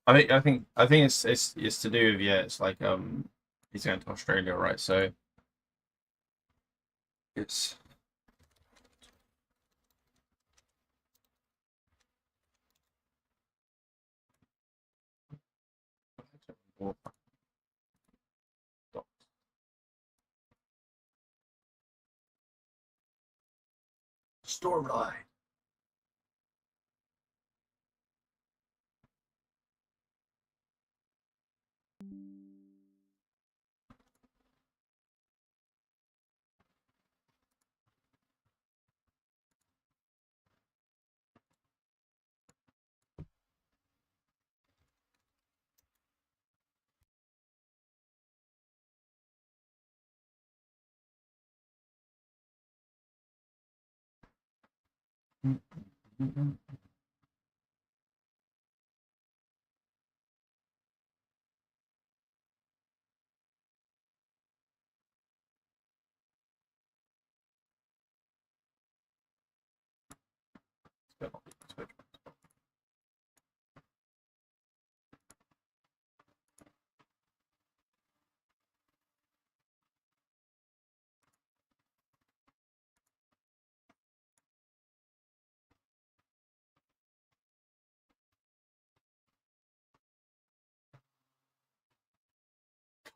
I think it's to do with, yeah. It's like he's going to Australia, right? So it's storyline.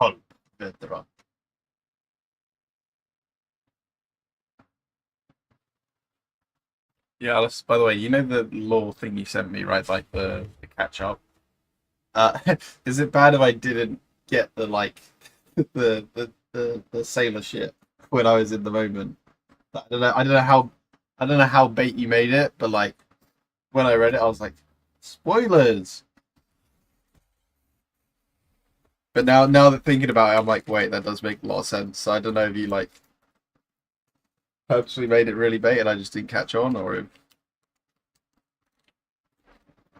Kolbedra. Yeah, Alice, by the way, you know the law thing you sent me, right? Like the catch up. Uh, is it bad if I didn't get the like the sailor shit when I was in the moment? I don't know how bait you made it, but like when I read it, I was like, spoilers. But now that thinking about it, I'm like, wait, that does make a lot of sense. So I don't know if you like purposely made it really bait and I just didn't catch on, or if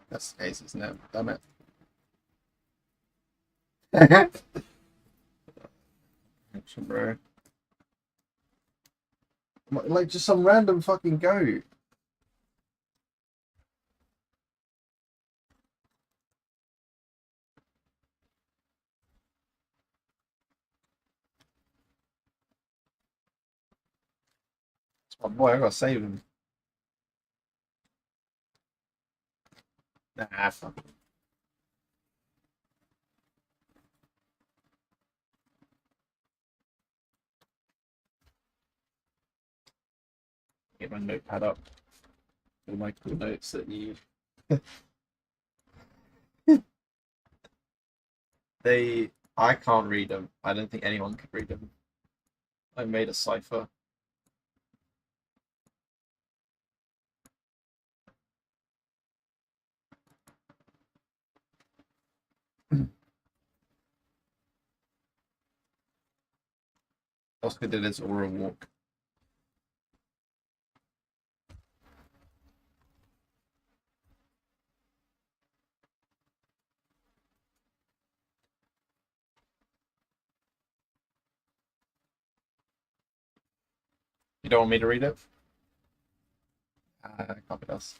that's the case, isn't it? Damn it. Action, bro. Like just some random fucking goat. It's my boy, I gotta save him. Nah, fuck. Get my notepad up. All my cool notes that you. They. I can't read them. I don't think anyone can read them. I made a cipher. Oscar did his aura walk. You don't want me to read it? Copy us.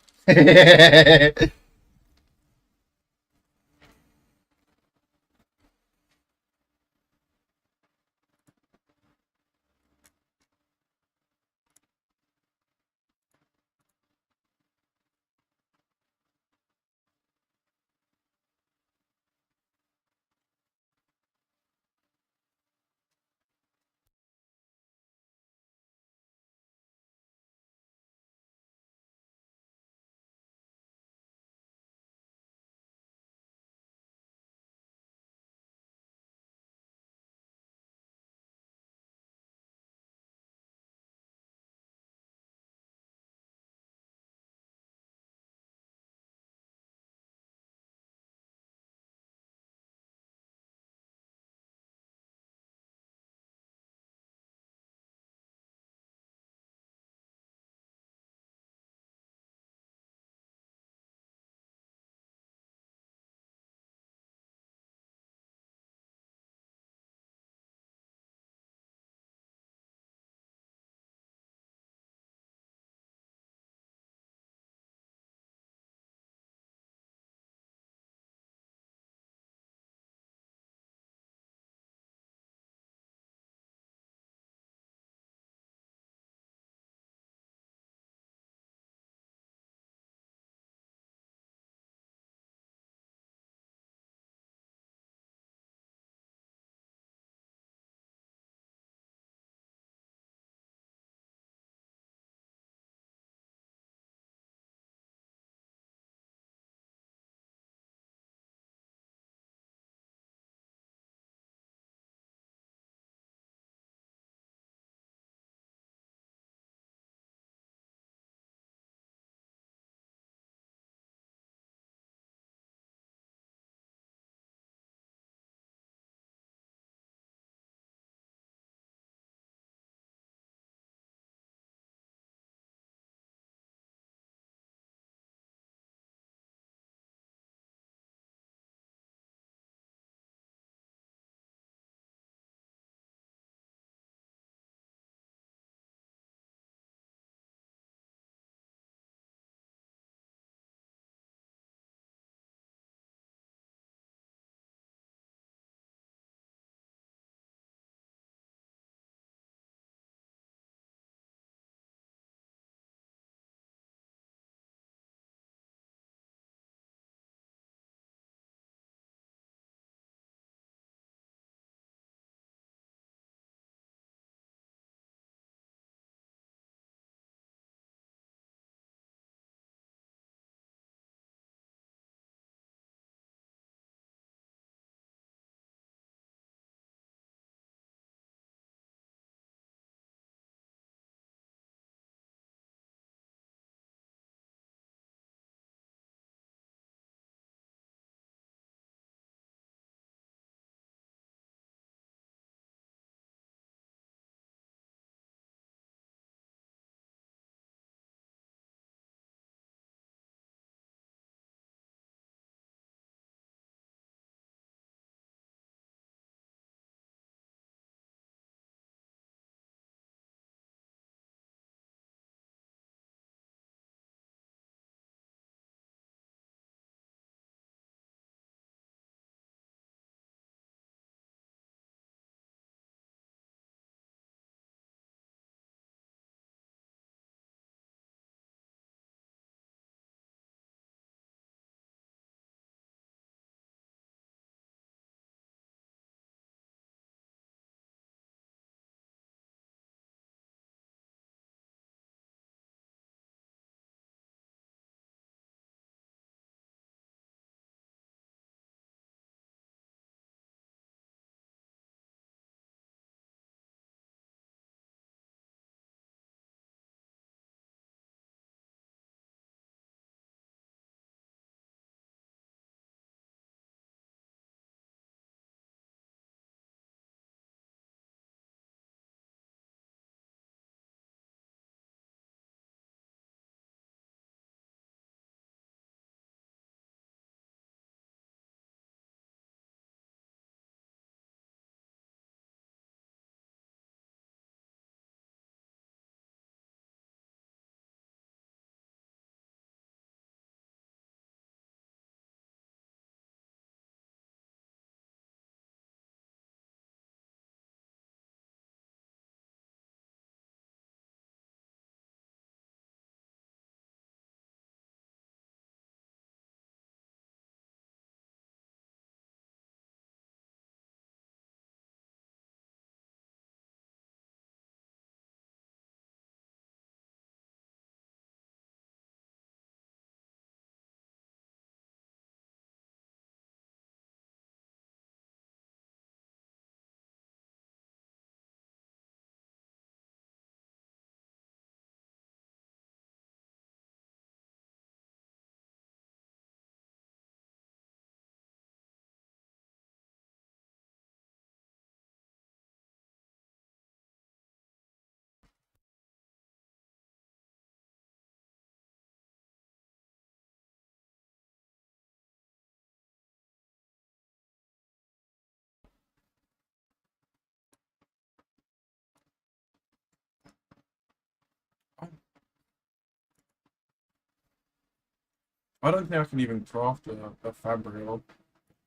I don't think I can even craft a fabric.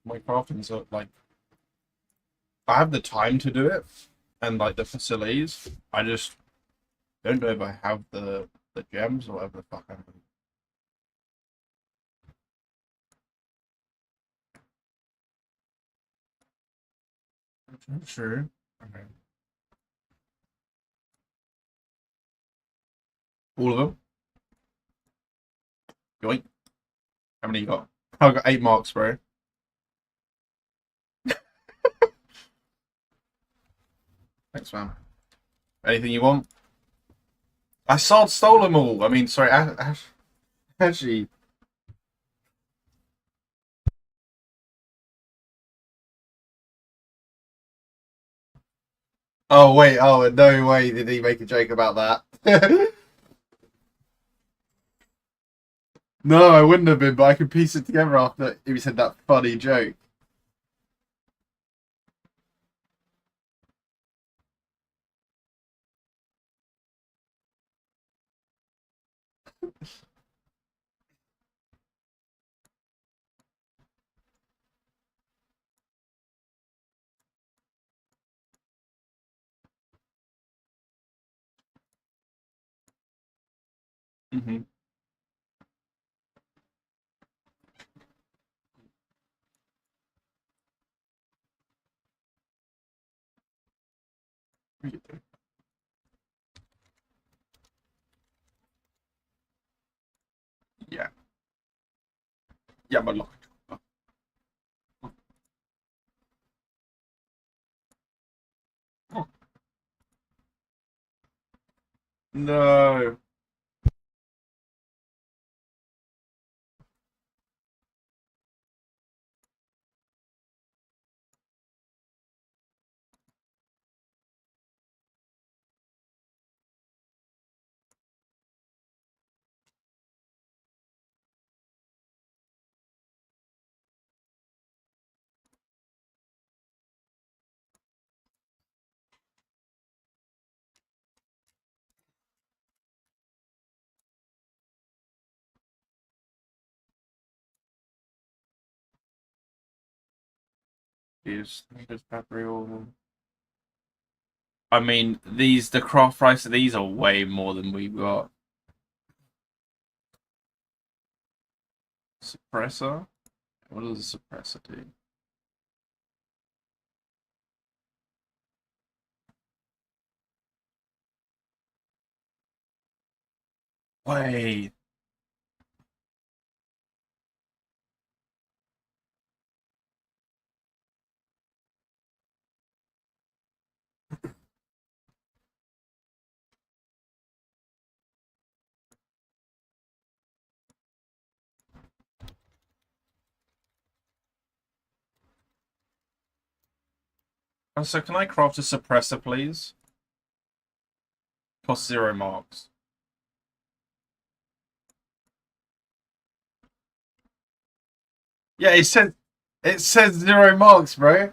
My crafting's like I have the time to do it and like the facilities. I just don't know if I have the gems or whatever the fuck I'm doing. Sure. Okay. All of them. Yoink. How many you got? I've got 8 marks, bro. Thanks, man. Anything you want? I stole them all. I mean, sorry, actually. Oh wait, oh no way did he make a joke about that. No, I wouldn't have been, but I could piece it together after he said that funny joke. Mm-hmm. Yeah. Yeah, but look. Oh, no. Here's Gabriel. I mean, the craft price of these are way more than we got. Suppressor? What does a suppressor do? Wait. Oh, so can I craft a suppressor, please? Cost 0 marks. Yeah, it says 0 marks, bro.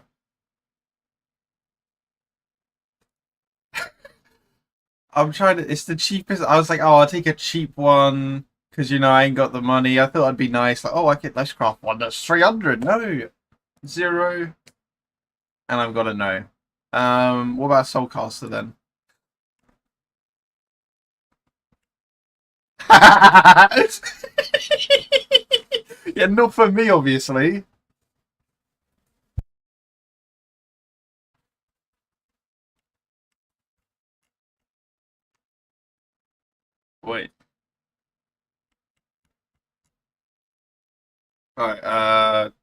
I'm trying to. It's the cheapest. I was like, oh, I'll take a cheap one because I ain't got the money. I thought it'd be nice. Like, oh, let's craft one that's 300. No, 0, and I've got a no. What about Soulcaster then? Yeah, not for me, obviously. Wait. Alright,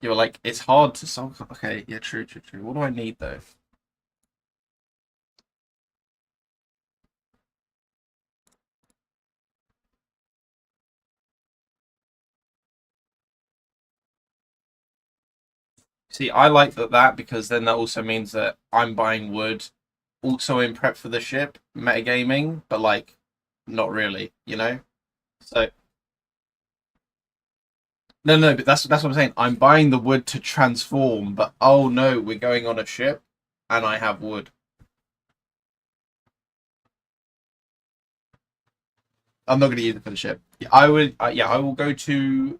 you're like, it's hard to solve. Okay, yeah, true, true, true. What do I need though? See, I like that because then that also means that I'm buying wood, also in prep for the ship, metagaming, but like, not really. So no, no, but that's what I'm saying. I'm buying the wood to transform, but oh no, we're going on a ship, and I have wood. I'm not going to use it for the ship. Yeah, I would. Yeah, I will go to.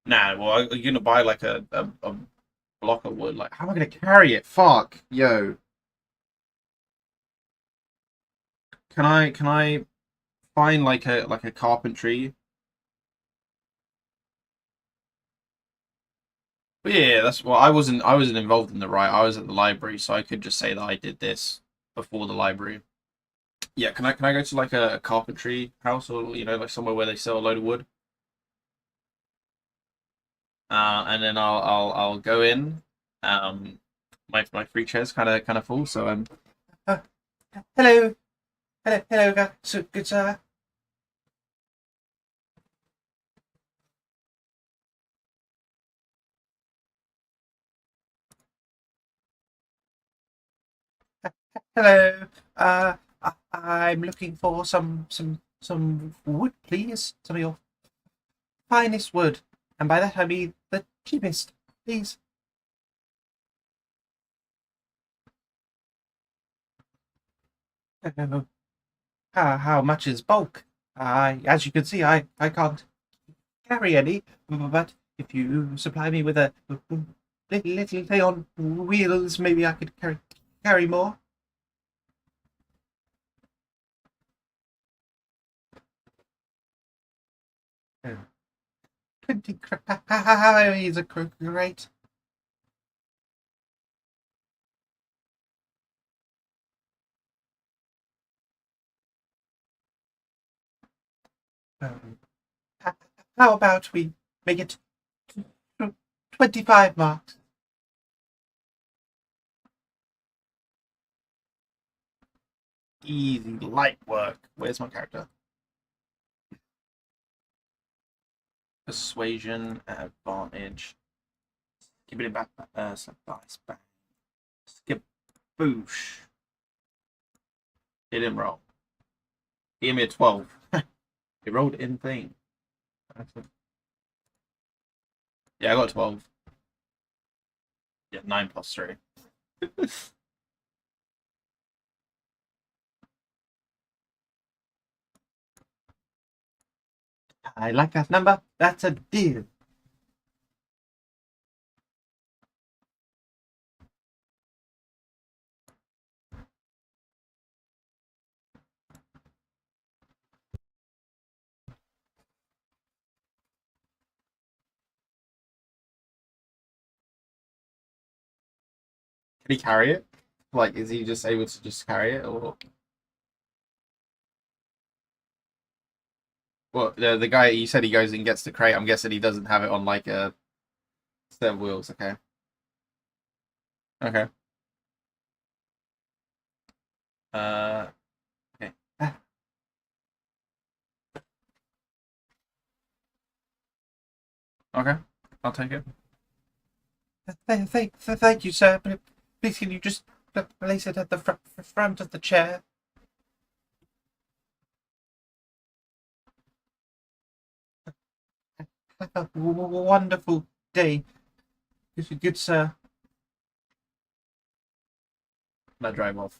Nah, well, I'm going to buy like a block of wood. Like, how am I going to carry it? Fuck, yo. Can I find like a carpentry? But yeah, that's well. I wasn't involved in the riot. I was at the library, so I could just say that I did this before the library. Yeah, can I go to like a carpentry house or like somewhere where they sell a load of wood? And then I'll go in. Um, my free chair's kind of full, so uh, hello, hello, so good sir. Hello. I'm looking for some wood, please. Some of your finest wood, and by that I mean the cheapest, please. Uh, how much is bulk? As you can see, I can't carry any, but if you supply me with a little thing on wheels, maybe I could carry more. 20 is a great. Um, how about we make it 25 marks? Easy, light work. Where's my character? Persuasion, advantage. Keep it back. Suffice, bang. Skip, boosh. It didn't roll. He gave me a 12. It rolled in thing. Yeah, I got 12. Yeah, 9 plus 3. I like that number. That's a deal. Can he carry it? Like, is he just able to just carry it, or well? The guy you said he goes and gets the crate. I'm guessing he doesn't have it on like a set of wheels. Okay, okay, uh, okay, okay. I'll take it. Thank you, sir. But please, can you just place it at the front of the chair? Have a wonderful day, good sir. And I drive off.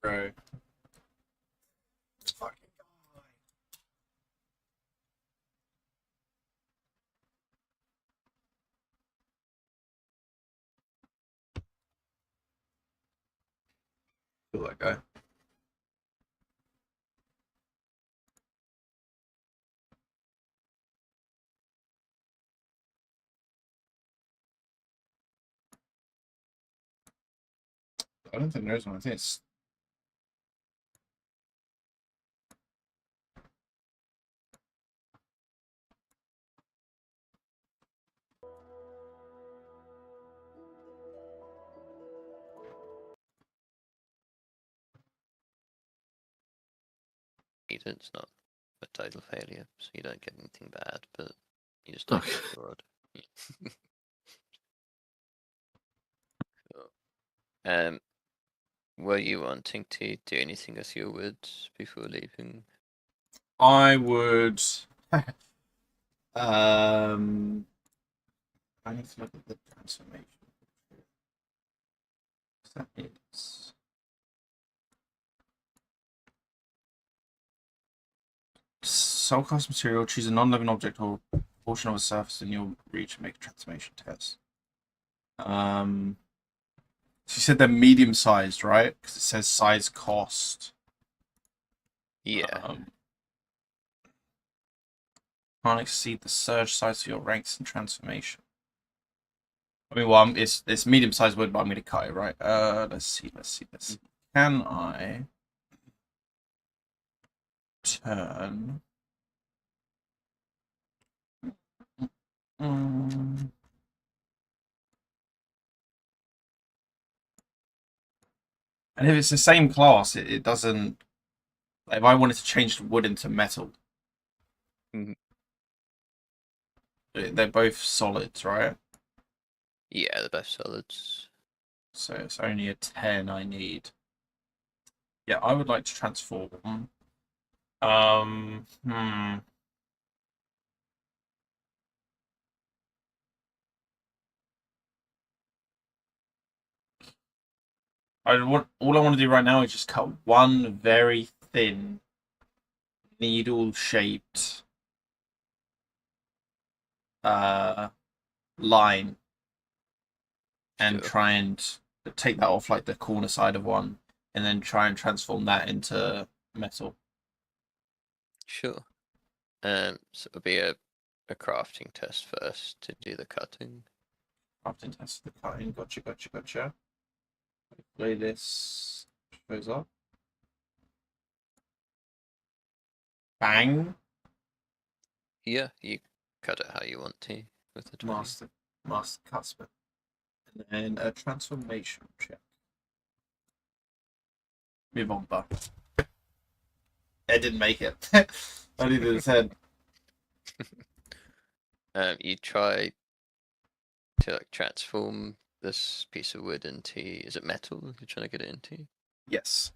Bro. Fucking guy. Feel that guy. I don't think there is one. I think it's It's not a total failure, so you don't get anything bad, but you just don't okay. get fraud. Cool. Were you wanting to do anything with your woods before leaving? I would. I need to look at the transformation. That is. Soul cast material. Choose a non-living object or portion of a surface in your reach and make a transformation test. She said they're medium-sized, right? Because it says size cost. Yeah. Can't exceed the surge size of your ranks and transformation. I mean, well, it's medium-sized wood, but I'm going to cut it, right? Let's see. Can I turn? Mm. And if it's the same class, it doesn't. If I wanted to change the wood into metal, Mhm. they're both solids, right? Yeah, the best solids. So it's only a 10 I need. Yeah, I would like to transform. Hmm. All I want to do right now is just cut one very thin needle shaped line and Sure. try and take that off like the corner side of one and then try and transform that into metal. Sure. So it'll be a crafting test first to do the cutting. Crafting test the cutting. Gotcha. Play this shows up. Bang. Yeah, you cut it how you want to with the 20. Master cutsman. And then a transformation check. Move on, but it didn't make it. I needed his head. You try to like transform this piece of wood into, is it metal you're trying to get it into? Yes.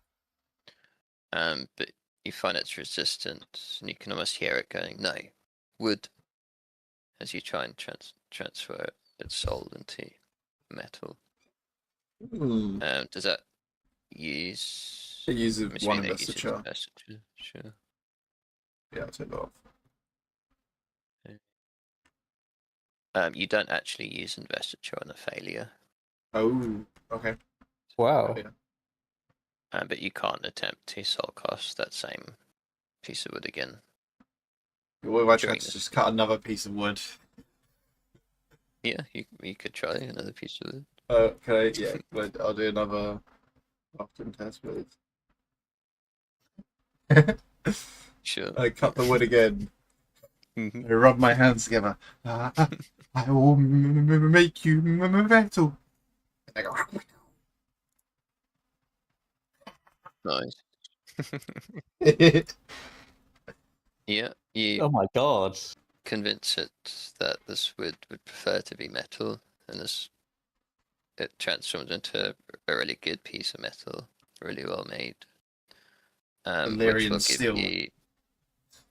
But you find it's resistant, and you can almost hear it going, no, wood, as you try and transfer it, it's sold into metal. Does that use? It uses I'm one assuming that uses investiture. investiture. Sure. Yeah, I'll take that off. You don't actually use investiture on a failure. Oh, okay. Wow. But you can't attempt to soul cost that same piece of wood again. What if I During tried to this just game. cut another piece of wood? Yeah, you could try another piece of wood. Okay, yeah, but I'll do another crafting test, please. Sure. I cut the wood again. Mhm. I rub my hands together. I will make you metal. And I go. Nice. Yeah, you Oh my god. convince it that this wood would prefer to be metal, and it transforms into a really good piece of metal, really well made, which Illyrian will give steel. you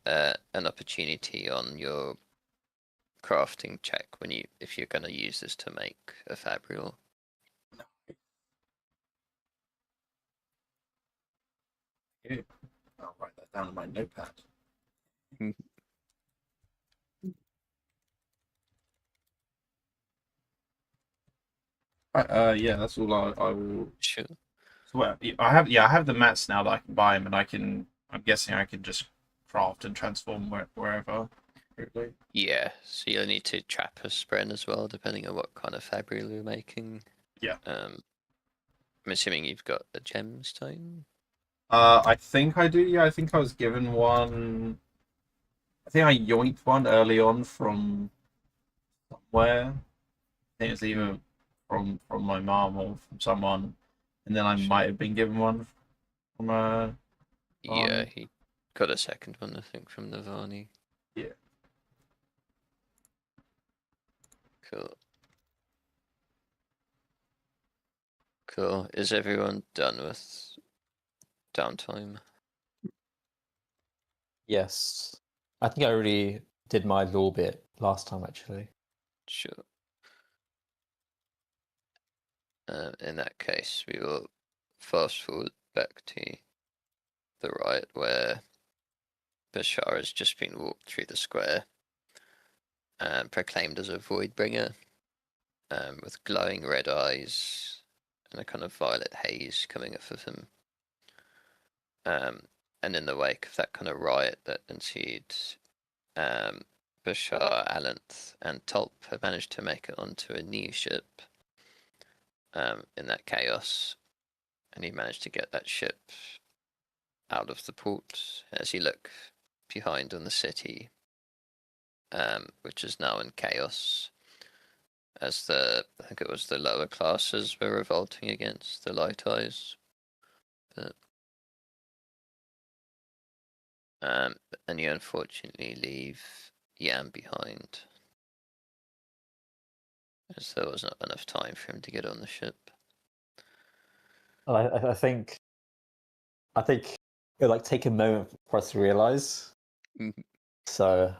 an opportunity on your crafting check if you're going to use this to make a fabrial. Yeah. I'll write that down on my notepad. Right, yeah, that's all I will. Sure. So I have the mats now that I can buy them, and I'm guessing I can just craft and transform wherever. Really. Yeah, so you'll need to trap a spren as well, depending on what kind of fabric you're making. Yeah. I'm assuming you've got a gemstone. I think I do. Yeah, I think I was given one. I think I yoinked one early on from somewhere. I think it's either from my mom or from someone, and then I might have been given one from Yeah, Barney. he got a second one, I think, from Navani. Yeah. Cool. Cool. Is everyone done with downtime? Yes. I think I already did my law bit last time, actually. Sure. In that case, we will fast forward back to the riot where Bashar has just been walked through the square and proclaimed as a Voidbringer, with glowing red eyes and a kind of violet haze coming off of him. And in the wake of that kind of riot that ensued, Bashar, Alanth, and Tulp have managed to make it onto a new ship in that chaos, and he managed to get that ship out of the port. As you look behind on the city, which is now in chaos, as I think it was the lower classes were revolting against the Light Eyes. But, and you unfortunately leave Yam behind, as there was not enough time for him to get on the ship. I think it'll like take a moment for us to realize. So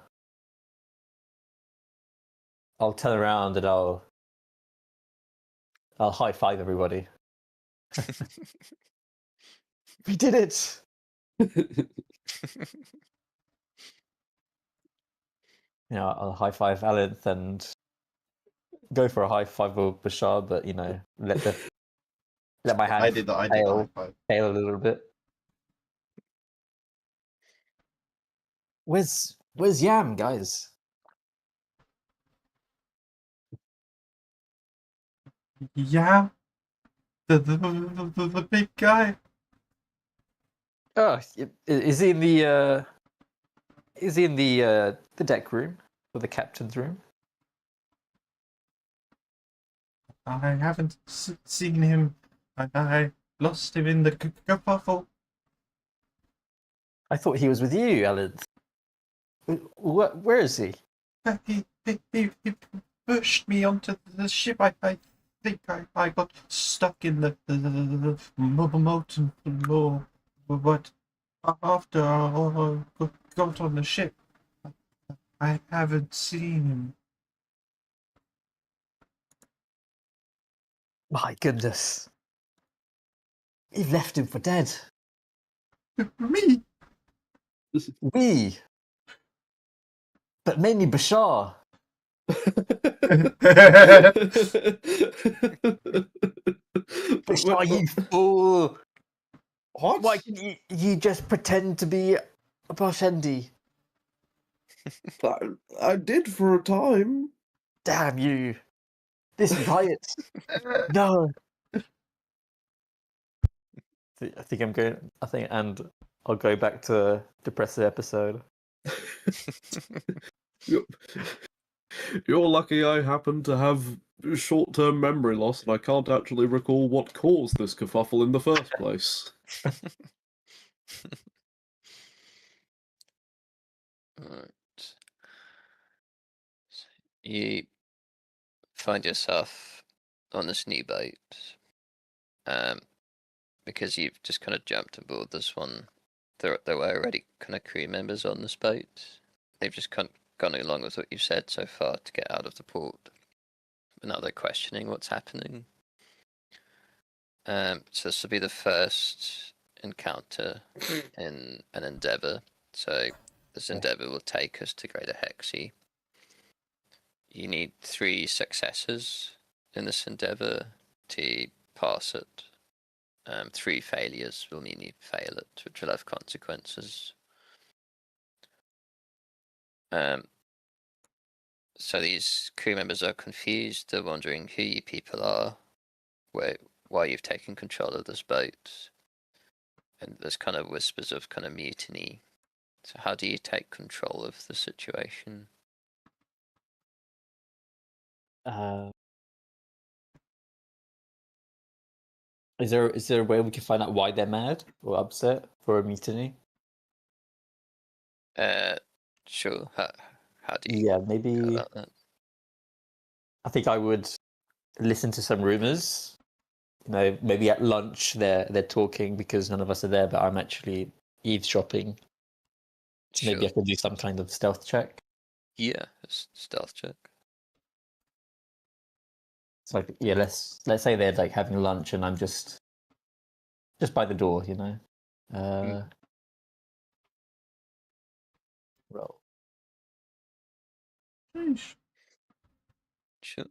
I'll turn around and I'll high five everybody. We did it! You know, I'll high five Alanth and go for a high five with Bashar, but you know, let my hand I did the high five. fail a little bit. Where's Yam, guys? Yeah, the big guy. Oh, is he in the the deck room or the captain's room? I haven't seen him. I lost him in the kerfuffle. I thought he was with you, Alanth. Where is he? He pushed me onto the ship. I think I got stuck in the molten floor. But after I got on the ship, I haven't seen him. My goodness. You've left him for dead. Me? We. But mainly Bashar. Bashar, you fool! What? Why can you just pretend to be a Barshendi? I did for a time. Damn you! This riot! No! I think I'm going. I think, and I'll go back to a depressive episode. You're lucky I happen to have short-term memory loss and I can't actually recall what caused this kerfuffle in the first place. Right. You find yourself on this new boat, because you've just kind of jumped aboard this one. There were already kind of crew members on this boat. They've just gone along with what you've said so far to get out of the port. But now they're questioning what's happening. So this will be the first encounter in an endeavor. So this Okay. endeavor will take us to Greater Hexy. You need 3 successes in this endeavor to pass it. 3 failures will mean you fail it, which will have consequences. So these crew members are confused. They're wondering who you people are, why you've taken control of this boat, and there's kind of whispers of kind of mutiny. So how do you take control of the situation? Is there a way we can find out why they're mad or upset for a mutiny? Sure. How do you Yeah, go maybe. about that? I think I would listen to some rumors. You know, maybe at lunch they're talking because none of us are there, but I'm actually eavesdropping. So maybe I Sure. could do some kind of stealth check. Yeah, stealth check. It's like, yeah, let's say they're like having lunch and I'm just by the door, you know. Roll. Sheesh. Sure.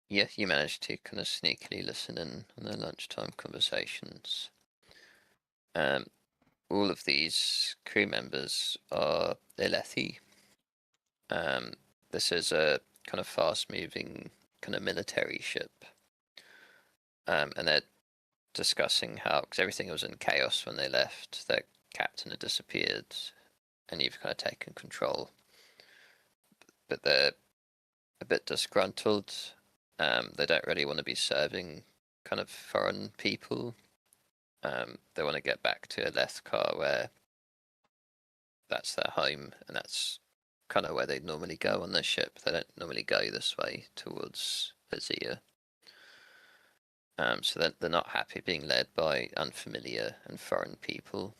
Yeah, you managed to kind of sneakily listen in on their lunchtime conversations. All of these crew members are Elethi. This is a kind of fast-moving kind of military ship. And they're discussing how, because everything was in chaos when they left, their captain had disappeared, and you've kind of taken control. But they're a bit disgruntled. They don't really want to be serving kind of foreign people. They want to get back to Alethkar, where that's their home, and that's kind of where they normally go on their ship. They don't normally go this way towards Azir. So they're not happy being led by unfamiliar and foreign people.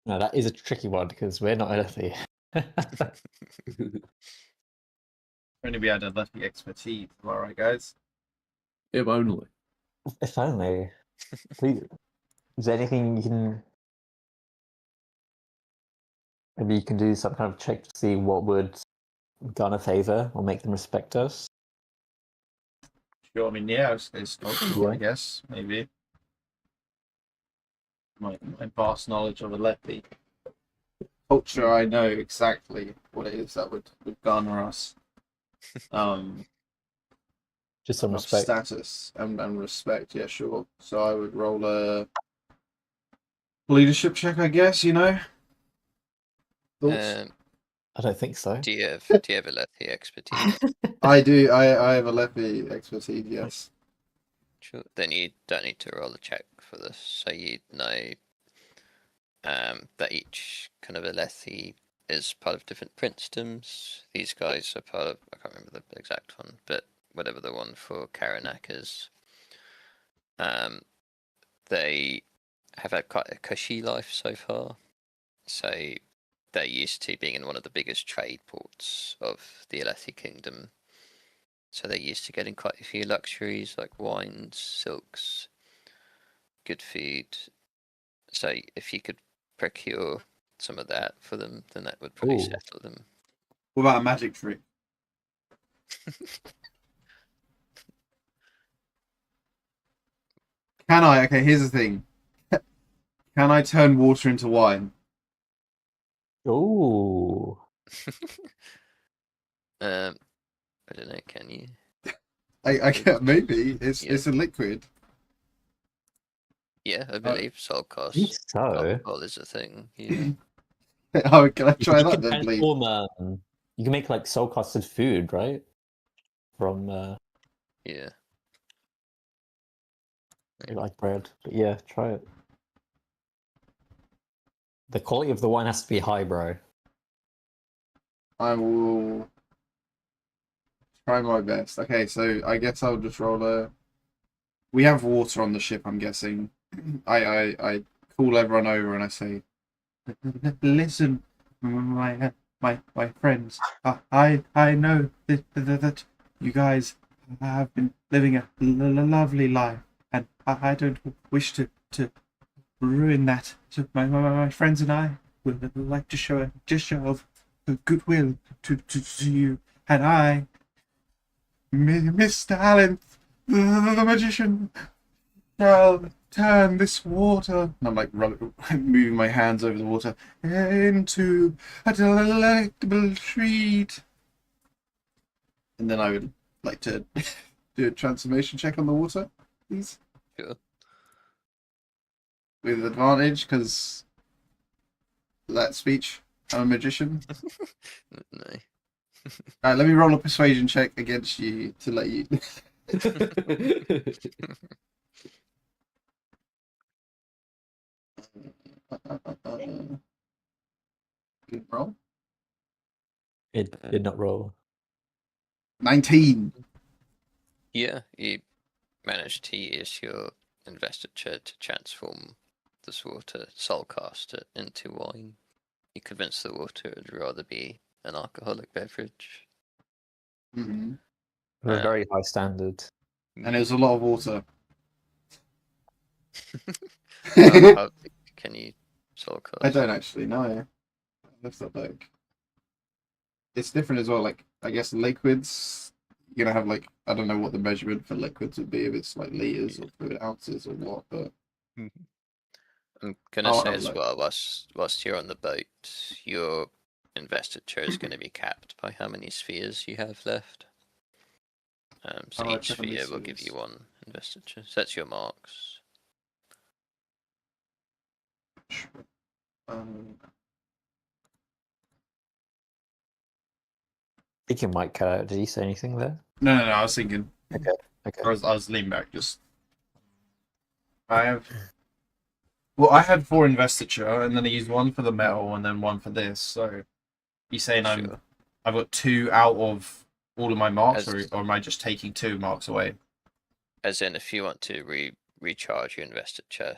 No, that is a tricky one because we're not healthy. Only we had a lucky expertise. All right, guys. If only. If only. Please, is there anything you can? Maybe you can do some kind of check to see what would garner favor or make them respect us. Sure. I mean, yeah, it's possible, Yeah. I guess. Maybe. My vast knowledge of Aleppi culture, I know exactly what it is that would garner us Just some enough respect. status and respect. Yeah, sure. So I would roll a leadership check, I guess. You know. Thoughts? I don't think so. Do you have Alethi expertise? I do. I have Aleppi expertise. Yes. Sure. Then you don't need to roll a check for this, so you know that each kind of Alethi is part of different princedoms. These guys are part of, I can't remember the exact one, but whatever the one for Karanak is. They have had quite a cushy life so far. So they're used to being in one of the biggest trade ports of the Alethi Kingdom. So they're used to getting quite a few luxuries like wines, silks, good food. So if you could procure some of that for them, then that would probably Ooh. settle them. What about a magic trick? Can I? Okay, here's the thing. Can I turn water into wine? Ooh. I don't know, can you? I can't, maybe it's Yeah. it's a liquid. Yeah, I believe soul I cost. think so. Alcohol is a thing. Yeah. Oh, can I You try can that then, please? transform, you can make like soul costed food, right? From Yeah. like bread. But yeah, try it. The quality of the wine has to be high, bro. I will try my best. Okay, so I guess I'll just roll a. We have water on the ship, I'm guessing. I call everyone over and I say, "Listen, my friends. I know that you guys I've been living a lovely life, and I don't wish to ruin that. So my friends and I would like to show a gesture of goodwill to you, and I, Mr. Allen, the magician, shall turn this water. And I'm like moving my hands over the water into a delectable treat. And then I would like to do a transformation check on the water, please. Sure. With advantage, because that speech, I'm a magician. No. Alright, let me roll a persuasion check against you to let you. Good roll. It did not roll. 19. Yeah, you managed to use your investiture to transform this water, soulcast it into wine. You convinced the water it would rather be an alcoholic beverage. Mm-hmm. A very high standard. And it was a lot of water. How big can you soulcast? I don't actually know. That's not like. It's different as well. Like, I guess liquids, you're gonna have like, I don't know what the measurement for liquids would be, if it's like liters or fluid ounces or what, but I'm gonna I'll say have a as look. well, whilst you're on the boat, your investiture is going to be capped by how many spheres you have left. So I'll each check on the sphere will give you spheres. one investiture. So that's your marks. Um, I think your mic cut out. Did he say anything there? no, I was thinking. Okay. I was leaning back. Just. I had 4 investiture, and then I used 1 for the metal, and then 1 for this. So, you saying Sure. I've got 2 out of all of my marks, As- or am I just taking 2 marks away? As in, if you want to recharge your investiture,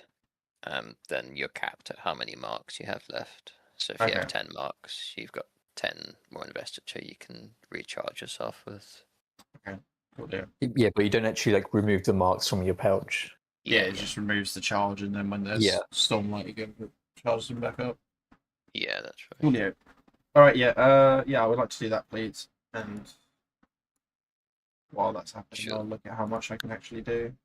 then you're capped at how many marks you have left. So if you Okay. have 10 marks, you've got 10 more investiture you can recharge yourself with. Cool deal. Yeah, but you don't actually like remove the marks from your pouch. Yeah, it just removes the charge, and then when there's Yeah. stormlight, you can charge them back up. Yeah, that's right. Cool deal. All right, yeah, I would like to do that, please. And while that's happening, Sure. I'll look at how much I can actually do.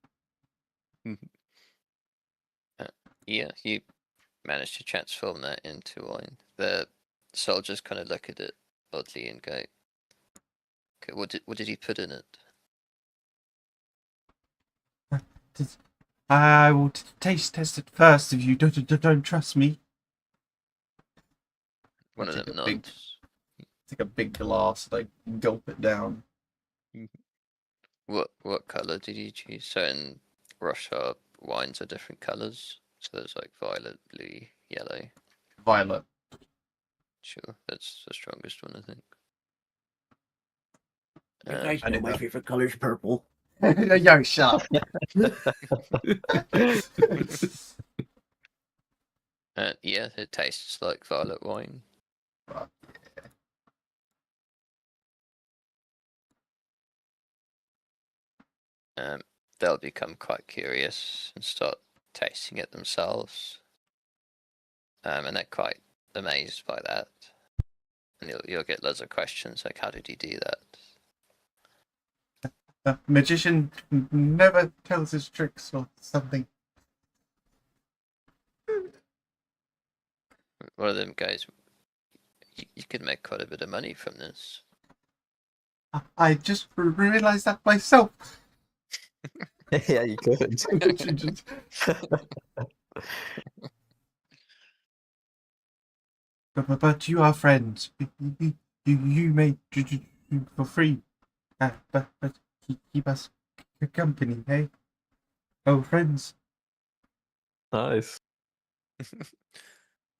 Yeah, you managed to transform that into wine. The soldiers kind of look at it oddly and go, "Okay, what did he put in it?" I will taste test it first if you don't trust me. One of Take them a big- nods. Take a big glass, like gulp it down. What color did you choose? So in Russia, wines are different colors. So there's like violet, blue, yellow. Violet. Sure, that's the strongest one, I think. You guys I know knew my that. favorite color's purple. Yo, shut up. Yeah, it tastes like violet wine. Fuck They'll become quite curious and start tasting it themselves. And they're quite amazed by that. And you'll get loads of questions like, how did you do that? The magician never tells his tricks or something. One of them goes, you could make quite a bit of money from this. I just realized that myself. Yeah, you could. But you are friends. You may do for free. But keep us company, hey? Oh, friends. Nice.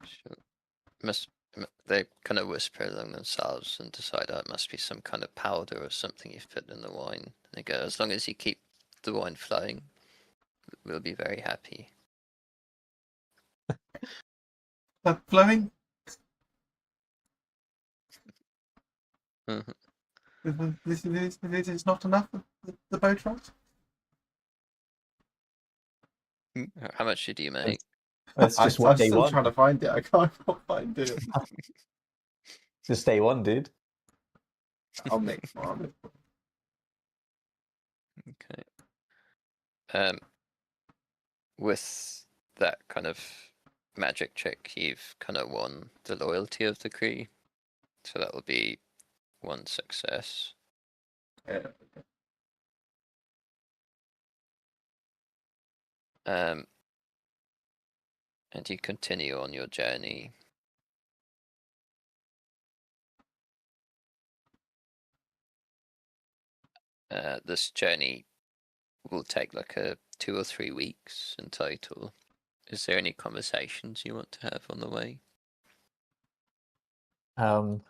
Sure. They kind of whisper among themselves and decide, oh, it must be some kind of powder or something you've put in the wine. And they go, as long as you keep the wine flowing, we'll be very happy. Flowing? Mhm. This is not enough? the boat ride? How much did you make? That's just what I'm day still one. trying to find it. I can't find it. Just day one, dude. I'll make more. Okay. With that kind of magic check, you've kind of won the loyalty of the crew. So that will be one success. Yeah. And you continue on your journey. This journey will take like 2 or 3 weeks in total. Is there any conversations you want to have on the way? I'll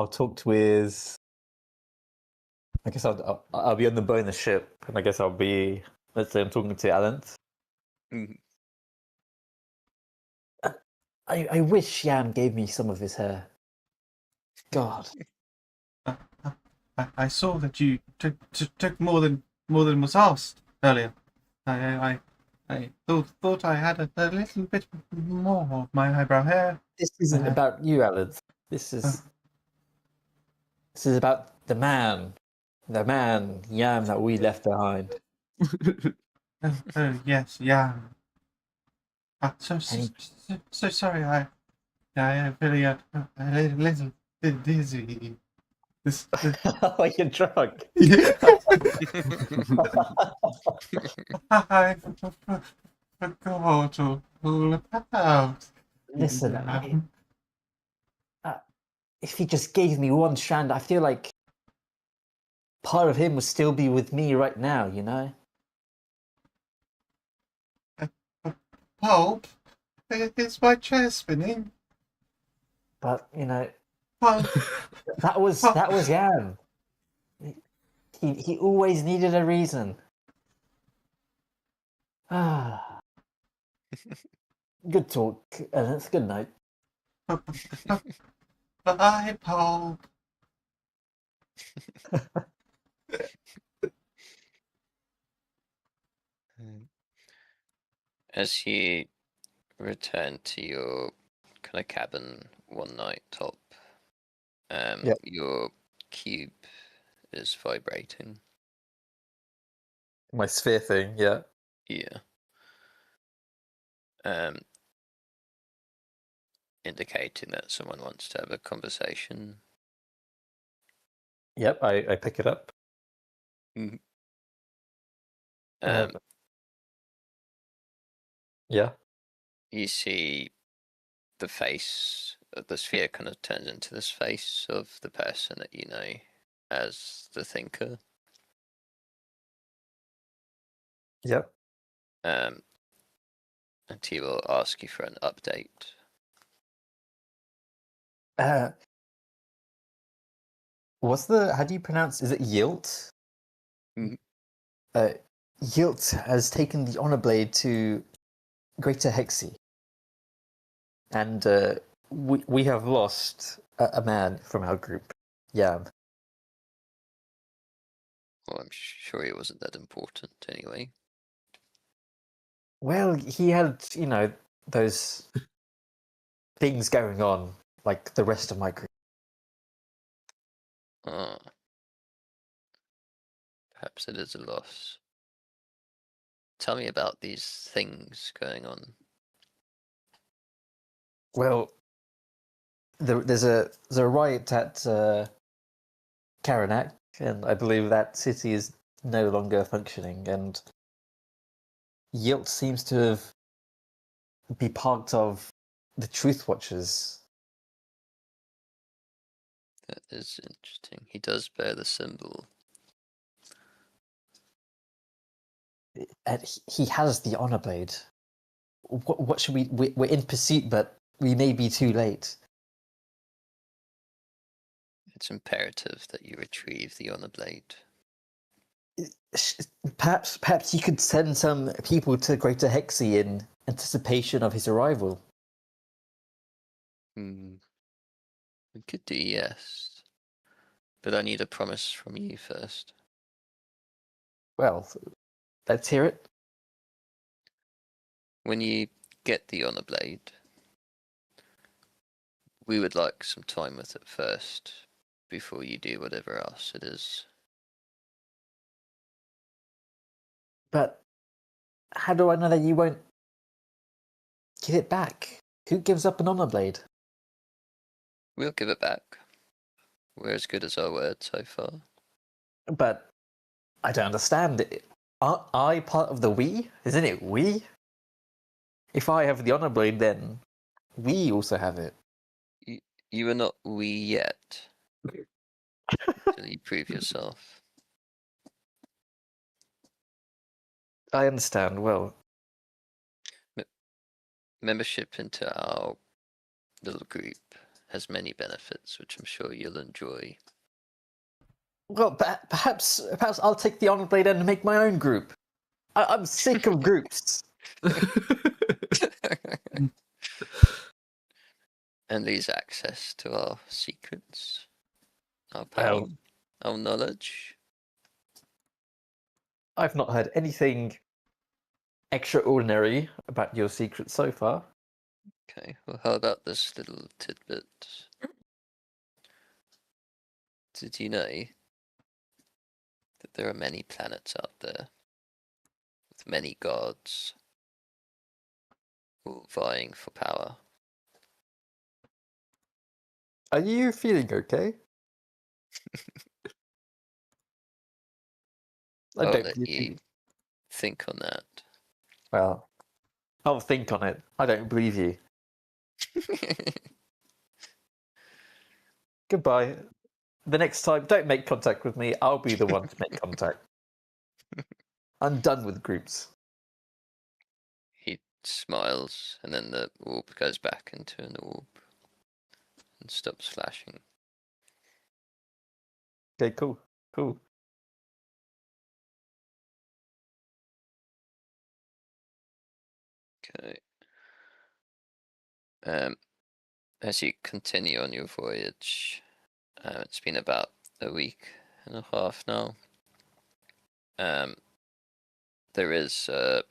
talk with. I guess I'll be on the bonus ship, and I guess I'll be. Let's say I'm talking to Alan. Mhm. I wish Yam gave me some of his hair. God. I saw that you took more than was asked earlier. I thought I had a little bit more of my eyebrow hair. This isn't about you, Alan. This is about the man Yam that we left behind. Yes, yeah. So sorry. I really a little bit dizzy. This Oh, you're drunk. I forgot all about. Listen, if he just gave me one strand, I feel like part of him would still be with me right now, you know? Pulp, is my chair spinning? But, you know, Pulp, that was Yam. He always needed a reason. Ah. Good talk, and it's good night. bye, Pulp. As you return to your kind of cabin one night, Top, Yep. your cube is vibrating. My sphere thing, yeah. Yeah. Indicating that someone wants to have a conversation. Yep, I pick it up. Yeah. You see the face of the sphere kind of turns into this face of the person that you know as the thinker. Yep. And he will ask you for an update. How do you pronounce, is it Yilt? Mhm. Yilt has taken the honor blade to Greater Hexy. And we have lost a man from our group, Yam. Well, I'm sure he wasn't that important anyway. Well, he had, you know, those things going on like the rest of my group. Perhaps it is a loss. Tell me about these things going on. Well, there's a riot at Karanak, and I believe that city is no longer functioning, and Yilt seems to have be part of the Truth Watchers. That is interesting. He does bear the symbol. And he has the honor blade. What should we're in pursuit, but we may be too late. It's imperative that you retrieve the honor blade. Perhaps you could send some people to Greater Hexy in anticipation of his arrival. We could do yes. But I need a promise from you first. Well, let's hear it. When you get the honor blade, we would like some time with it first before you do whatever else it is. But how do I know that you won't give it back? Who gives up an honor blade? We'll give it back. We're as good as our word so far. But I don't understand. Aren't I part of the we? Isn't it we? If I have the honor blade, then we also have it. You are not we yet. Until you prove yourself. I understand. Well, Membership into our little group has many benefits, which I'm sure you'll enjoy. well, perhaps I'll take the honor blade and make my own group. I'm sick of groups. And lose access to our secrets, our power, our knowledge. I've not heard anything extraordinary about your secrets so far. Okay, well, how about this little tidbit? Did you know that there are many planets out there with many gods all vying for power? Are you feeling okay? I I'll don't let believe you you. think on that. Well, I'll think on it. I don't believe you. Goodbye. The next time, don't make contact with me. I'll be the one to make contact. I'm done with groups. He smiles, and then the orb goes back into an orb and stops flashing. Okay, cool. Cool. Okay. As you continue on your voyage, it's been about a week and a half now. There is a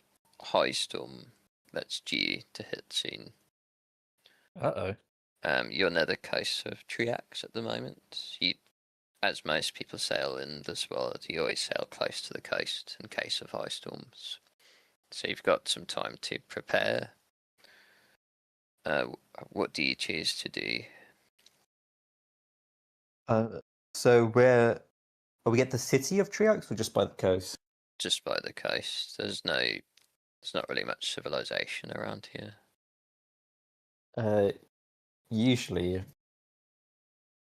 high storm that's due to hit soon. Uh-oh. You're near the coast of Triax at the moment. You, as most people sail in this world, you always sail close to the coast in case of high storms. So you've got some time to prepare. What do you choose to do? So where are we at the city of Triax or just by the coast? Just by the coast. There's not really much civilization around here. Usually,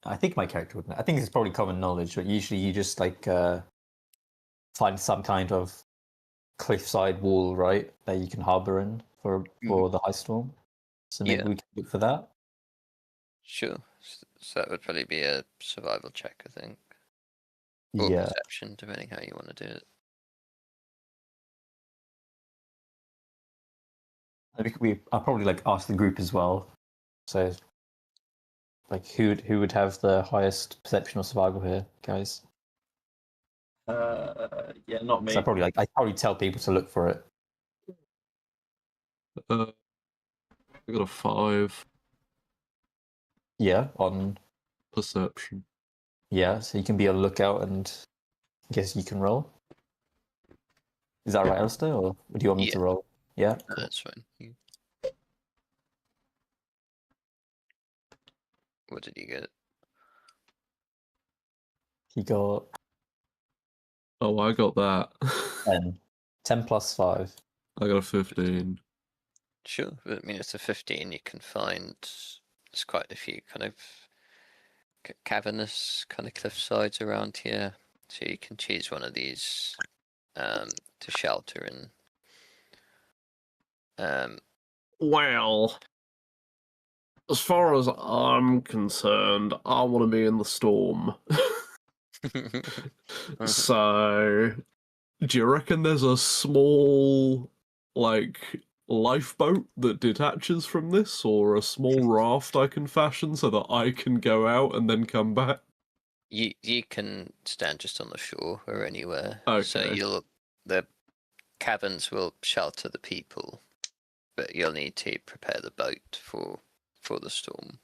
I think my character would know. I think it's probably common knowledge, but usually you just find some kind of cliffside wall, right, that you can harbor in for the high storm. So maybe we can look for that. Sure. So that would probably be a survival check, I think. Or Yeah. perception, depending how you want to do it. I'll probably ask the group as well. So who would have the highest perception or survival here, guys? Yeah, not me. So I probably tell people to look for it. I got a 5 Yeah, on perception. yeah, so you can be on the lookout and I guess you can roll. Is that right, Alistair, or do you want me to roll? Yeah, No, cool. that's fine. What did you get? He got Oh, I got that. 10. 10 plus 5. I got a 15. Sure. I mean, it's a 15. You can find there's quite a few kind of cavernous kind of cliff sides around here. So you can choose one of these to shelter in. Well, as far as I'm concerned, I want to be in the storm. So, do you reckon there's a small, lifeboat that detaches from this, or a small raft I can fashion so that I can go out and then come back? You can stand just on the shore or anywhere. So Okay. the caverns will shelter the people, but you'll need to prepare the boat for the storm.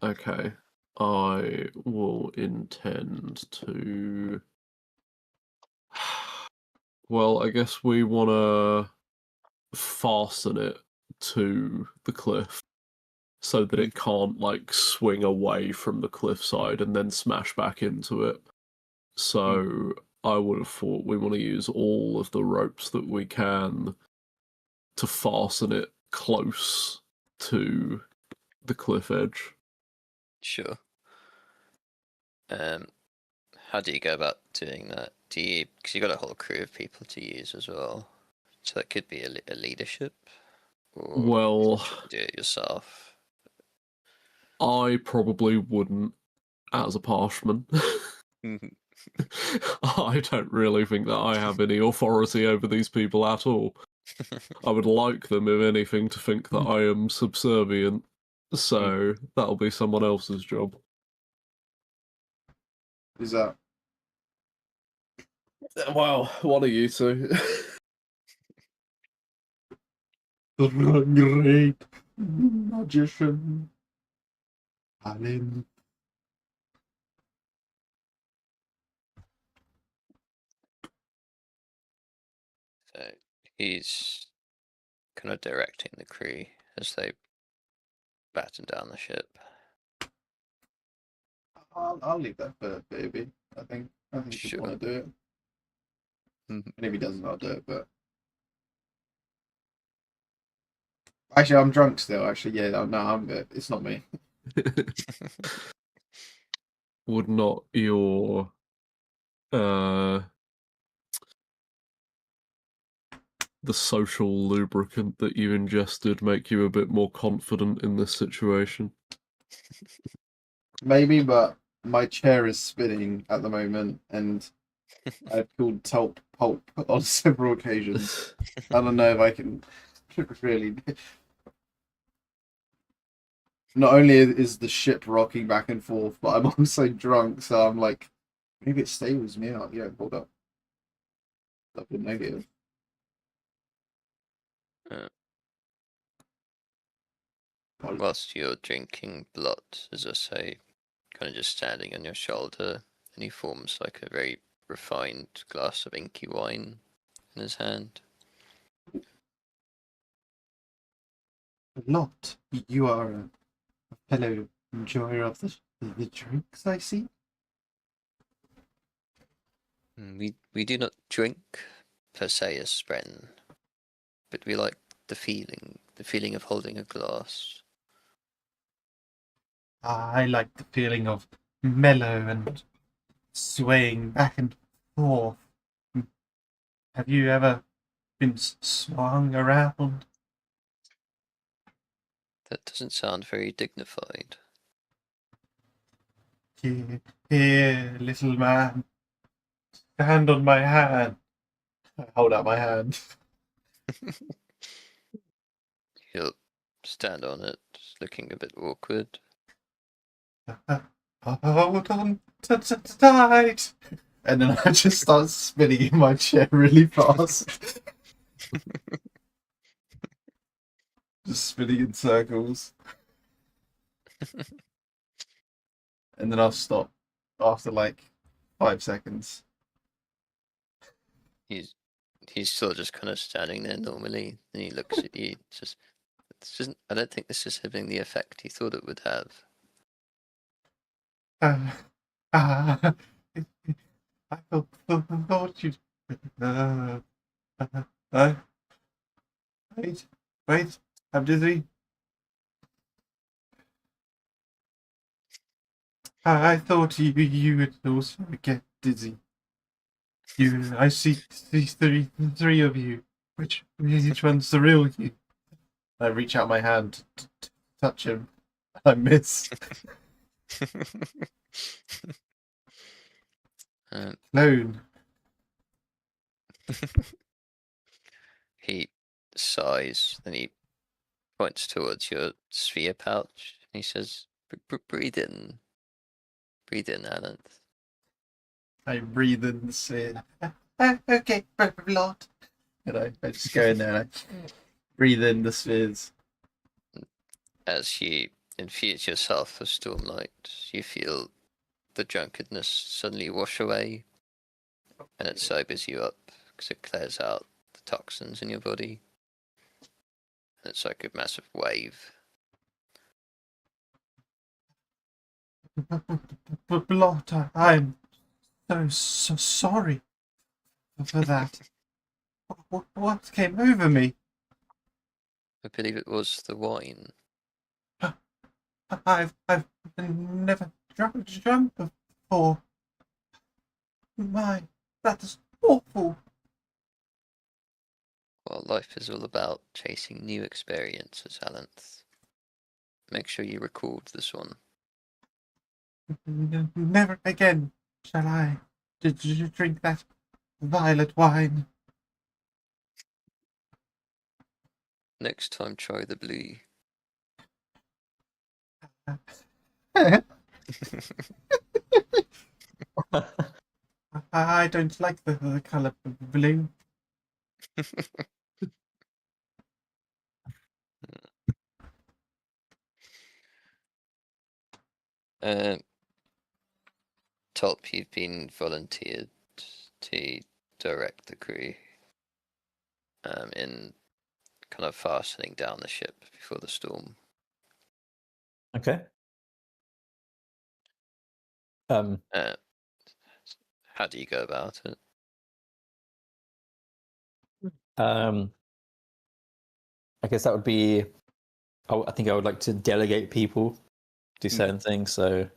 Okay. I will intend to. Well, I guess we want to fasten it to the cliff so that it can't, like, swing away from the cliffside and then smash back into it. So I would have thought we want to use all of the ropes that we can to fasten it close to the cliff edge. Sure. How do you go about doing that? Because you got a whole crew of people to use as well, so that could be a leadership, or Well, try to do it yourself. I probably wouldn't as a parshman. I don't really think that I have any authority over these people at all. I would like them, if anything, to think that I am subservient. So that'll be someone else's job. Is that? Well, one of you two. The great magician. Alan. So he's kind of directing the crew as they batten down the ship. I'll leave that for baby. I think he'd Sure. want to do it. And if he doesn't, I'll do it. But actually, I'm drunk still. Actually, yeah, no, it's not me. Would not your the social lubricant that you ingested make you a bit more confident in this situation? Maybe, but my chair is spinning at the moment, and I've called pulp on several occasions. I don't know if I can really. Not only is the ship rocking back and forth, but I'm also drunk, so I'm like, maybe it stables me out. Yeah, hold up. Double negative. Whilst you're drinking blood, as I say, kind of just standing on your shoulder, and he forms like a very refined glass of inky wine in his hand. Lot, you are a fellow enjoyer of the drinks, I see. We do not drink per se as Spren, but we like the feeling of holding a glass. I like the feeling of mellow and swaying back and forth. Have you ever been swung around? That doesn't sound very dignified. Here, little man. Stand on my hand. I hold out my hand. He'll stand on it, looking a bit awkward. Hold on tight. And then I just start spinning in my chair really fast. Just spinning in circles. And then I'll stop after like 5 seconds. He's still just kind of standing there normally, and he looks at you. I don't think this is having the effect he thought it would have. I thought you'd. Wait, I'm dizzy. I thought you would also get dizzy. I see three of you. Which one's the real you? I reach out my hand to touch him. I miss. Clone. He sighs. Then he points towards your sphere pouch. He says, Breathe in, Alan." I breathe in the sphere. Okay, Lord. I just go in there and I breathe in the spheres. As you infuse yourself with Stormlight, you feel the drunkenness suddenly wash away, and it sobers you up because it clears out the toxins in your body. And it's like a massive wave. Blotter, I'm so sorry for that. What came over me? I believe it was the wine. I've never drunk before. My, that is awful. Well, life is all about chasing new experiences, Alanth. Make sure you record this one. Never again shall I drink that violet wine. Next time, try the blue. I don't like the colour blue. Top, you've been volunteered to direct the crew in kind of fastening down the ship before the storm. Okay. How do you go about it? I guess that would be. I think I would like to delegate people do certain things. So,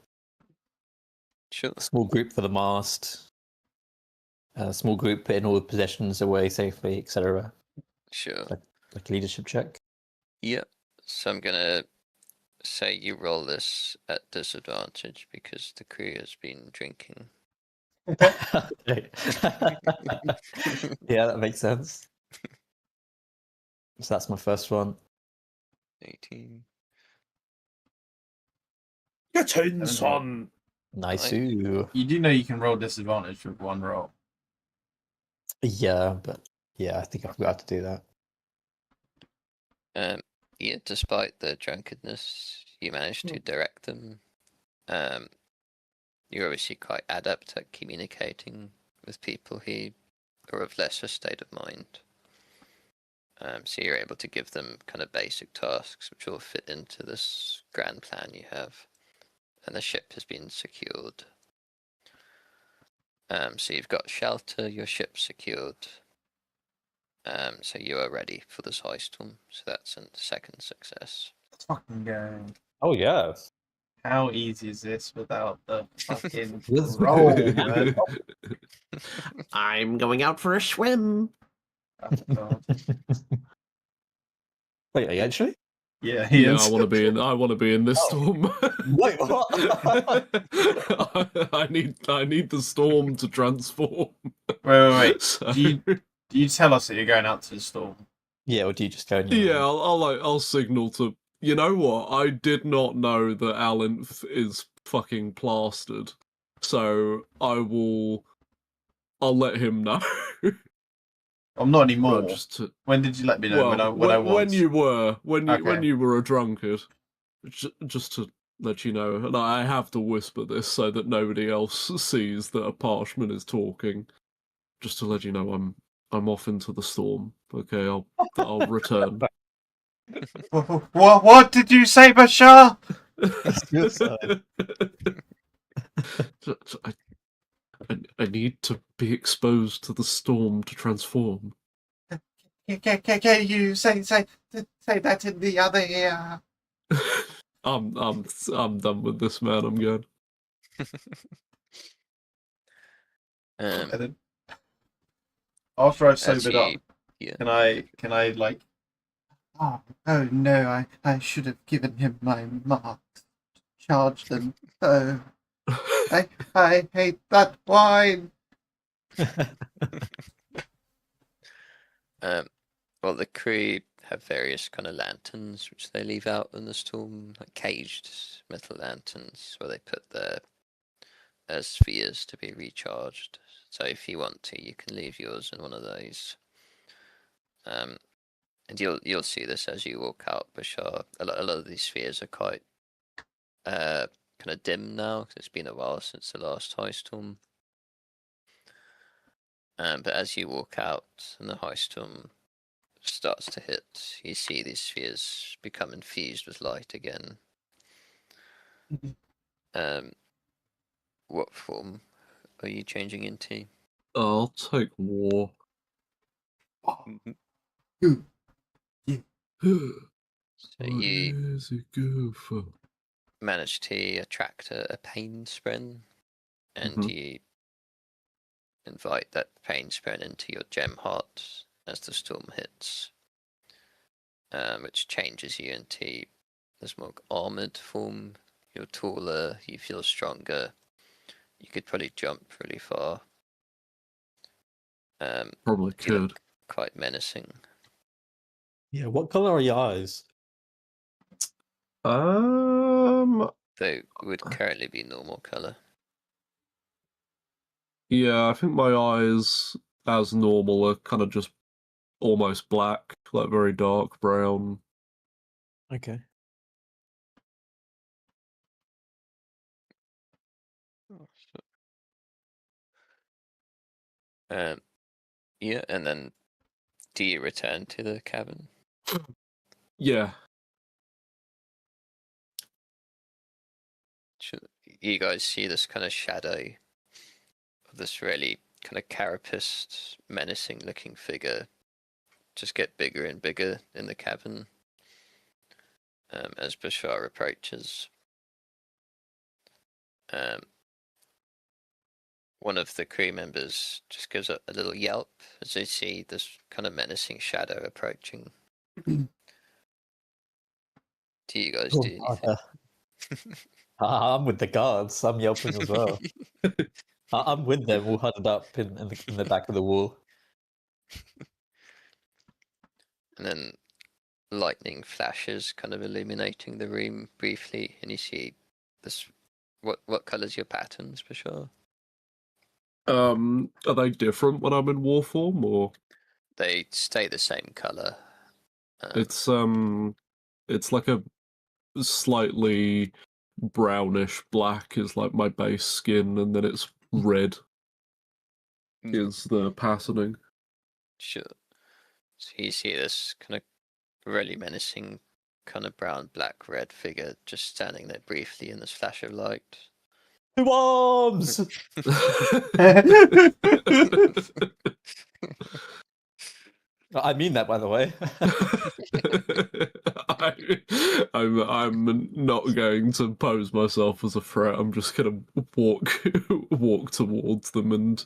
Sure. a small group for the mast. A small group putting all the possessions away safely, etc. Sure. Like a leadership check. Yep. So I'm gonna say you roll this at disadvantage because the crew has been drinking. Yeah, that makes sense. So that's my first one. 18. Get in, Seven. son. Nice. You do know you can roll disadvantage with one roll. Yeah, but yeah, I think I forgot to do that. Yeah, despite the drunkenness, you managed to direct them. You're obviously quite adept at communicating with people who are of lesser state of mind. So you're able to give them kind of basic tasks which all fit into this grand plan you have. And the ship has been secured. So you've got shelter, your ship's secured. So you are ready for this high storm. So that's a second success. Let's fucking go. Oh yeah. How easy is this without the fucking Yes. roll, man? I'm going out for a swim. Oh, God. Wait, are you actually? Yeah, he Yeah, is. I want to be in this storm. Wait, what? I need the storm to transform. Wait. So, Do you tell us that you're going out to the storm? Yeah, or do you just go? yeah, I'll signal to. You know what? I did not know that Alinth is fucking plastered, so I'll let him know. I'm not anymore. Right, just to, When did you let me know? well, when I was? when you were a drunkard, just to let you know, and I have to whisper this so that nobody else sees that a parchment is talking. Just to let you know, I'm off into the storm. Okay, I'll return. What did you say, Bashar? I need to be exposed to the storm to transform. Can you say that in the other ear? I'm done with this, man. I'm good. After I've As sobered up, yeah. can I like? Oh no! I should have given him my marks. Charge them. Oh, I hate that wine. Well, the crew have various kind of lanterns which they leave out in the storm, like caged metal lanterns, where they put their spheres to be recharged. So if you want to, you can leave yours in one of those. And you'll see this as you walk out, Bashar. A lot of these spheres are quite kind of dim now, because it's been a while since the last high storm. But as you walk out and the high storm starts to hit, you see these spheres become infused with light again. What form are you changing into? I'll take war. So you What is it good for? manage to attract a pain spren, and Mhm. you invite that pain spren into your gem heart as the storm hits, which changes you into this more armored form. You're taller, you feel stronger, you could probably jump really far. Probably You could. look quite menacing. Yeah, what color are your eyes? Though would currently be normal color. Yeah, I think my eyes, as normal, are kind of just almost black, like very dark brown. Okay. Yeah, and then do you return to the cabin? Yeah. You guys see this kind of shadow of this really kind of carapaced, menacing looking figure just get bigger and bigger in the cabin as Bashar approaches. One of the crew members just gives a little yelp as they see this kind of menacing shadow approaching. Do you guys do anything? I'm with the guards. I'm yelping as well. I'm with them, all huddled up in the back of the wall. And then lightning flashes, kind of illuminating the room briefly, and you see this. What colour's your patterns, Bashar? Are they different when I'm in war form, or They stay the same colour. it's like a slightly brownish black is like my base skin, and then it's red is the patterning. Sure. So you see this kind of really menacing, kind of brown, black, red figure just standing there briefly in this flash of light. To arms! I mean that, by the way. I'm not going to pose myself as a threat. I'm just gonna walk towards them and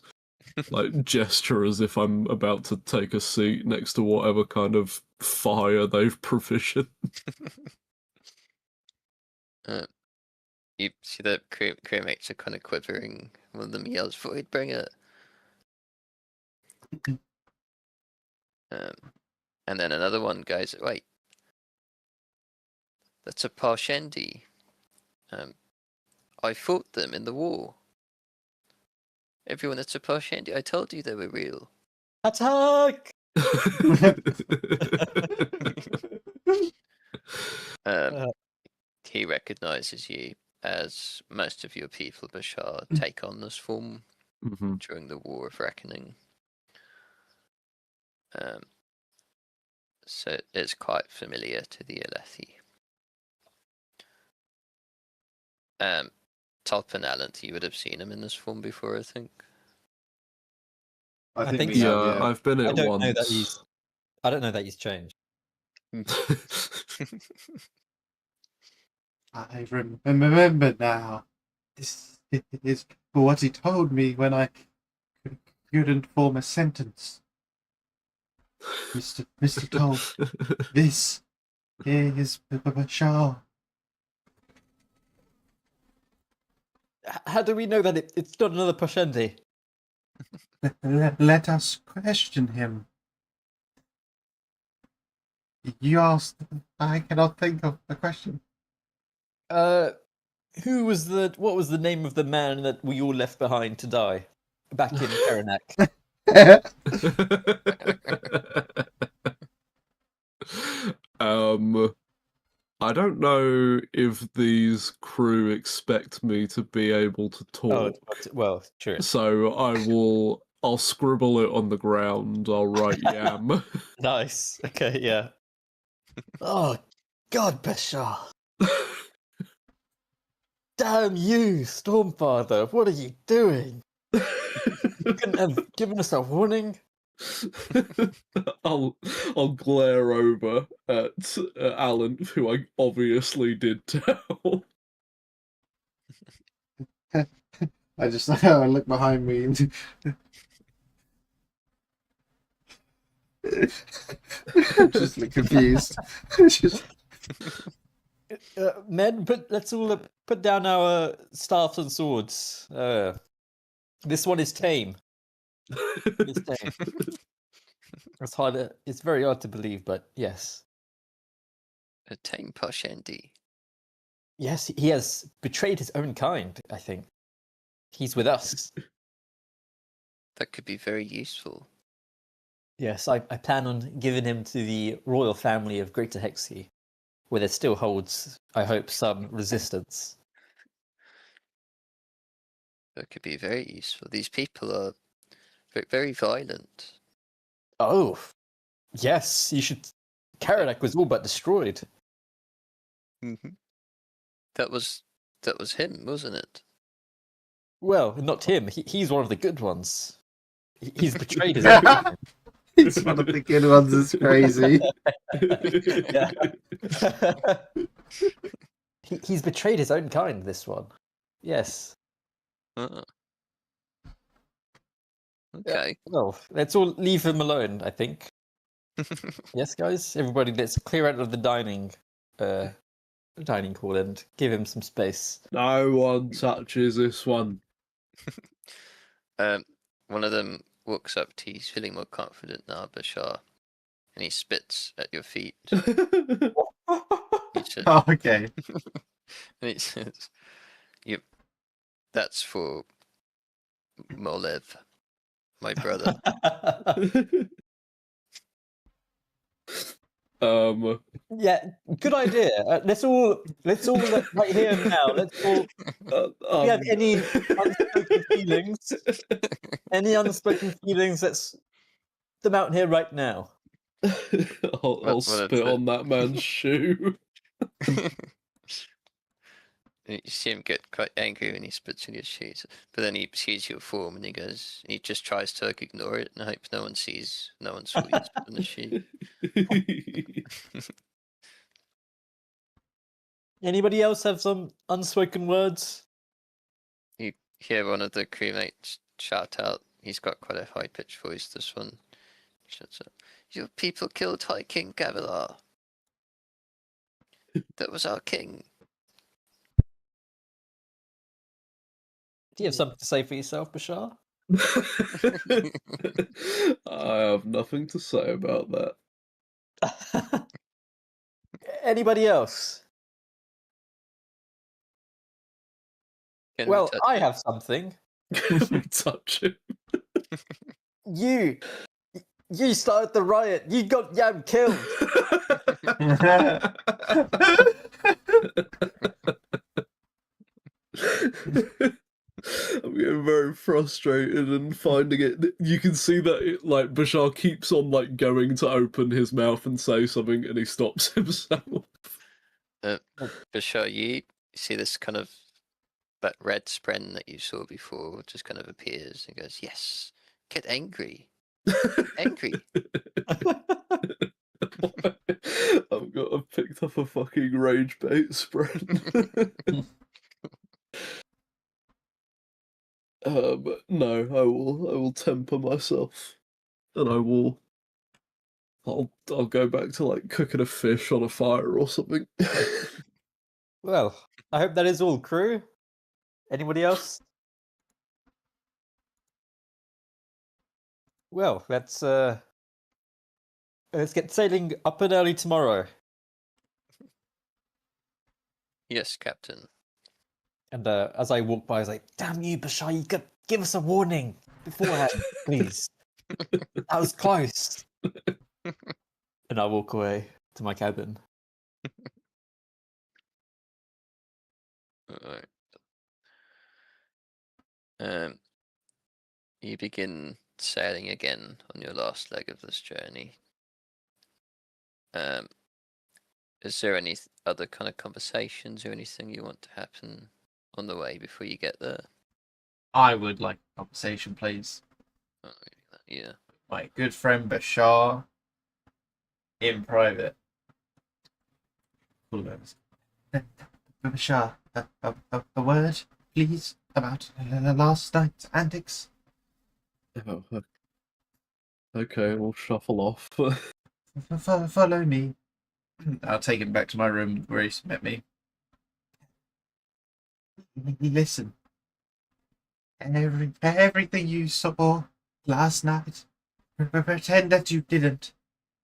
like gesture as if I'm about to take a seat next to whatever kind of fire they've provisioned. You see the crewmates are kind of quivering. One of them yells, "Void, bring it!" And then another one goes, "Wait, that's a Parshendi. I fought them in the war. Everyone that's a Parshendi, I told you they were real." Attack! He recognizes you as most of your people, Bashar, take on this form during the War of Reckoning. So it's quite familiar to the Alethi. Tulpan Allen, you would have seen him in this form before, I think. I think think we so. have, I've been I it don't once. know that I don't know that he's changed. I remember now. This is what he told me when I couldn't form a sentence. Mr. Toll, this is Bashar. How do we know that it's not another Pashendi? Let us question him. You asked. I cannot think of the question. Who was the? What was the name of the man that we all left behind to die back in Karanak? um, I don't know if these crew expect me to be able to Oh, talk, well, true. so I'll scribble it on the ground. I'll write yam. Nice. Okay, yeah. Oh, God, Bashar. Damn you, Stormfather. What are you doing? You couldn't have given us a warning. I'll glare over at Alan, who I obviously did tell. I just I look behind me and just look confused. Just Men, let's all put down our staffs and swords. This one is tame. It's tame. It's hard. It's very hard to believe, but yes. A tame posh Andy. Yes, he has betrayed his own kind, I think. He's with us. That could be very useful. Yes, I plan on giving him to the royal family of Greater Hexy, where there still holds, I hope, some resistance. That could be very useful. These people are very violent. Oh, yes, you should. Karanak was all but destroyed. Mm-hmm. That was him, wasn't it? Well, not him. He's one of the good ones. He's betrayed his own kind. it's one of the good ones. It's crazy. Yeah. He's betrayed his own kind, this one. Yes. Uh-uh. Okay. Well, let's all leave him alone, I think. Yes, guys? Everybody, let's clear out of the dining hall and give him some space. No one touches this one. One of them walks up to you, he's feeling more confident now, Bashar, and he spits at your feet. He says, Oh, okay. and he says, "You, that's for Molev, my brother." Yeah, good idea. Let's all right here and now. Let's all. Do you have any unspoken feelings? Any unspoken feelings? Let's them out here right now. I'll spit on that man's shoe. You see him get quite angry when he spits in your shoes, but then he sees your form and he just tries to ignore it and hopes no one saw you spit in the shoe. Anybody else have some unspoken words? You hear one of the crewmates shout out. He's got quite a high pitched voice, this one. He shouts out, "Your people killed High King Gavilar. That was our king." Do you have something to say for yourself, Bashar? I have nothing to say about that. Anybody else? Can Well, touch I him? have something. Touch him. You started the riot. You got Yam killed. I'm getting very frustrated and finding it. You can see that like Bashar keeps on like going to open his mouth and say something, and he stops himself. Bashar, you see this kind of that red spren that you saw before just kind of appears and goes, "Yes, get angry, angry." I've picked up a fucking rage bait spread. No, I will temper myself, and I'll go back to like cooking a fish on a fire or something. Well, I hope that is all, crew. Anybody else? Well, let's Let's get sailing up and early tomorrow. Yes, Captain. And as I walk by, I was like, "Damn you, Bashar! You could give us a warning beforehand, please. That was close." And I walk away to my cabin. Alright. You begin sailing again on your last leg of this journey. Is there any other kind of conversations or anything you want to happen on the way before you get there? I would like a conversation, please. Oh, yeah. My good friend Bashar in private. Cool guys. Bashar, a word, please, about last night's antics. Oh, okay, we'll shuffle off. Follow me. I'll take him back to my room where he met me. Listen. Everything you saw last night, pretend that you didn't.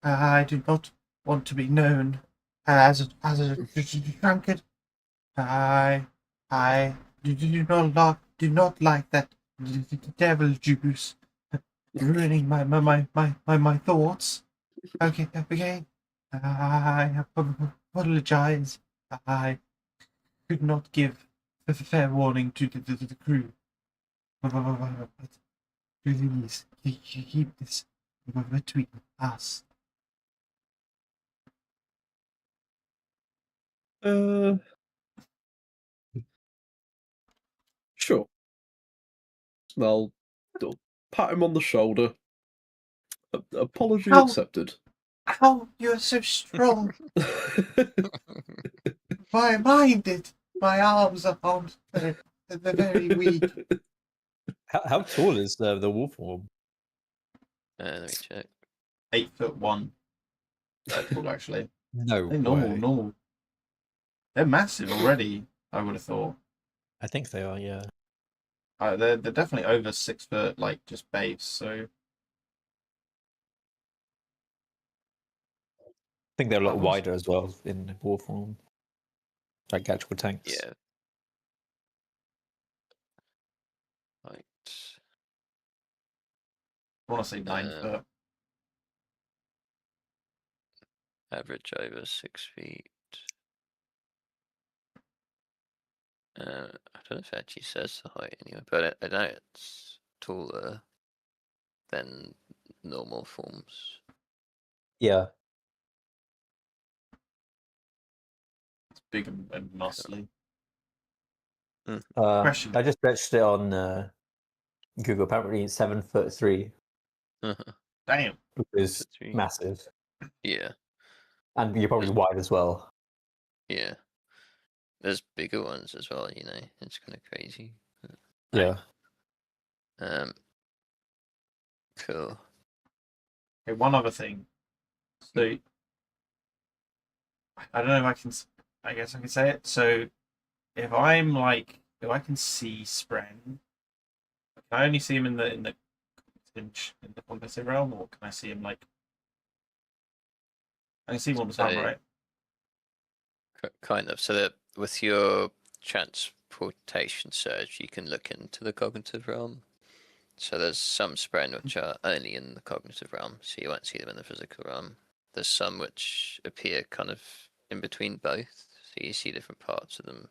I do not want to be known as a drunkard. I do not like that devil juice ruining my thoughts. Okay. I apologize. I could not give a fair warning to the crew. But please keep this between us. Sure. I'll pat him on the shoulder. Apology How- accepted. How you're so strong. My minded. My arms are they're very weak. How tall is the wolf form? Let me check. 8'1". That's cool, actually. No They're way. normal. They're massive already. I would have thought. I think they are. Yeah. They're definitely over 6 foot, like just base. So I think they're a lot Quite wider as well in wolf form, like actual tanks. Yeah. Right. I want to say 9 Um, foot. Average over 6 feet. I don't know if it actually says the height anyway, but I know it's taller than normal forms. Yeah. It's big and muscly. Question. I just searched it on Google. Apparently, it's 7'3", Damn. which is 7'3". massive, Yeah, and you're probably wide as well. yeah. There's bigger ones as well, you know. It's kind of crazy. Yeah. Cool. Okay, one other thing. So I don't know if I can. I guess I can say it. So if I can see Spren, can I only see him in the cognitive realm, or can I see him like? I can see him all the time, So- right? Kind of. So that with your transportation surge, you can look into the cognitive realm. So there's some spren which are only in the cognitive realm, so you won't see them in the physical realm. There's some which appear kind of in between both, so you see different parts of them.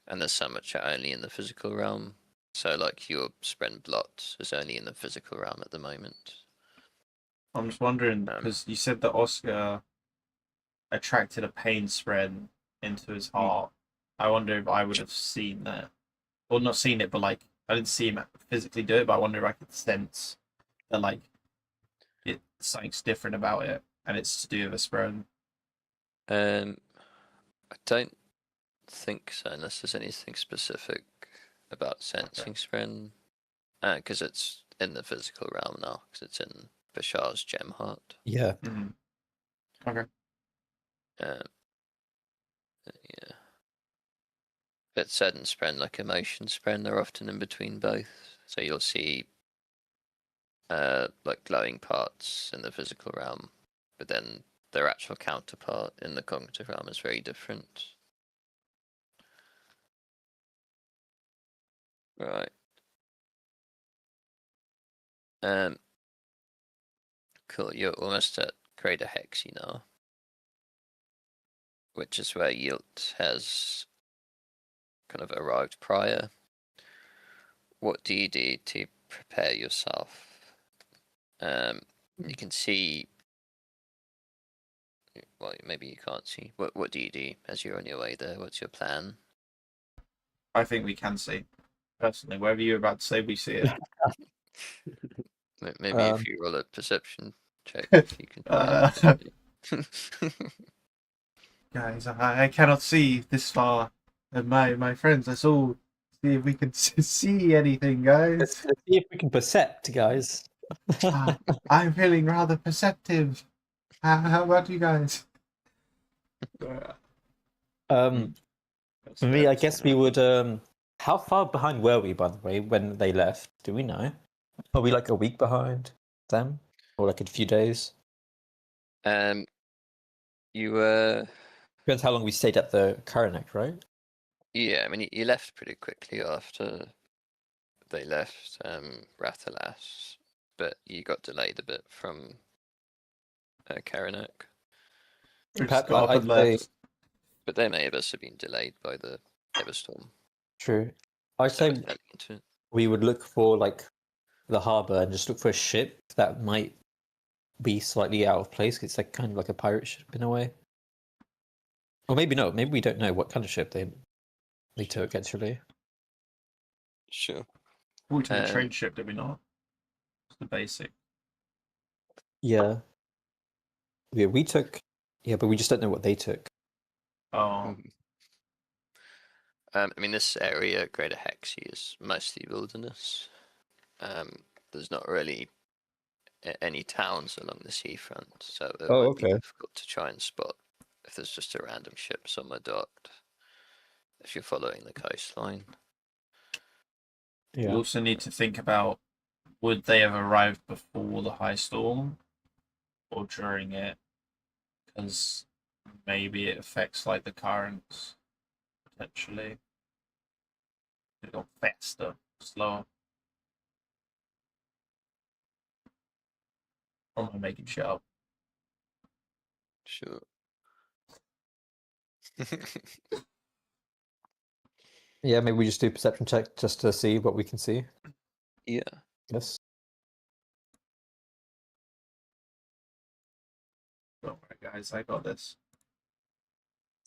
And there's some which are only in the physical realm. So like your spren blot is only in the physical realm at the moment. I'm just wondering because you said that Oscar attracted a pain Spren into his heart. I wonder if I would have seen that, or not seen it, but like I didn't see him physically do it. But I wonder if I could sense that like something's different about it, and it's to do with a Spren. I don't think so, unless there's anything specific about sensing spren. Because it's in the physical realm now, because it's in Bashar's gem heart. Yeah. Mm-hmm. Okay. Yeah. But certain spren, like emotion spren, they're often in between both. So you'll see like glowing parts in the physical realm, but then their actual counterpart in the cognitive realm is very different. Right. Cool. You're almost at Greater Hexy now, which is where Yield has kind of arrived prior. What do you do to prepare yourself? You can see. Well, maybe you can't see. What do you do as you're on your way there? What's your plan? I think we can see. Personally, whatever you're about to say, we see it. Maybe if you roll a perception check, you can. Guys, I cannot see this far. And my friends, let's all see if we can see anything, guys. Let's see if we can percept, guys. I'm feeling rather perceptive. How about you guys? For me, I guess we would. How far behind were we, by the way, when they left? Do we know? Are we like a week behind them, or like a few days? You were. Depends how long we stayed at the Karanak, right? Yeah, I mean, you left pretty quickly after they left Rathalas, but you got delayed a bit from Karanak. Just got up and say, left. But they may have also been delayed by the Everstorm. true. I'd say we would look for like the harbour and just look for a ship that might be slightly out of place. It's like kind of like a pirate ship in a way. Or maybe no. Maybe we don't know what kind of ship they took actually. Sure. We took a trade ship, did we not? It's the basic. Yeah. Yeah, we took. Yeah, but we just don't know what they took. Oh. I mean, this area, Greater Hexy, is mostly wilderness. There's not really any towns along the seafront, so it would be difficult to try and spot if there's just a random ship somewhere docked. If you're following the coastline. Yeah. We also need to think about, would they have arrived before the high storm or during it? Because maybe it affects like the currents potentially. It got faster, slower. Or am I making shit up? Sure. Yeah, maybe we just do a perception check just to see what we can see. Yeah. Yes. Don't worry, guys. I got this.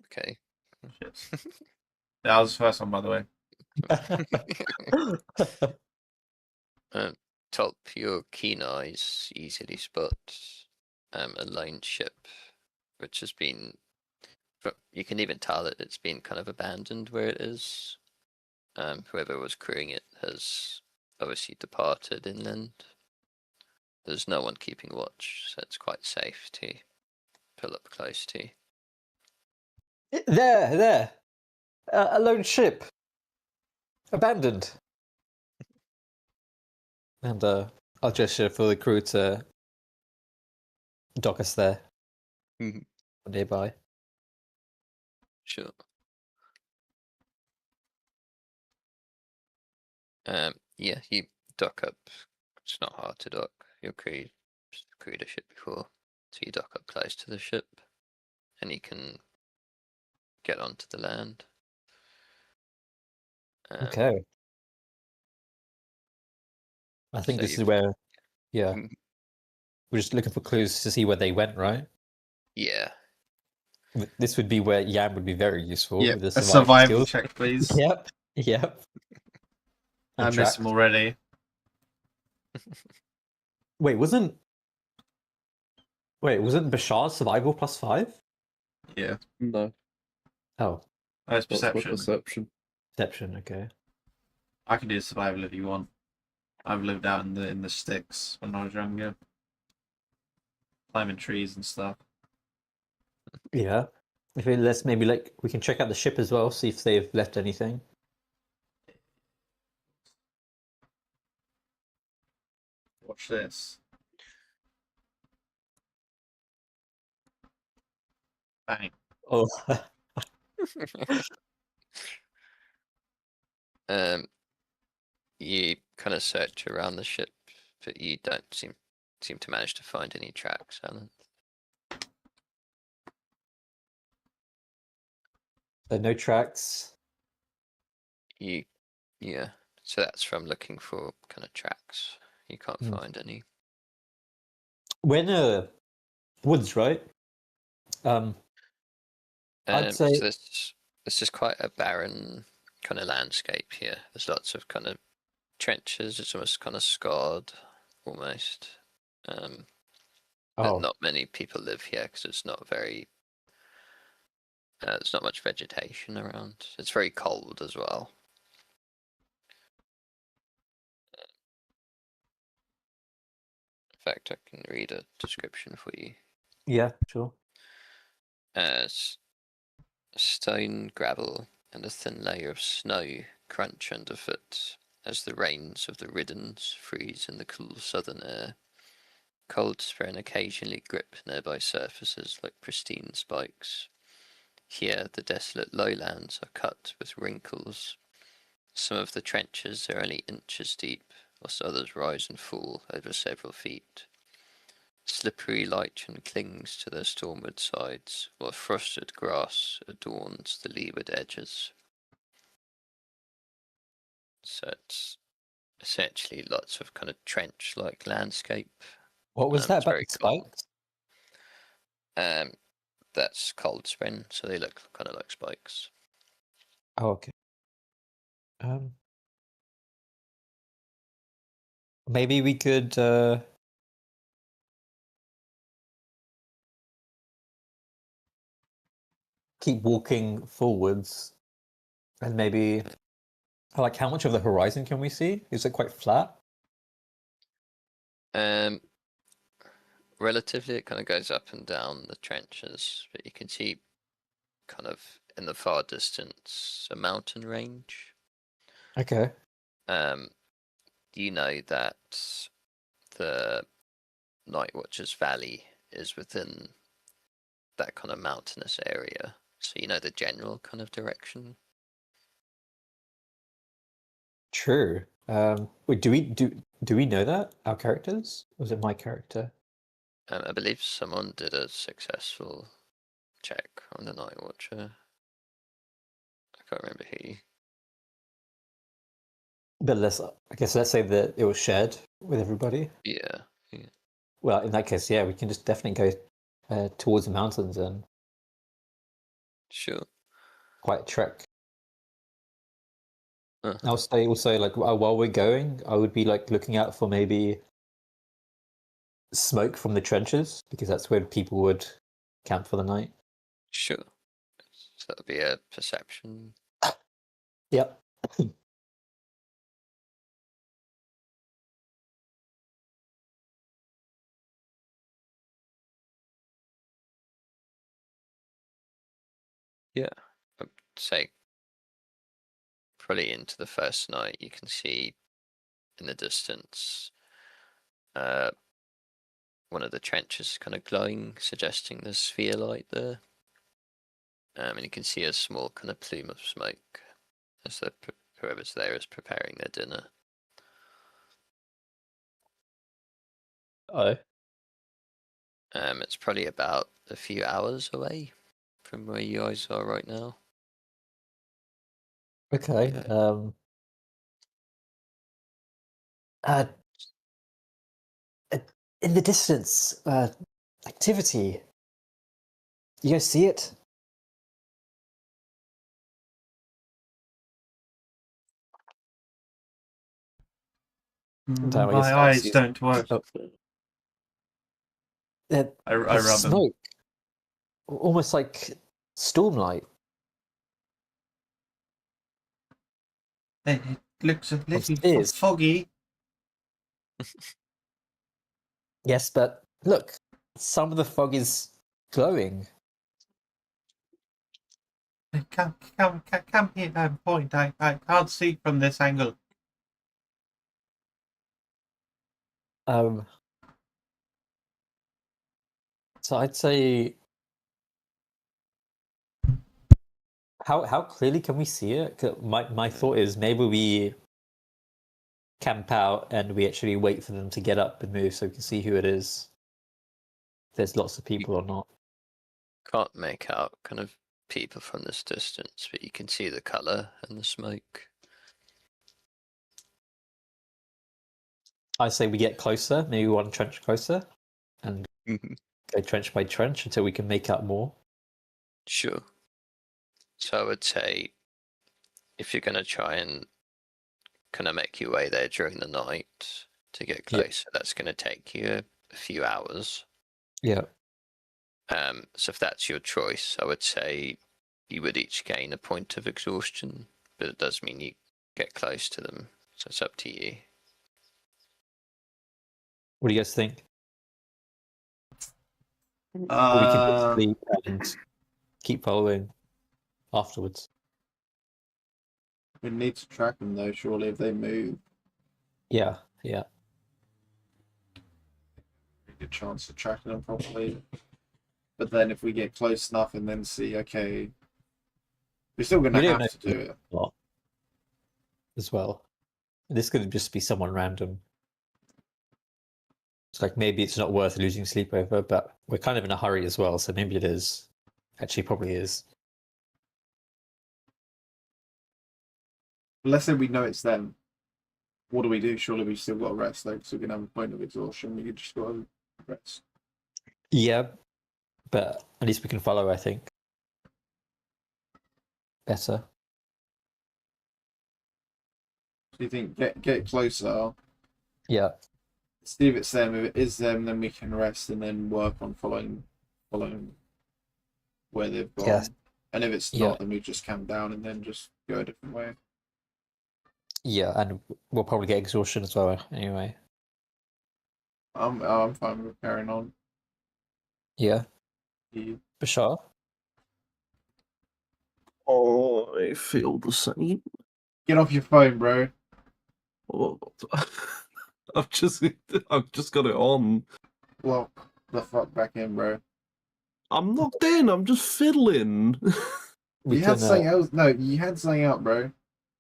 Okay. Shit. That was the first one, by the way. Top, your keen eyes easily spot a lone ship, which has been. You can even tell that it's been kind of abandoned where it is. Whoever was crewing it has obviously departed inland. There's no one keeping watch, so it's quite safe to pull up close to. There! A lone ship! Abandoned! And I'll gesture for the crew to dock us there. Nearby. Sure. Yeah, you dock up. It's not hard to dock. Your crewed a ship before, so you dock up close to the ship, and you can get onto the land. Okay. I think this is where, yeah, we're just looking for clues to see where they went, right? Yeah. This would be where Yam would be very useful. Yeah, with a survival check, please. Yep. I miss him already. Wait, wasn't Bashar's survival +5? Yeah. No. Oh. That's perception. Perception, okay. I can do survival if you want. I've lived out in the sticks when I was younger. Climbing trees and stuff. Yeah. Let's maybe we can check out the ship as well, see if they've left anything. Watch this. Bang. Oh, You kind of search around the ship, but you don't seem to manage to find any tracks, Alan. so no tracks. Yeah. So that's from looking for kind of tracks. You can't Hmm. find any. We're in a woods, right? I'd say So this is quite a barren kind of landscape here. There's lots of kind of trenches. It's almost kind of scarred, almost. But oh, not many people live here because it's not very. There's not much vegetation around. It's very cold as well. In fact, I can read a description for you. yeah, sure. Stone, gravel, and a thin layer of snow crunch underfoot as the rains of the Riddens freeze in the cool southern air. Cold spray occasionally grip nearby surfaces like pristine spikes. Here, the desolate lowlands are cut with wrinkles. Some of the trenches are only inches deep, whilst others rise and fall over several feet. Slippery lichen clings to their stormward sides, while frosted grass adorns the leeward edges. So it's essentially lots of kind of trench-like landscape. What was that It's about very the cold. spikes? That's cold spring, so they look kind of like spikes. Oh, okay. Maybe we could keep walking forwards, and maybe like how much of the horizon can we see? Is it quite flat? Um, Relatively, it kind of goes up and down the trenches, but you can see kind of in the far distance a mountain range. Okay. You know that the Night Watcher's Valley is within that kind of mountainous area, so you know the general kind of direction. True. Wait, do we know that our characters? Or was it my character? I believe someone did a successful check on the Night Watcher. I can't remember who. But I guess let's say that it was shared with everybody. Yeah. Well, in that case, yeah, we can just definitely go towards the mountains and Sure. quite a trek. Uh-huh. I'll say also like while we're going, I would be like looking out for maybe smoke from the trenches because that's where people would camp for the night. Sure. So that'll be a perception. Yep. Yeah. I'd say probably into the first night you can see in the distance one of the trenches kind of glowing, suggesting there's sphere light there. And you can see a small kind of plume of smoke as whoever's there is preparing their dinner. Oh. It's probably about a few hours away from where you guys are right now. Okay. Uh, uh, in the distance, activity. You guys see it? Damn, I guess My I eyes see don't work. Oh. I rub There's them. smoke, almost like stormlight. It looks a little Upstairs. foggy. Yes, but look, some of the fog is glowing. Come here and point. I can't see from this angle. Um, so I'd say How clearly can we see it? 'Cause my thought is maybe we camp out and we actually wait for them to get up and move so we can see who it is. If there's lots of people or not. Can't make out kind of people from this distance, but you can see the color and the smoke. I say we get closer, maybe one trench closer, and go trench by trench until we can make out more. Sure. So I would say if you're going to try and kind of make your way there during the night to get Yeah. closer, that's going to take you a few hours. Yeah. So if that's your choice, I would say you would each gain a point of exhaustion, but it does mean you get close to them. So it's up to you. What do you guys think? Or we can Uh, just sleep and keep following afterwards. we need to track them though. Surely, if they move, Yeah, yeah. a good chance of tracking them properly. But then, if we get close enough and then see, okay, we're still We gonna don't have to know do it. a lot as well. This could just be someone random. It's like maybe it's not worth losing sleep over, but we're kind of in a hurry as well, so maybe it is. Actually, probably is. Let's say we know it's them. What do we do? Surely we still got to rest though, because we're gonna have a point of exhaustion. We just got to rest. Yeah, but at least we can follow, I think. Better. Do you think get closer? Yeah. See if it's them. If it is them, then we can rest and then work on following where they've gone. Yes. And if it's Yeah. not, then we just camp down and then just go a different way. Yeah, and we'll probably get exhaustion as well anyway. I'm fine with carrying on. Yeah, You- for sure. Oh, I feel the same. Get off your phone, bro. Oh, I've just got it on. Lock the fuck back in, bro. I'm locked in. I'm just fiddling. We You can, had something else. No, you had something out, bro.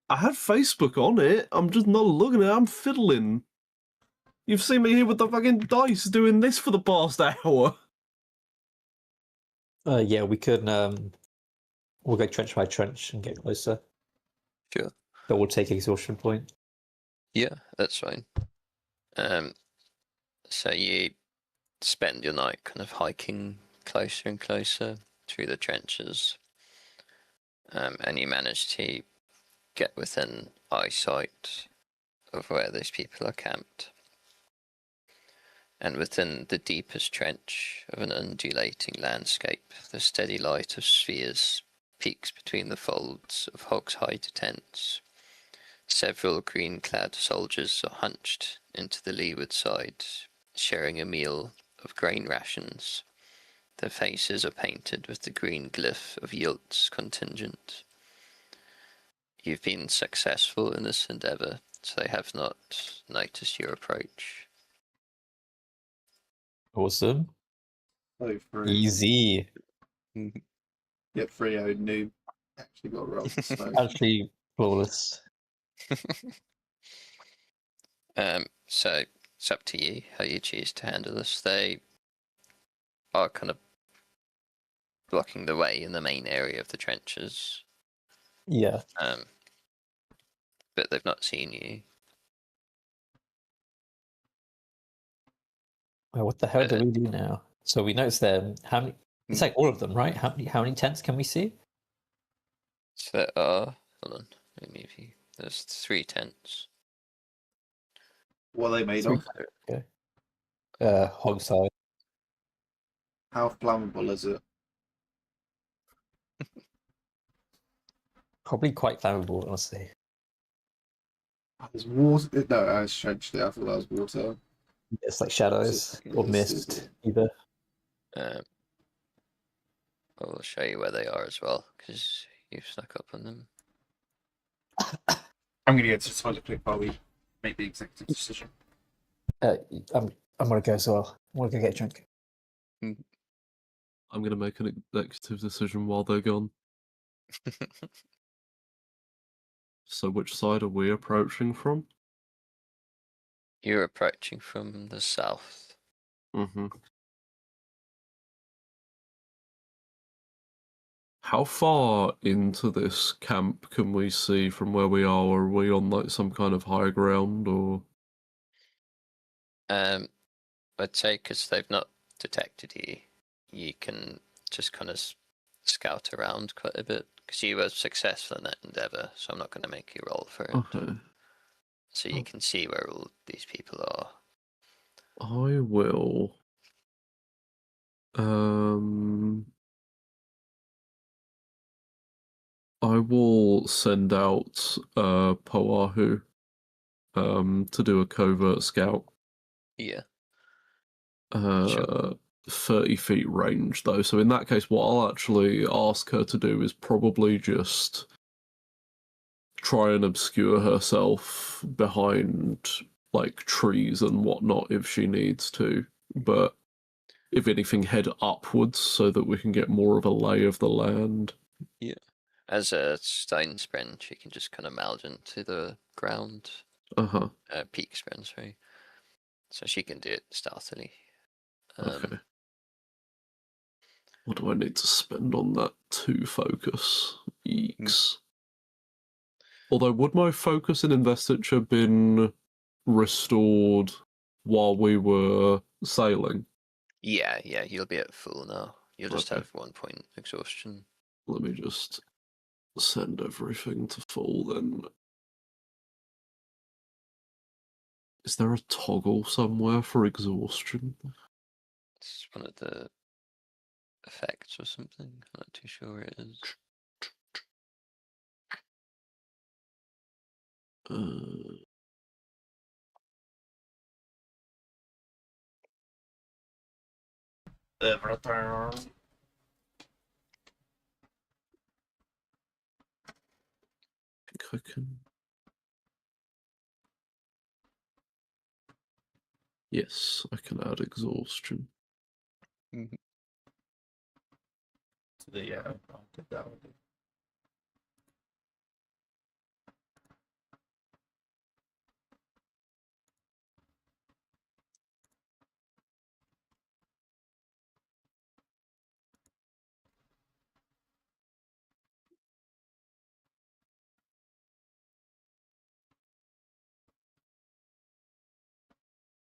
I had Facebook on it. I'm just not looking at it. I'm fiddling. You've seen me here with the fucking dice doing this for the past hour. yeah, we can. We'll go trench by trench and get closer. Sure. But we'll take exhaustion point. Yeah, that's fine. So you spend your night kind of hiking closer and closer through the trenches, and you manage to get within eyesight of where those people are camped. And within the deepest trench of an undulating landscape, the steady light of spheres peaks between the folds of hog-hide tents. Several green-clad soldiers are hunched into the leeward side, sharing a meal of grain rations. Their faces are painted with the green glyph of Yilt's contingent. You've been successful in this endeavour, so they have not noticed your approach. Awesome. Oh, free. Easy. Get free, old noob. Actually got rolled. Actually, flawless. So it's up to you how you choose to handle this. They are kind of blocking the way in the main area of the trenches, Yeah. but they've not seen you. Well, what the hell do we do now? So we know it's them. How many? It's like all of them, right? How many tents can we see? So there are. Hold on. Let me move you. There's 3 tents. What are they made of? Okay. Hog side. How flammable is it? Probably quite flammable, honestly. There's water. No, I stretched it. I thought that was water. It's like shadows or It's- mist, either. I'll show you where they are as well, because you've snuck up on them. I'm gonna go to the toilet quick while we make the executive decision. I'm gonna go as well. I'm gonna go get a drink. I'm going to make an executive decision while they're gone. So which side are we approaching from? You're approaching from the south. Mm-hmm. How far into this camp can we see from where we are? Are we on like some kind of high ground or? I'd say because they've not detected you, you can just kind of scout around quite a bit. Because you were successful in that endeavor, so I'm not going to make you roll for it. Okay. So you can see where all these people are. I will. I will send out Poahu to do a covert scout. Yeah. 30 feet range though. So in that case, what I'll actually ask her to do is probably just try and obscure herself behind like trees and whatnot if she needs to. But if anything, head upwards so that we can get more of a lay of the land. Yeah. As a stone sprint, she can just kind of meld into the ground. Uh-huh. Peak sprint, sorry. So she can do it stealthily. Okay. What do I need to spend on that? 2 focus. Eeks. Although, would my focus in investiture been restored while we were sailing? Yeah, you'll be at full now. You'll just Okay. have 1 point exhaustion. Let me just send everything to full then. Is there a toggle somewhere for exhaustion? It's one of the effects or something. I'm not too sure where it is. The return. I think I can. Yes, I can add exhaustion. To the I'll do that one.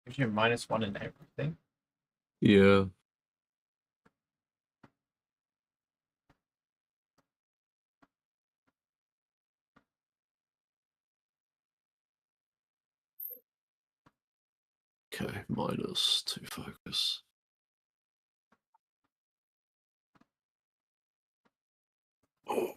Gives you -1 in everything. Yeah. Okay, -2 focus. Oh.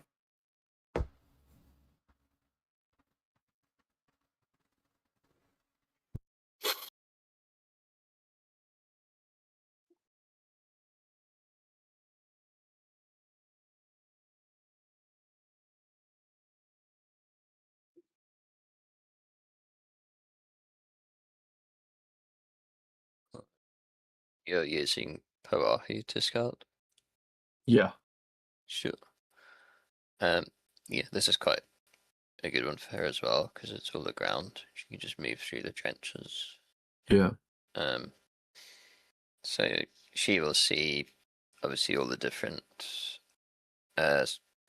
You're using Parahi to scout? Yeah. Sure. Yeah, this is quite a good one for her as well, because it's all the ground. She can just move through the trenches. Yeah. So she will see, obviously, all the different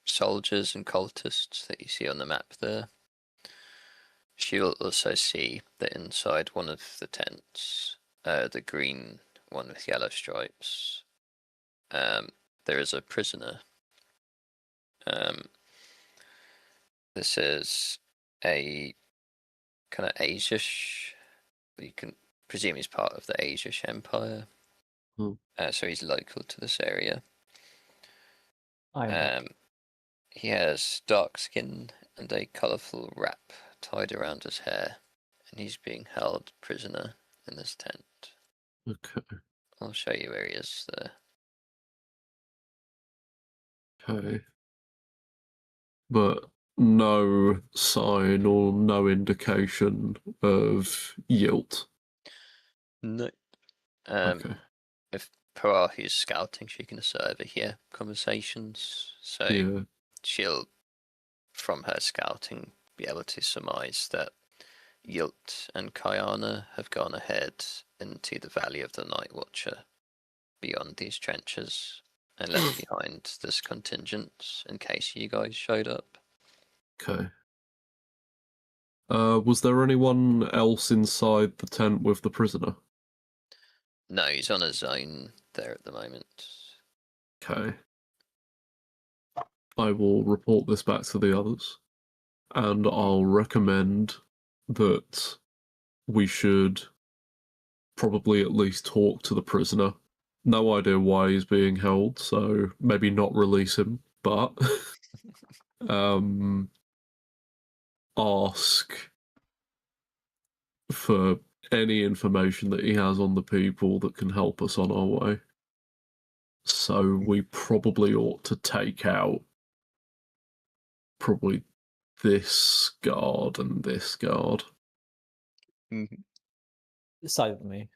soldiers and cultists that you see on the map there. She will also see that inside one of the tents, the green one with yellow stripes, there is a prisoner. This is a kind of Asish. You can presume he's part of the Asish Empire. So he's local to this area. He has dark skin and a colourful wrap tied around his hair, and he's being held prisoner in this tent. Okay. I'll show you where he is there. Okay. But no sign or no indication of yield. No. Okay. If Parahi's scouting, she can also overhear conversations. So Yeah. she'll, from her scouting, be able to surmise that Yilt and Kayana have gone ahead into the Valley of the Night Watcher beyond these trenches and left behind this contingent in case you guys showed up. Okay. Was there anyone else inside the tent with the prisoner? No, he's on his own there at the moment. Okay. I will report this back to the others, and I'll recommend that we should probably at least talk to the prisoner. No idea why he's being held, so maybe not release him, but ask for any information that he has on the people that can help us on our way. So we probably ought to take out probably this guard and this guard. Silently.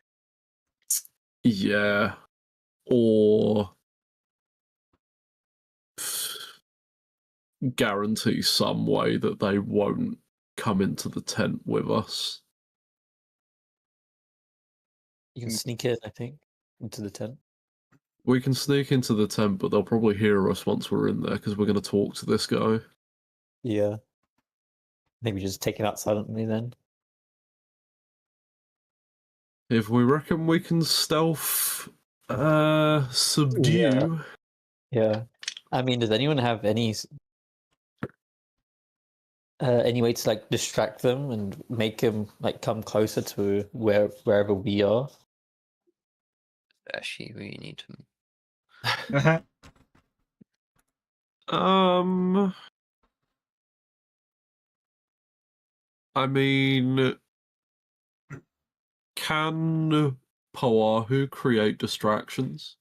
Yeah. Or guarantee some way that they won't come into the tent with us. You can sneak in, I think, into the tent. We can sneak into the tent, but they'll probably hear us once we're in there because we're going to talk to this guy. Yeah. Maybe just take it out silently then. If we reckon we can stealth subdue. Yeah. I mean, does anyone have any way to like distract them and make them like come closer to wherever we are? Actually, we need him. I mean, can Poahu create distractions?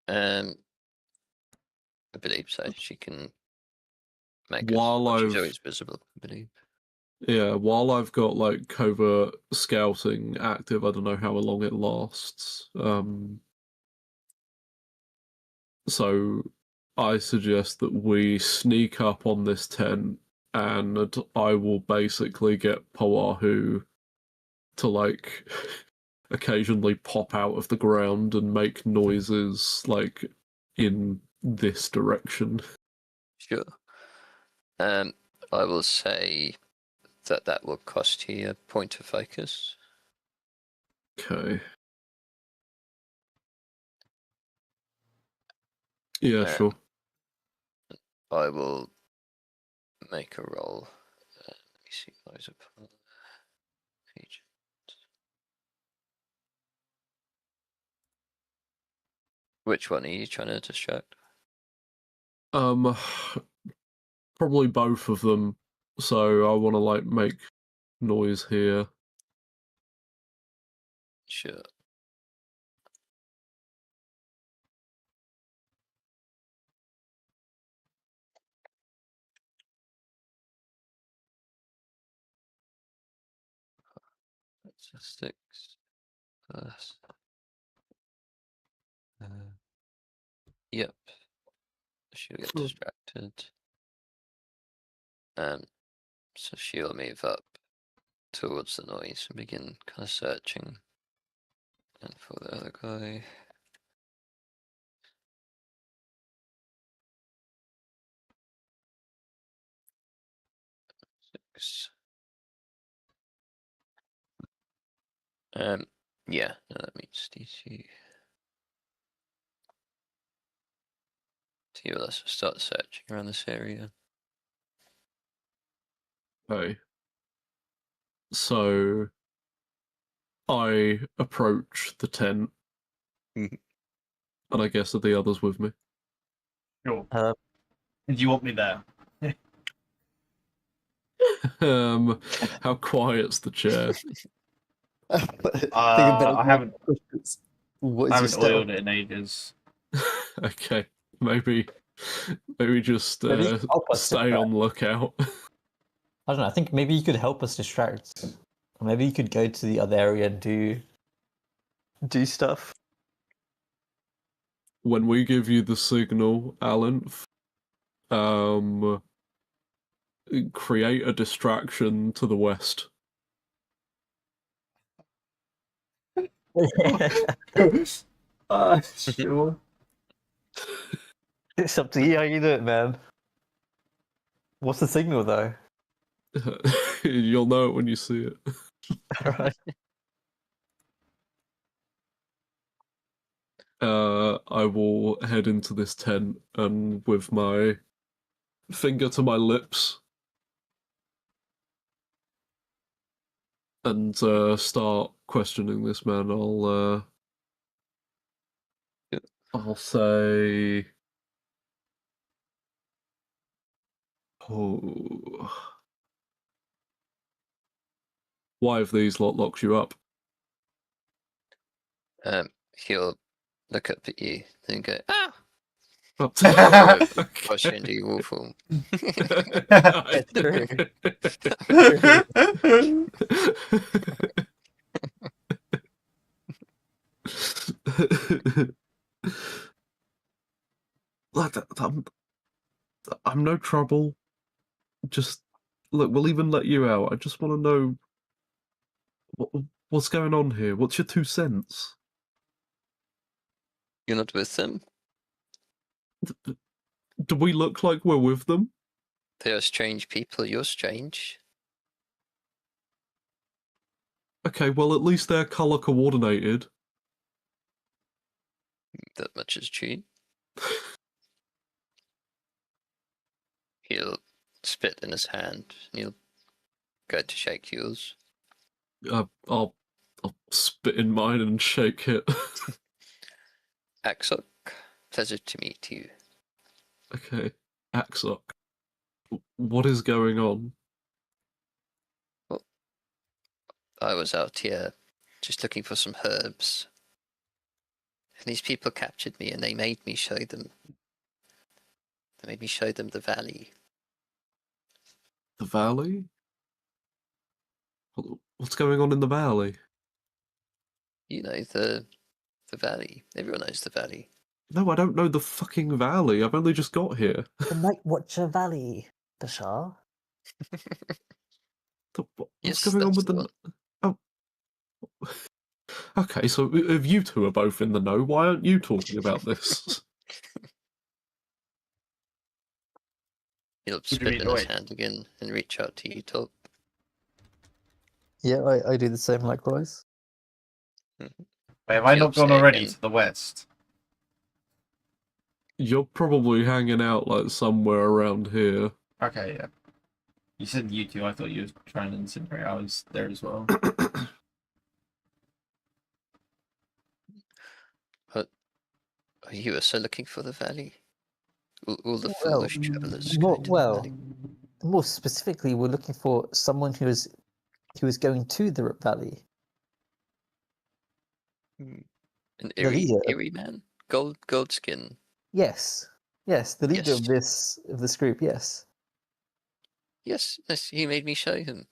I believe so. She can make us. While She's I've- always visible, I believe. Yeah, while I've got like covert scouting active, I don't know how long it lasts. So I suggest that we sneak up on this tent, and I will basically get Poahu to like occasionally pop out of the ground and make noises like in this direction. Sure. I will say that will cost you a point of focus. Okay. Yeah, sure. I will make a roll. Let me see those upon agent. Which one are you trying to distract? Probably both of them. So I want to like make noise here. Sure. That's a 6 plus. Yep. She'll get Cool. distracted. So she'll move up towards the noise and begin kind of searching. And for the other guy. Six. Yeah, no, that means DC. So let's start searching around this area. Okay. So I approach the tent. Mhm. And I guess are the others with me? Sure. Uh, Do you want me there? How quiet's the chair? I haven't What I is haven't your oiled stealth? it in ages. Okay, maybe just Maybe help us stay distract. on the lookout. I don't know. I think maybe you could help us distract. Or maybe you could go to the other area and do stuff. when we give you the signal, Alan, create a distraction to the west. Sure. It's up to you how you do it, man. What's the signal, though? You'll know it when you see it. Alright. I will head into this tent and with my finger to my lips and start questioning this man. I'll say, oh, why have these lot locked you up? He'll look up at you and go, "Ah!" Oh. Push you into your wall form. Like, I'm no trouble. Just look, we'll even let you out. I just want to know what's going on here. What's your 2 cents? You're not with them? Do we look like we're with them? They are strange people. You're strange. Okay, well, at least they're color coordinated. That much is true. He'll spit in his hand and he'll go to shake yours. I'll spit in mine and shake it. Axok, pleasure to meet you. Okay, Axok. What is going on? I was out here just looking for some herbs. And these people captured me and they made me show them. They made me show them the valley. The valley? What's going on in the valley? You know, the valley. Everyone knows the valley. No, I don't know the fucking valley. I've only just got here. The Night Watcher Valley, Bashar. What's Yes, going on that's with the one. Oh. Okay, so if you two are both in the know, why aren't you talking about this? He'll do you spit mean, in his wait? hand again and reach out to you, Top. Yeah, I do the same likewise. Wait, have I He'll not gone say already again. to the west? You're probably hanging out like somewhere around here. Okay, yeah. You said you two. I thought you were trying to insinuate I was there as well. But you were so looking for the valley. All the Well, foolish travelers go to the valley. more specifically, we're looking for someone who is going to the valley. An The eerie leader. man? Gold skin. Yes, the leader Yes. of this group. Yes. Yes, he made me show him.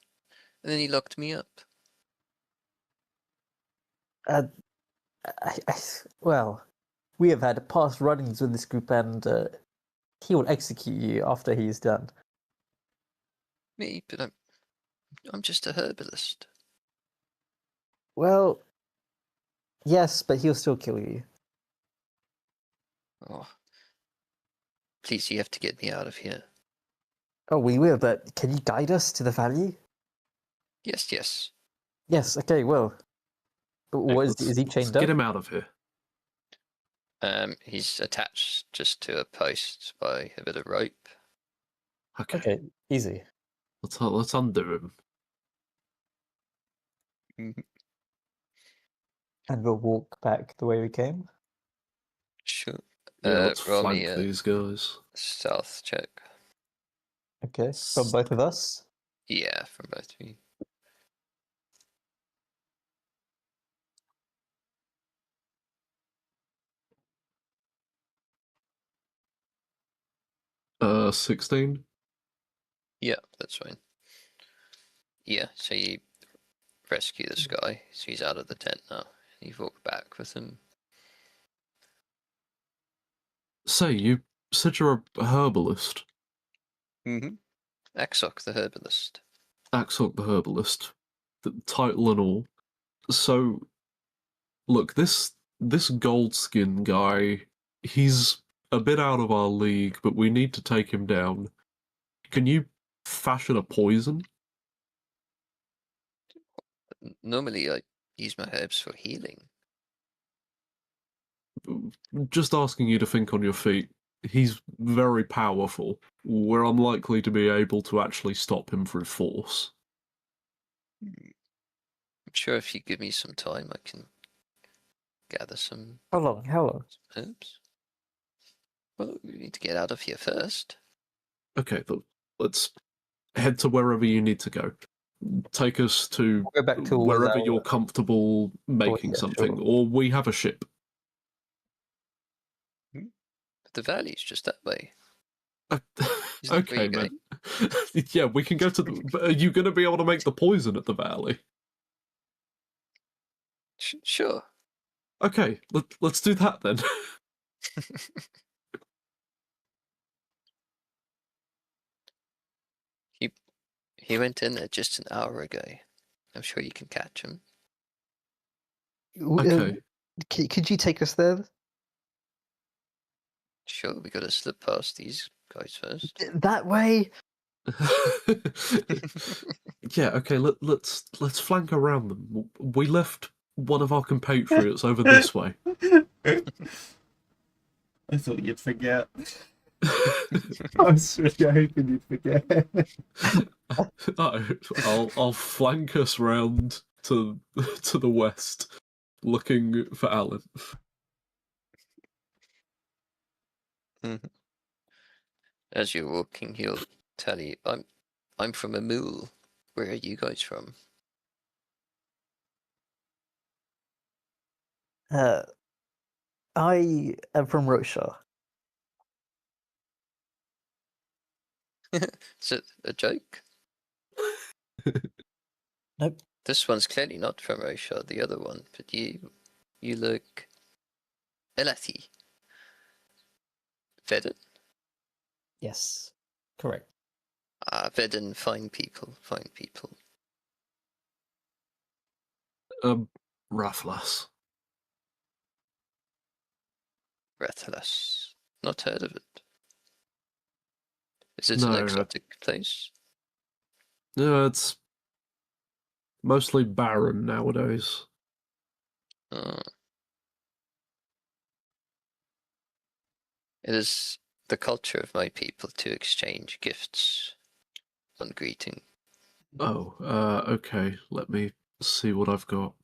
And then he locked me up. Well, we have had past run-ins with this group, and he will execute you after he is done. Me, but I'm just a herbalist. Well, yes, but he'll still kill you. Oh. Please, you have to get me out of here. Oh, we will, but can you guide us to the valley? Yes. Yes, okay, well. Is he Let's chained get up? him out of here. He's attached just to a post by a bit of rope. Okay, easy. let's undo him. And we'll walk back the way we came. Sure. Yeah, let's roll flank me a these guys. stealth check. Okay, from both of us. Yeah, from both of you. 16. Yeah, that's fine. Yeah, so you rescue this guy. So he's out of the tent now. You walk back with him. Say, you said you're a herbalist. Mm-hmm. Axok the herbalist. Axel the herbalist. The title and all. So, look, this Goldskin guy, he's a bit out of our league, but we need to take him down. Can you fashion a poison? Normally, I use my herbs for healing. Just asking you to think on your feet. He's very powerful. We're unlikely to be able to actually stop him through force. I'm sure if you give me some time, I can gather some How long? How long? herbs. Well, we need to get out of here first. Okay, let's head to wherever you need to go. Take us to Go back to wherever our- you're comfortable making yeah, something, sure. or we have a ship. But the valley's just that way. Isn't that where Okay, you're man. Yeah, we can go to the. But are you going to be able to make the poison at the valley? Sure. Okay, let's do that then. He went in there just an hour ago. I'm sure you can catch him. Okay. Could you take us there? Sure, we gotta slip past these guys first. That way? Yeah, okay, let's flank around them. We left one of our compatriots over this way. I thought you'd forget. I was really hoping you'd forget. I'll flank us round to the west, looking for Alan. As you're walking, he'll tell you, I'm from a mule. Where are you guys from? I am from Rosha. Is it a joke? Nope. This one's clearly not from Rosha, the other one, but you look Elati. Vedin? Yes. Correct. Vedin, fine people, fine people. Rathlas. Breathless. Not heard of it. Is it No, an exotic place? No, it's mostly barren nowadays. It is the culture of my people to exchange gifts on greeting. Oh, okay. Let me see what I've got.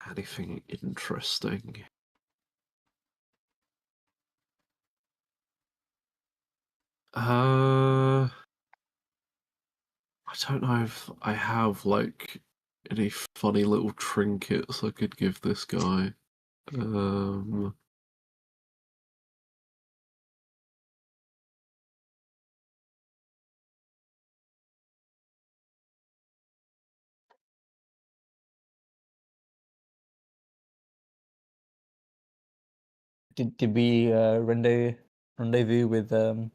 Anything interesting? I don't know if I have like any funny little trinkets I could give this guy. Did we rendezvous with Alan?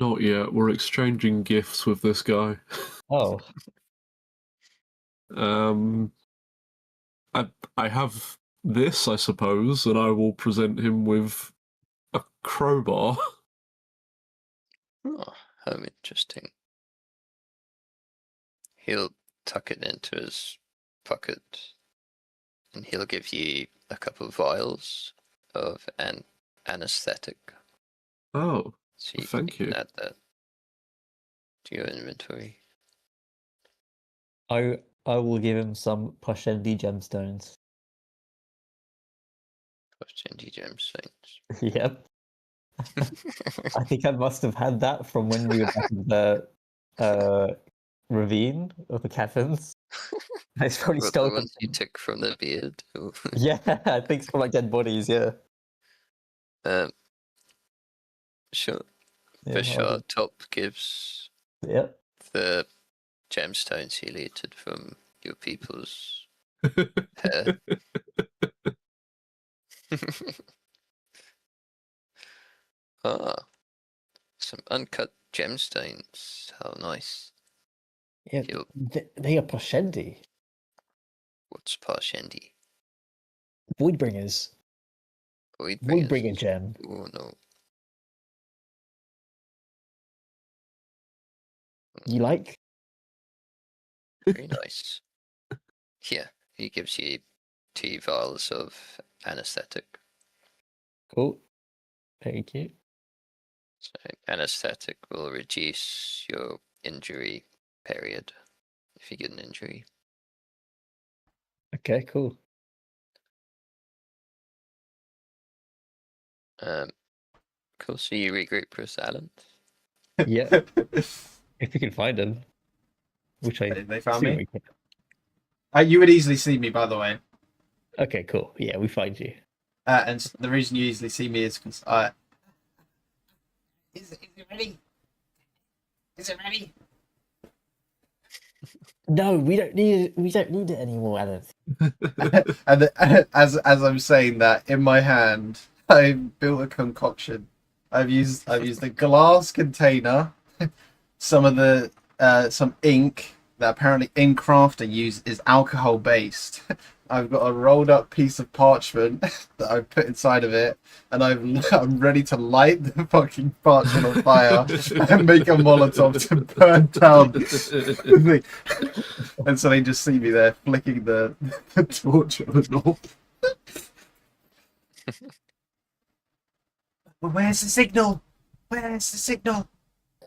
Not yet. We're exchanging gifts with this guy. Oh. I have this, I suppose, and I will present him with a crowbar. Oh, how interesting. He'll tuck it into his pocket and he'll give you a couple of vials of an anesthetic. Oh, So you thank can you. add that to your inventory. I will give him some Push ND gemstones. ND gemstones. Yep. I think I must have had that from when we were back in the ravine of the caverns. It's probably What, the skeleton. ones you took from the beard? Yeah, I think it's from like dead bodies. Yeah. Sure. Yeah, Bashar Top gives Yep. the gemstones he looted from your people's Hair. Ah, some uncut gemstones. How nice. Yeah, Yo, they are Poshendi, what's Parshendi? Voidbringers, Voidbringers. Voidbringer gem. Oh no. You like? Very nice. Yeah, he gives you 2 vials of anesthetic. Cool. Thank you. So anesthetic will reduce your injury period if you get an injury. Okay, cool. Cool. So you regroup with Alan. Yeah, if we can find them, which I They found assume me. we can. You would easily see me, by the way. Okay, cool. Yeah, we find you. And the reason you easily see me is because I. Is it ready? Is it ready? No, we don't need it. We don't need it anymore, Alan. And as I'm saying that, in my hand, I built a concoction. I've used a glass container, some of the some ink that apparently in crafting is alcohol based. I've got a rolled up piece of parchment that I've put inside of it, and I'm ready to light the fucking parchment on fire and make a Molotov to burn down the thing. And so they just see me there flicking the torch on and off. Well, where's the signal? Where's the signal?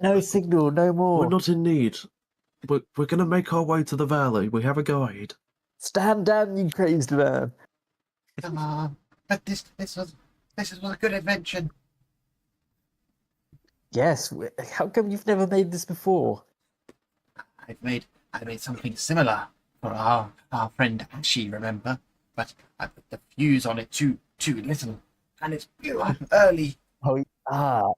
No signal, no more. We're not in need. We're going to make our way to the valley. We have a guide. Stand down, you crazed man. Come on. But this was a good invention. Yes. How come you've never made this before? I made something similar for our friend Ashi, remember? But I put the fuse on it too little, and it's early. Oh,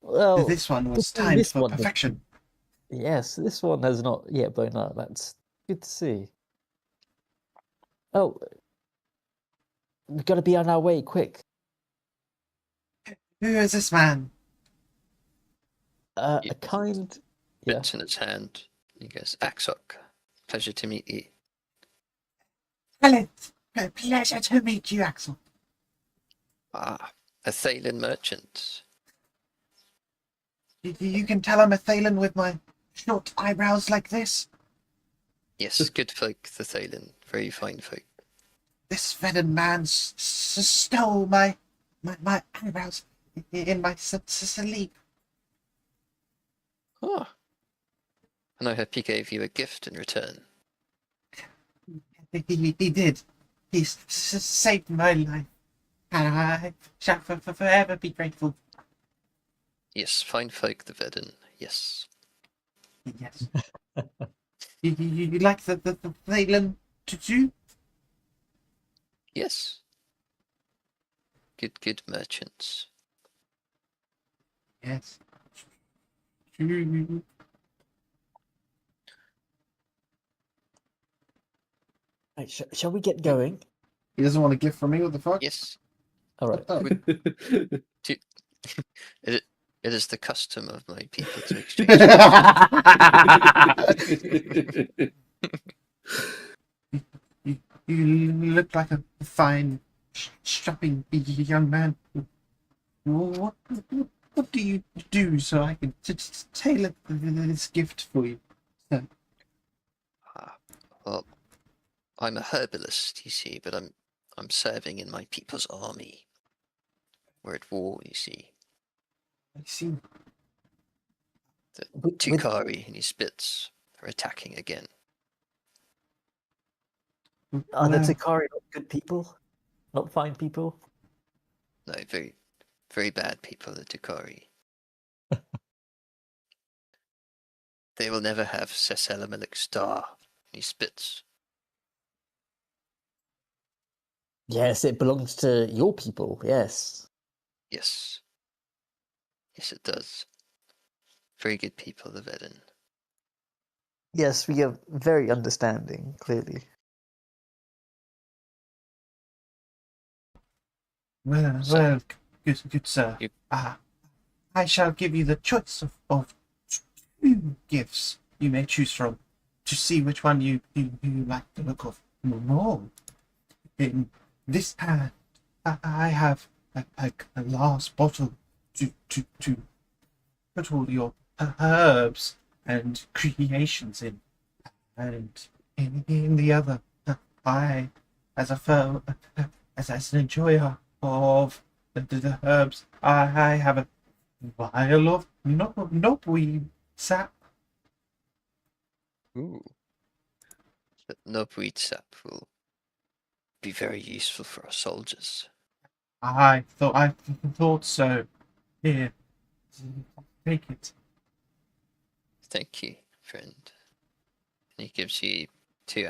well, This one was good thing timed this for one has- perfection. Yes, this one has not yet blown up. That's good to see. Oh, we've got to be on our way, quick. Who is this man? Yeah. A kind. Yeah. Bits in his hand. He goes, Axok, pleasure to meet you. Helen, pleasure to meet you, Axel. Ah, a Thalen merchant. You can tell I'm a Thalen with my short eyebrows like this. Yes, good folk, the Thalen. Very fine folk. This venom man stole my eyebrows in my sleep. Ah. And I hope he gave you a gift in return. He did. He saved my life, and I shall forever be grateful. Yes, fine folk, the Vedin. Yes. Yes. you like the Thalen too? Yes. Good merchants. Yes. Right, shall we get going? He doesn't want a gift from me. What the fuck? Yes. All right. It is the custom of my people to exchange. You look like a fine, strapping young man. What do you do so I can tailor this gift for you? Well, I'm a herbalist, you see, but I'm serving in my people's army. We're at war, you see. I see. The With- Tukari and his spits are attacking again. Are the Well, Takari not good people? Not fine people? No, very, very bad people, the Tukari. They will never have Seselamelik Star and his spits. Yes, it belongs to your people. Yes. Yes. Yes, it does. Very good people, the Vedin. Yes, we are very understanding, clearly. Well, So- well, good sir. You- I shall give you the choice of two gifts you may choose from to see which one you like the look of more. In this hand, I have a last bottle to put all your herbs and creations in, and in the other, I, as a as an enjoyer of the herbs, I have a vial of knobweed sap. Ooh. But knobweed sap will be very useful for our soldiers. I thought so. Here, take it. Thank you, friend. And he gives you 2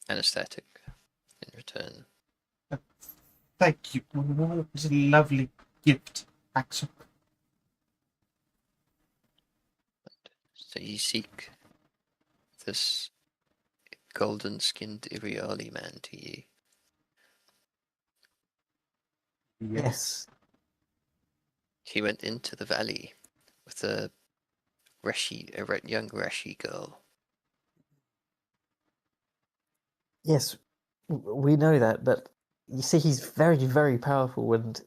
anesthetic in return. Thank you. What a lovely gift, Axel. So you seek this golden-skinned Iriali man, do you? Yes. He went into the valley with a young Reshi girl. Yes, we know that, but you see, he's very, very powerful, and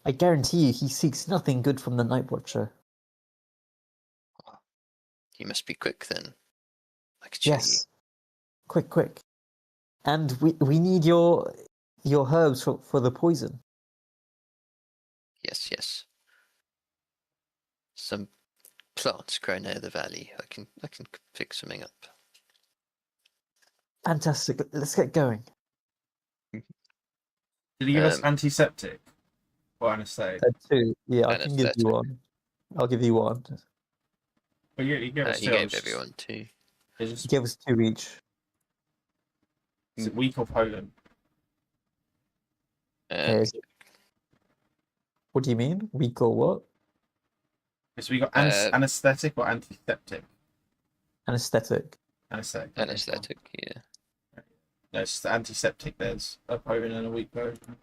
I guarantee you, he seeks nothing good from the Night Watcher. He must be quick then. I could show you. Yes, quick, quick, and we need your herbs for the poison. Yes, yes. Some plants grow near the valley. I can fix something up. Fantastic. Let's get going. Did he give us Um, antiseptic or anesthetic? Two. Yeah, I can give you Anesthetic. one. I'll give you one. Well, yeah, he gave us He two. gave everyone 2. It's He just, gave us 2 each. is it weak or potent? Okay. What do you mean? Weak or what? So we got Uh, anesthetic or antiseptic? Anesthetic. Anesthetic. Okay, anesthetic, yeah. cool. No, it's just the antiseptic. There's a potent and a weak version.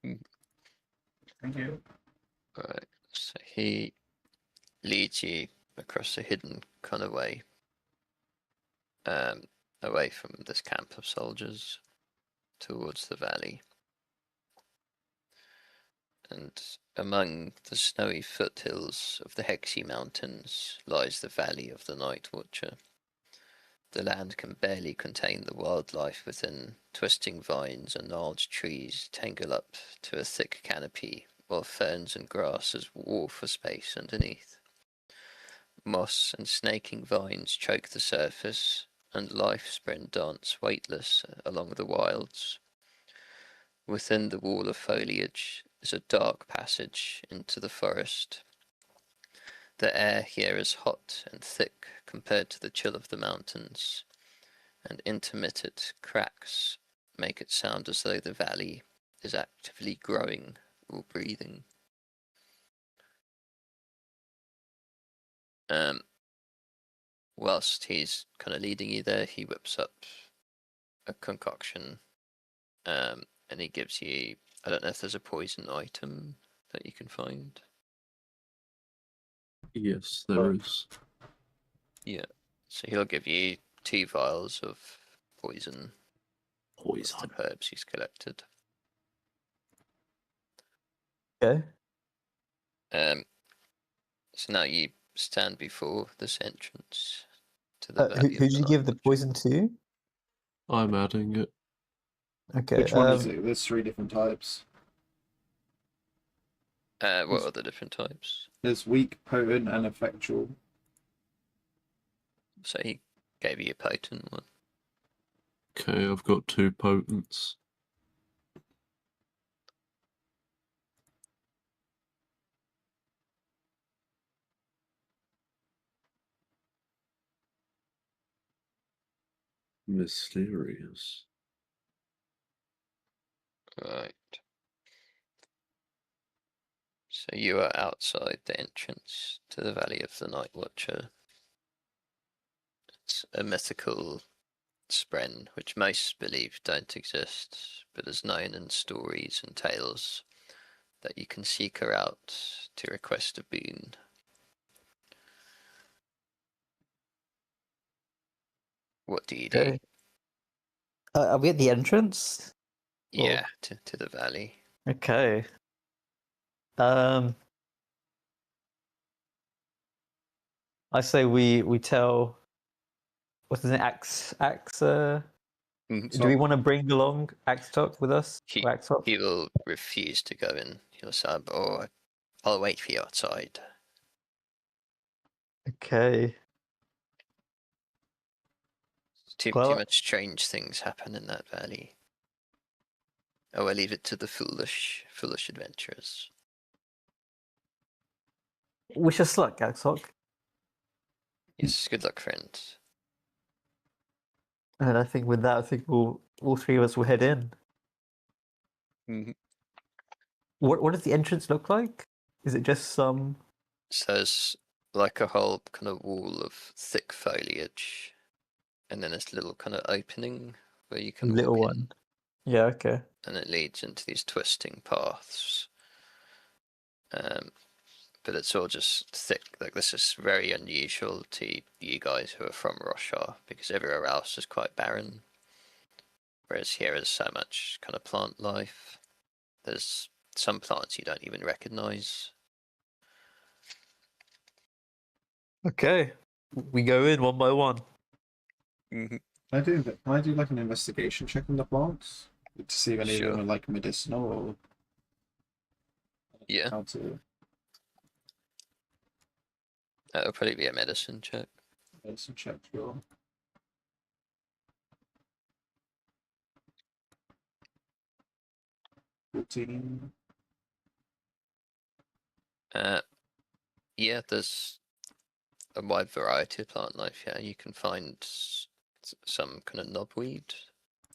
Mm. Thank you. Right. So he leads you across a hidden kind of way, away from this camp of soldiers towards the valley. And among the snowy foothills of the Hexy Mountains lies the Valley of the Night Watcher. The land can barely contain the wildlife within. Twisting vines and gnarled trees tangle up to a thick canopy, while ferns and grasses war for space underneath. Moss and snaking vines choke the surface, and life spread dance weightless along the wilds. Within the wall of foliage is a dark passage into the forest. The air here is hot and thick compared to the chill of the mountains, and intermittent cracks make it sound as though the valley is actively growing or breathing. Whilst he's kind of leading you there, he whips up a concoction, and he gives you, I don't know if there's a poison item that you can find. Yes, there is. Yeah. So he'll give you 2 vials of poison with Poison. the herbs he's collected. Okay. So now you stand before this entrance to the Who valley. did of you give the poison to? I'm adding it. Okay. Which one is it? There's 3 different types. What are the different types? There's weak, potent, and effectual. So he gave you a potent one. Okay, I've got 2 potents. Mysterious. Right. So you are outside the entrance to the Valley of the Night Watcher. a mythical spren, which most believe don't exist, but is known in stories and tales that you can seek her out to request a boon. What do you do? Okay. Are we at the entrance? Yeah, to the valley. Okay. I say we tell. What's his name? Do we want to bring along Axtok with us? He, Or Axtok? he will refuse to go in. He'll say, "Oh, I'll wait for you outside." Okay. Too Well, much strange things happen in that valley. Oh, I leave it to the foolish adventurers. wish us luck, Axtok. Yes, good luck, friends. And I think with that, I think all three of us will head in. Mhm. What does the entrance look like? Is it just some So there's like a whole kind of wall of thick foliage, and then this little kind of opening where you can little walk one? in, Yeah, okay. and it leads into these twisting paths. But it's all just thick. Like, this is very unusual to you guys who are from Roshar, because everywhere else is quite barren. Whereas here is so much kind of plant life. There's some plants you don't even recognize. Okay. We go in one by one. Mm-hmm. Can I do like an investigation check on the plants to see if any of Sure. them are like medicinal or Yeah, how to that'll probably be a medicine check. medicine check your 14. Yeah, there's a wide variety of plant life. Yeah, you can find some kind of knobweed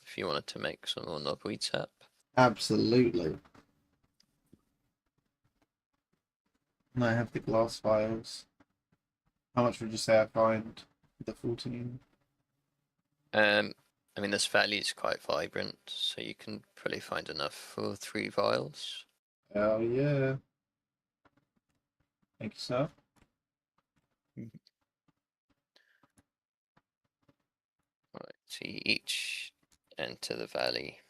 if you wanted to make some more knobweed sap. Absolutely. And I have the glass vials. How much would you say I find with the 14? I mean, this valley is quite vibrant, so you can probably find enough for 3 vials. Hell yeah. Thank you, sir. Right, so you each enter the valley.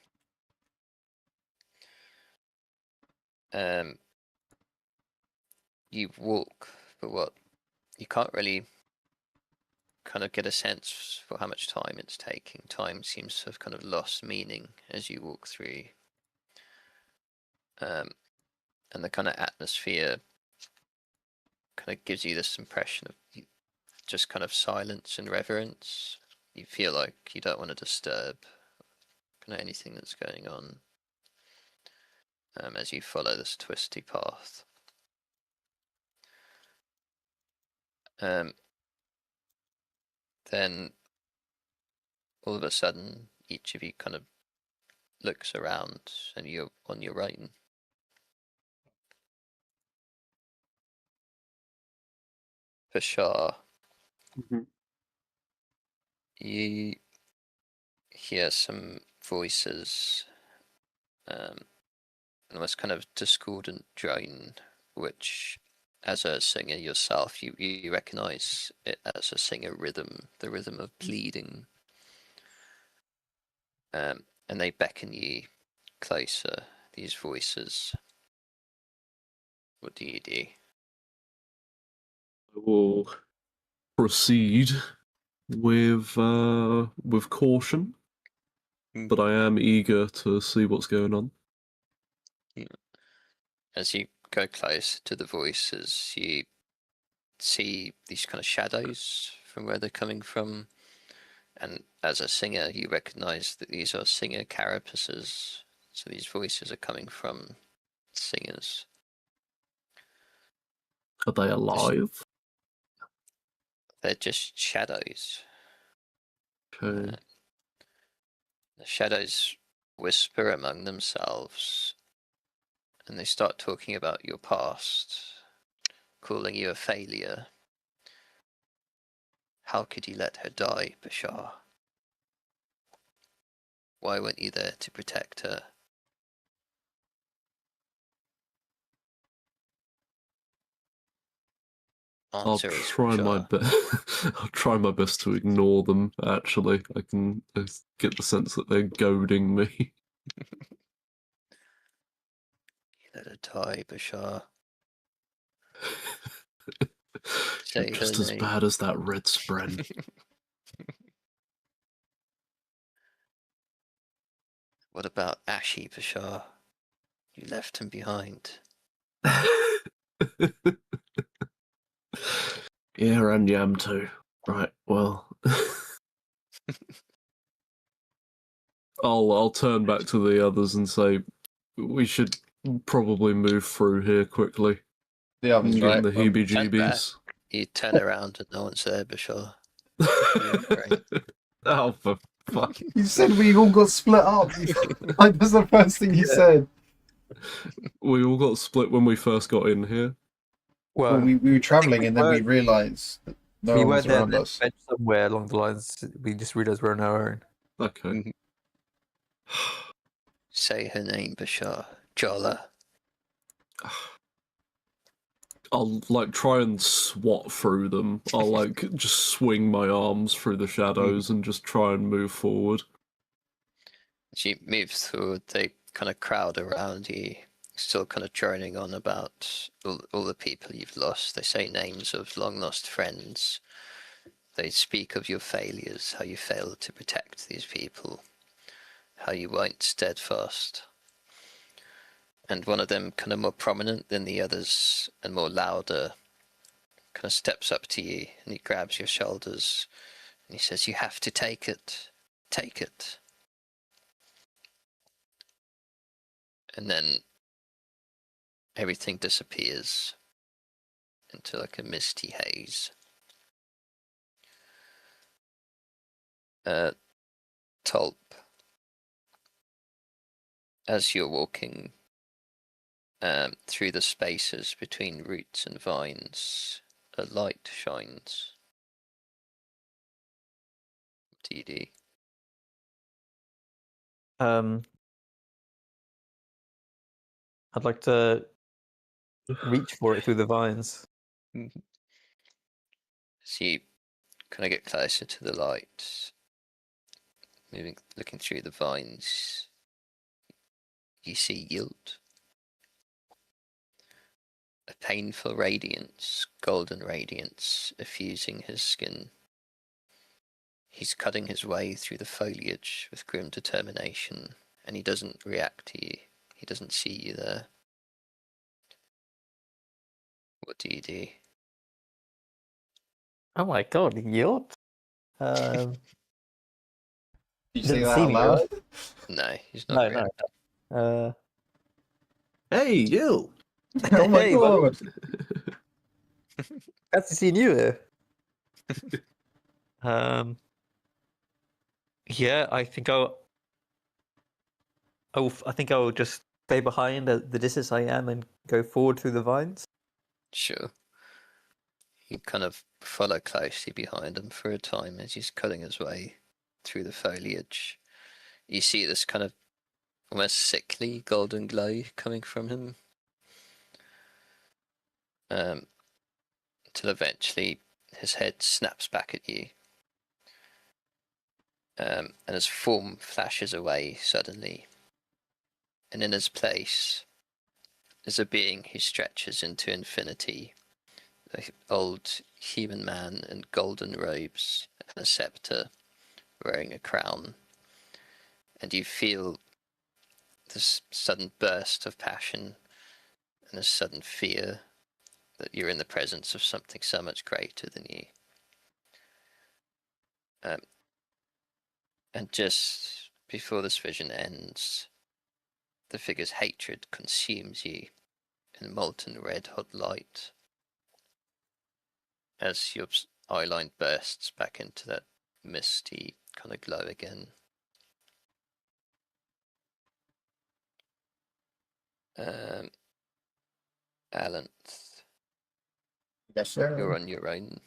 You walk, but what you can't really kind of get a sense for how much time it's taking. Time seems to have kind of lost meaning as you walk through. And the kind of atmosphere kind of gives you this impression of just kind of silence and reverence. You feel like you don't want to disturb kind of anything that's going on as you follow this twisty path. Then all of a sudden, each of you kind of looks around and you're on your own. For sure, you hear some voices, almost kind of discordant drone, which, as a singer yourself, you recognize it as a singer rhythm, the rhythm of pleading. And they beckon you closer, these voices. What do you do? I will proceed with caution, but I am eager to see what's going on. As you go close to the voices, you see these kind of shadows from where they're coming from. And as a singer, you recognize that these are singer carapaces. So these voices are coming from singers. Are they alive? They're just shadows. Okay. The shadows whisper among themselves, and they start talking about your past, calling you a failure, How could you let her die, Bashar? Why weren't you there to protect her? I'll Answer us, try my Bashar. best. I'll try my best to ignore them. Actually, I get the sense that they're goading me. You let her die, Bashar. You're Say her just as name. bad as that red spren. What about Ashy, Bashar? You left him behind. Yeah, and Yam too. Right, well. I'll turn back to the others and say we should probably move through here quickly. The others, I'm getting right? the heebie-jeebies. You turn around and no one's there, Bashar. Right. Oh, for fuck. You said we all got split up. Like, that's the first thing you said. We all got split when we first got in here. Well, we were traveling and then we were- realised that no we one were was there around then us. went somewhere along the lines. We just realized we're on our own. Okay. Mhm. Say her name, Bashar. Jola. I'll like try and swat through them. I'll like just swing my arms through the shadows and just try and move forward. As you move through, they kind of crowd around you, still kind of droning on about all the people you've lost. They say names of long lost friends. They speak of your failures, how you failed to protect these people, how you weren't steadfast. And one of them, kind of more prominent than the others and more louder, kind of steps up to you and he grabs your shoulders and he says, "You have to take it. Take it." And then everything disappears into like a misty haze. Tulp, as you're walking through the spaces between roots and vines, a light shines. What do you do? I'd like to reach for it through the vines. So you kind of get closer to the light, looking through the vines. You see Yield. A painful radiance, golden radiance, effusing his skin. He's cutting his way through the foliage with grim determination, and he doesn't react to you. He doesn't see you there. What do you do? Oh my god, yield! Did you say Didn't that see out me, loud? right? No, he's not reacting. No. Hey, you! Oh my Hey, buddy. god! Glad to see you here. Yeah, I think I think I'll just stay behind at the distance I am and go forward through the vines. Sure. You kind of follow closely behind him for a time as he's cutting his way through the foliage. You see this kind of almost sickly golden glow coming from him. Until eventually his head snaps back at you. And his form flashes away suddenly. And in his place is a being who stretches into infinity. An old human man in golden robes and a scepter, wearing a crown. And you feel this sudden burst of passion and a sudden fear that you're in the presence of something so much greater than you. And just before this vision ends, the figure's hatred consumes you in molten red hot light as your eyeline bursts back into that misty kind of glow again. Alan, Yes, sir. you're on your own,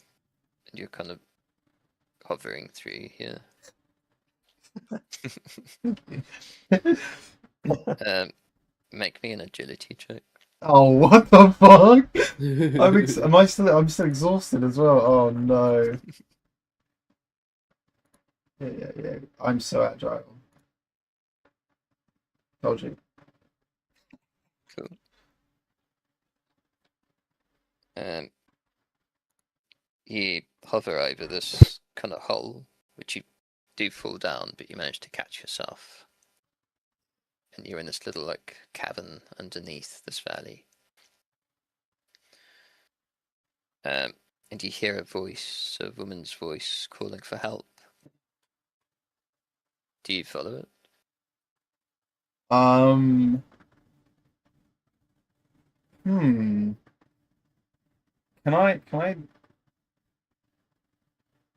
and you're kind of hovering through here. Make me an agility check. Oh, what the fuck? I'm still exhausted as well. Oh no. Yeah. I'm so agile. Told you. Cool. You hover over this kind of hole, which you do fall down, but you manage to catch yourself. And you're in this little like cavern underneath this valley. And you hear a voice, a woman's voice, calling for help. Do you follow it? Hmm. Can I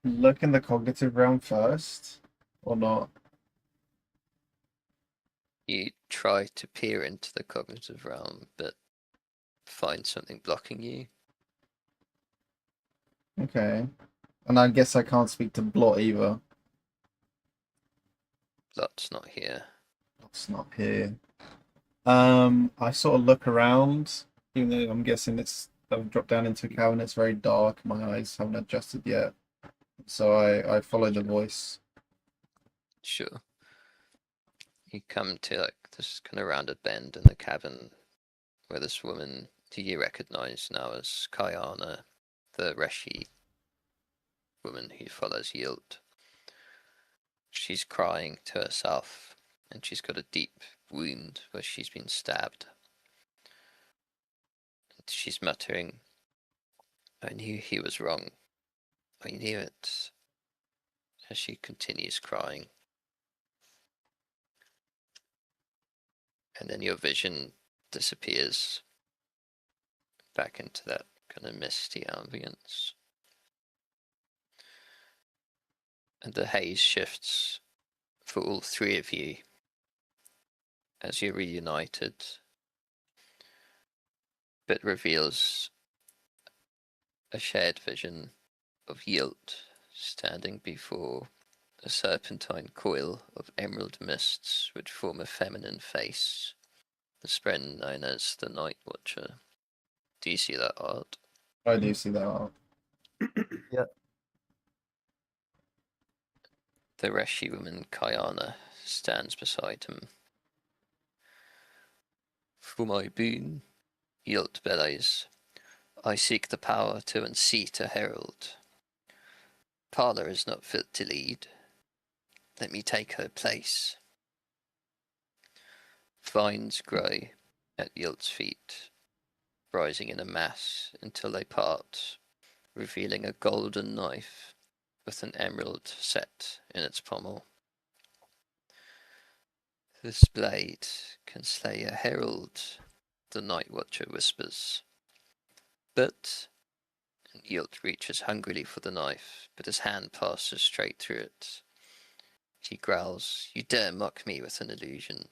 look in the cognitive realm first, or not? You try to peer into the cognitive realm, but find something blocking you. Okay. And I guess I can't speak to Blot either. Blot's not here. Blot's not here. I sort of look around, even though I'm guessing I've dropped down into a cavern. It's very dark. My eyes haven't adjusted yet, so I follow the voice. Sure. You come to like this kind of rounded bend in the cavern where this woman, who you recognize now as Kayana, the Reshi woman who follows Yield. She's crying to herself, and she's got a deep wound where she's been stabbed. And she's muttering, "I knew he was wrong. I knew it," as she continues crying. And then your vision disappears back into that kind of misty ambience. And the haze shifts for all three of you as you're reunited, but reveals a shared vision of Yilt standing before a serpentine coil of emerald mists which form a feminine face, the spren known as the Night Watcher. Do you see that art? I do see that art. The Reshi woman Kayana stands beside him. "For my boon," Yilt bellows, "I seek the power to unseat a herald. Parla is not fit to lead. Let me take her place." Vines grow at Yilt's feet, rising in a mass until they part, revealing a golden knife with an emerald set in its pommel. "This blade can slay a herald," the Night Watcher whispers. "But," and Yilt reaches hungrily for the knife, but his hand passes straight through it. He growls, "You dare mock me with an illusion."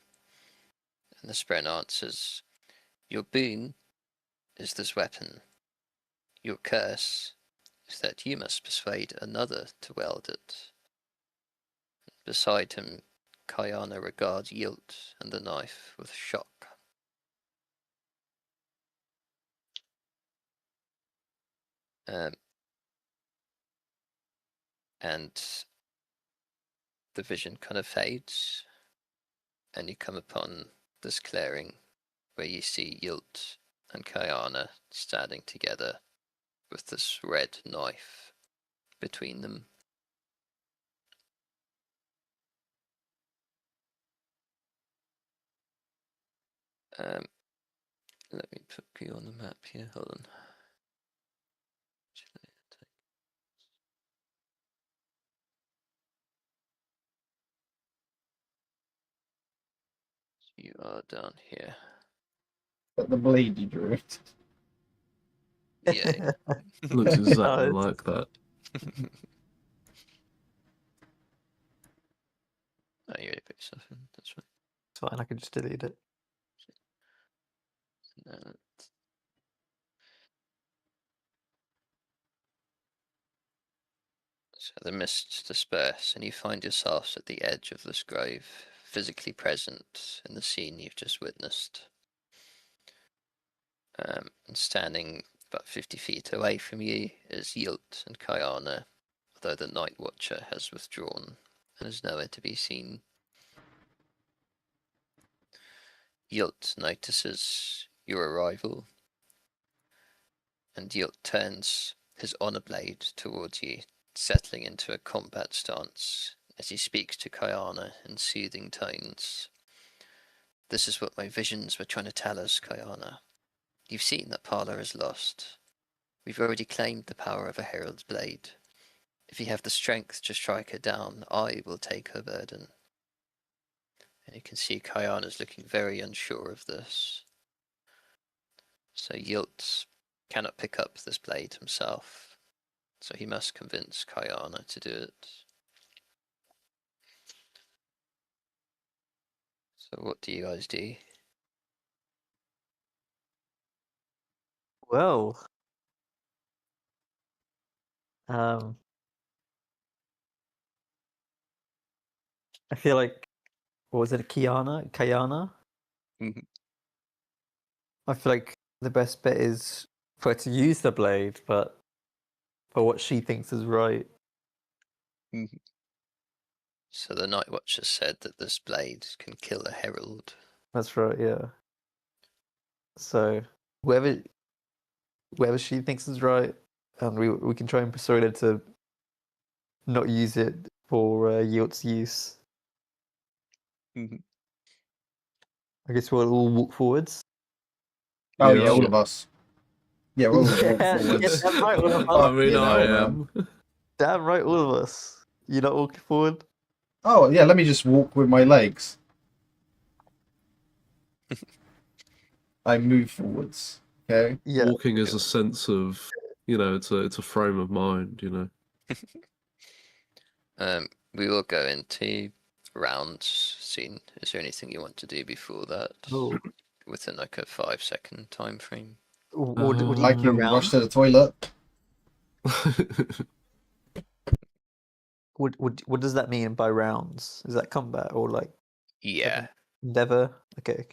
And the Spren answers, "Your boon is this weapon. Your curse is that you must persuade another to wield it." Beside him, Kayana regards Yilt and the knife with shock. And the vision kind of fades, and you come upon this clearing where you see Yilt and Kayana standing together with this red knife between them. Let me put you on the map here. Hold on. You are down here. But the bleed you drew. Yeah. Looks exactly it's- like that. Oh, you already put yourself in. That's fine. It's fine, I can just delete it. No. So the mists disperse, and you find yourselves at the edge of this grove, physically present in the scene you've just witnessed. And standing about 50 feet away from you is Yilt and Kayana, although the Night Watcher has withdrawn and is nowhere to be seen. Yilt notices your arrival, and Yilt turns his honor blade towards you, settling into a combat stance as he speaks to Kayana in soothing tones. This is what my visions were trying to tell us, Kayana. You've seen that Parla is lost. We've already claimed the power of a Herald's blade. If you have the strength to strike her down, I will take her burden. And you can see Kayana's looking very unsure of this. So Yilt cannot pick up this blade himself, so he must convince Kayana to do it. So what do you guys do? Well, I feel like, what was it, Kiana? Kayana? Mhm. I feel like the best bet is for her to use the blade, but for what she thinks is right. So the Night Watcher said that this blade can kill a herald. That's right, yeah. So whoever she thinks is right, and we can try and persuade her to not use it for Yilt's use. I guess we'll all walk forwards. Oh Yeah, yeah, all sure. of us. Yeah, we'll all walk Yeah, forwards. damn right, all of I us. mean, You I know, am. Damn right, all of us. You're not walking forward? Oh yeah, let me just walk with my legs. I move forwards. Okay. Yeah. Walking is a sense of, it's a frame of mind, We will go into rounds soon. Is there anything you want to do before that? Oh. Within like a 5-second time frame? What do you I mean can rush around? to the toilet. What does that mean by rounds? Is that combat or like Yeah. endeavor? Okay.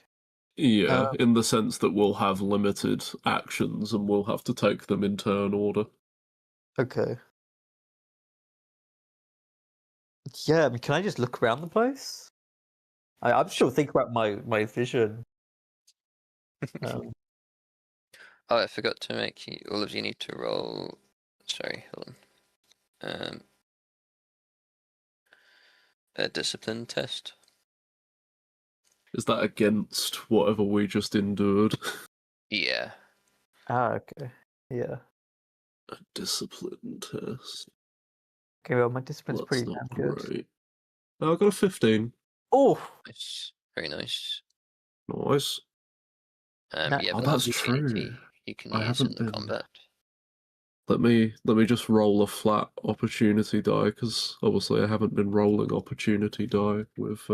Yeah, Um, in the sense that we'll have limited actions and we'll have to take them in turn order. Okay. Yeah, I mean, can I just look around the place? I'm sure think about my vision. Um, Oh, I forgot to make you. All of you need to roll. Sorry, hold on. A discipline test. Is that against whatever we just endured? Yeah. okay. Yeah. A discipline test. Okay, well, my discipline's That's pretty not damn good. great. Oh, I got a 15. Oh, Nice. Very nice. Nice. That- You have Oh, an that's opportunity true. you can I use in haven't the been. combat. Let me just roll a flat opportunity die because obviously I haven't been rolling opportunity die with.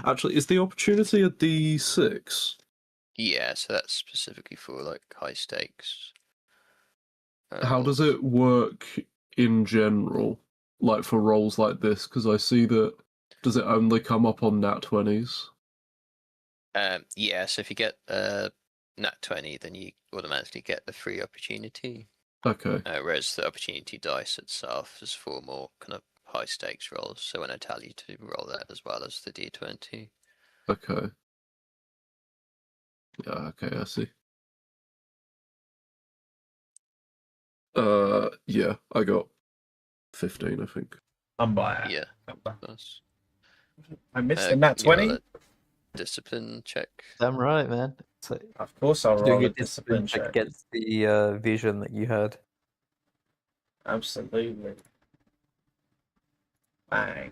Actually, is the opportunity a D6? Yeah, so that's specifically for like high stakes. How does it work in general, like for rolls like this? Because I see that does it only come up on nat 20s? Yeah, so if you get nat 20, then you automatically get the free opportunity. Okay. Whereas the opportunity dice itself is for more kind of high stakes rolls. So when I tell you to roll that as well as the d20. Okay. Yeah. Okay. I see. Yeah. I got 15. I think. I'm by. Yeah. That's, I missed the nat you roll 20. a discipline check. damn right, man. So Of course, I'll doing roll a a discipline check. against the vision that you had. Absolutely. Bang.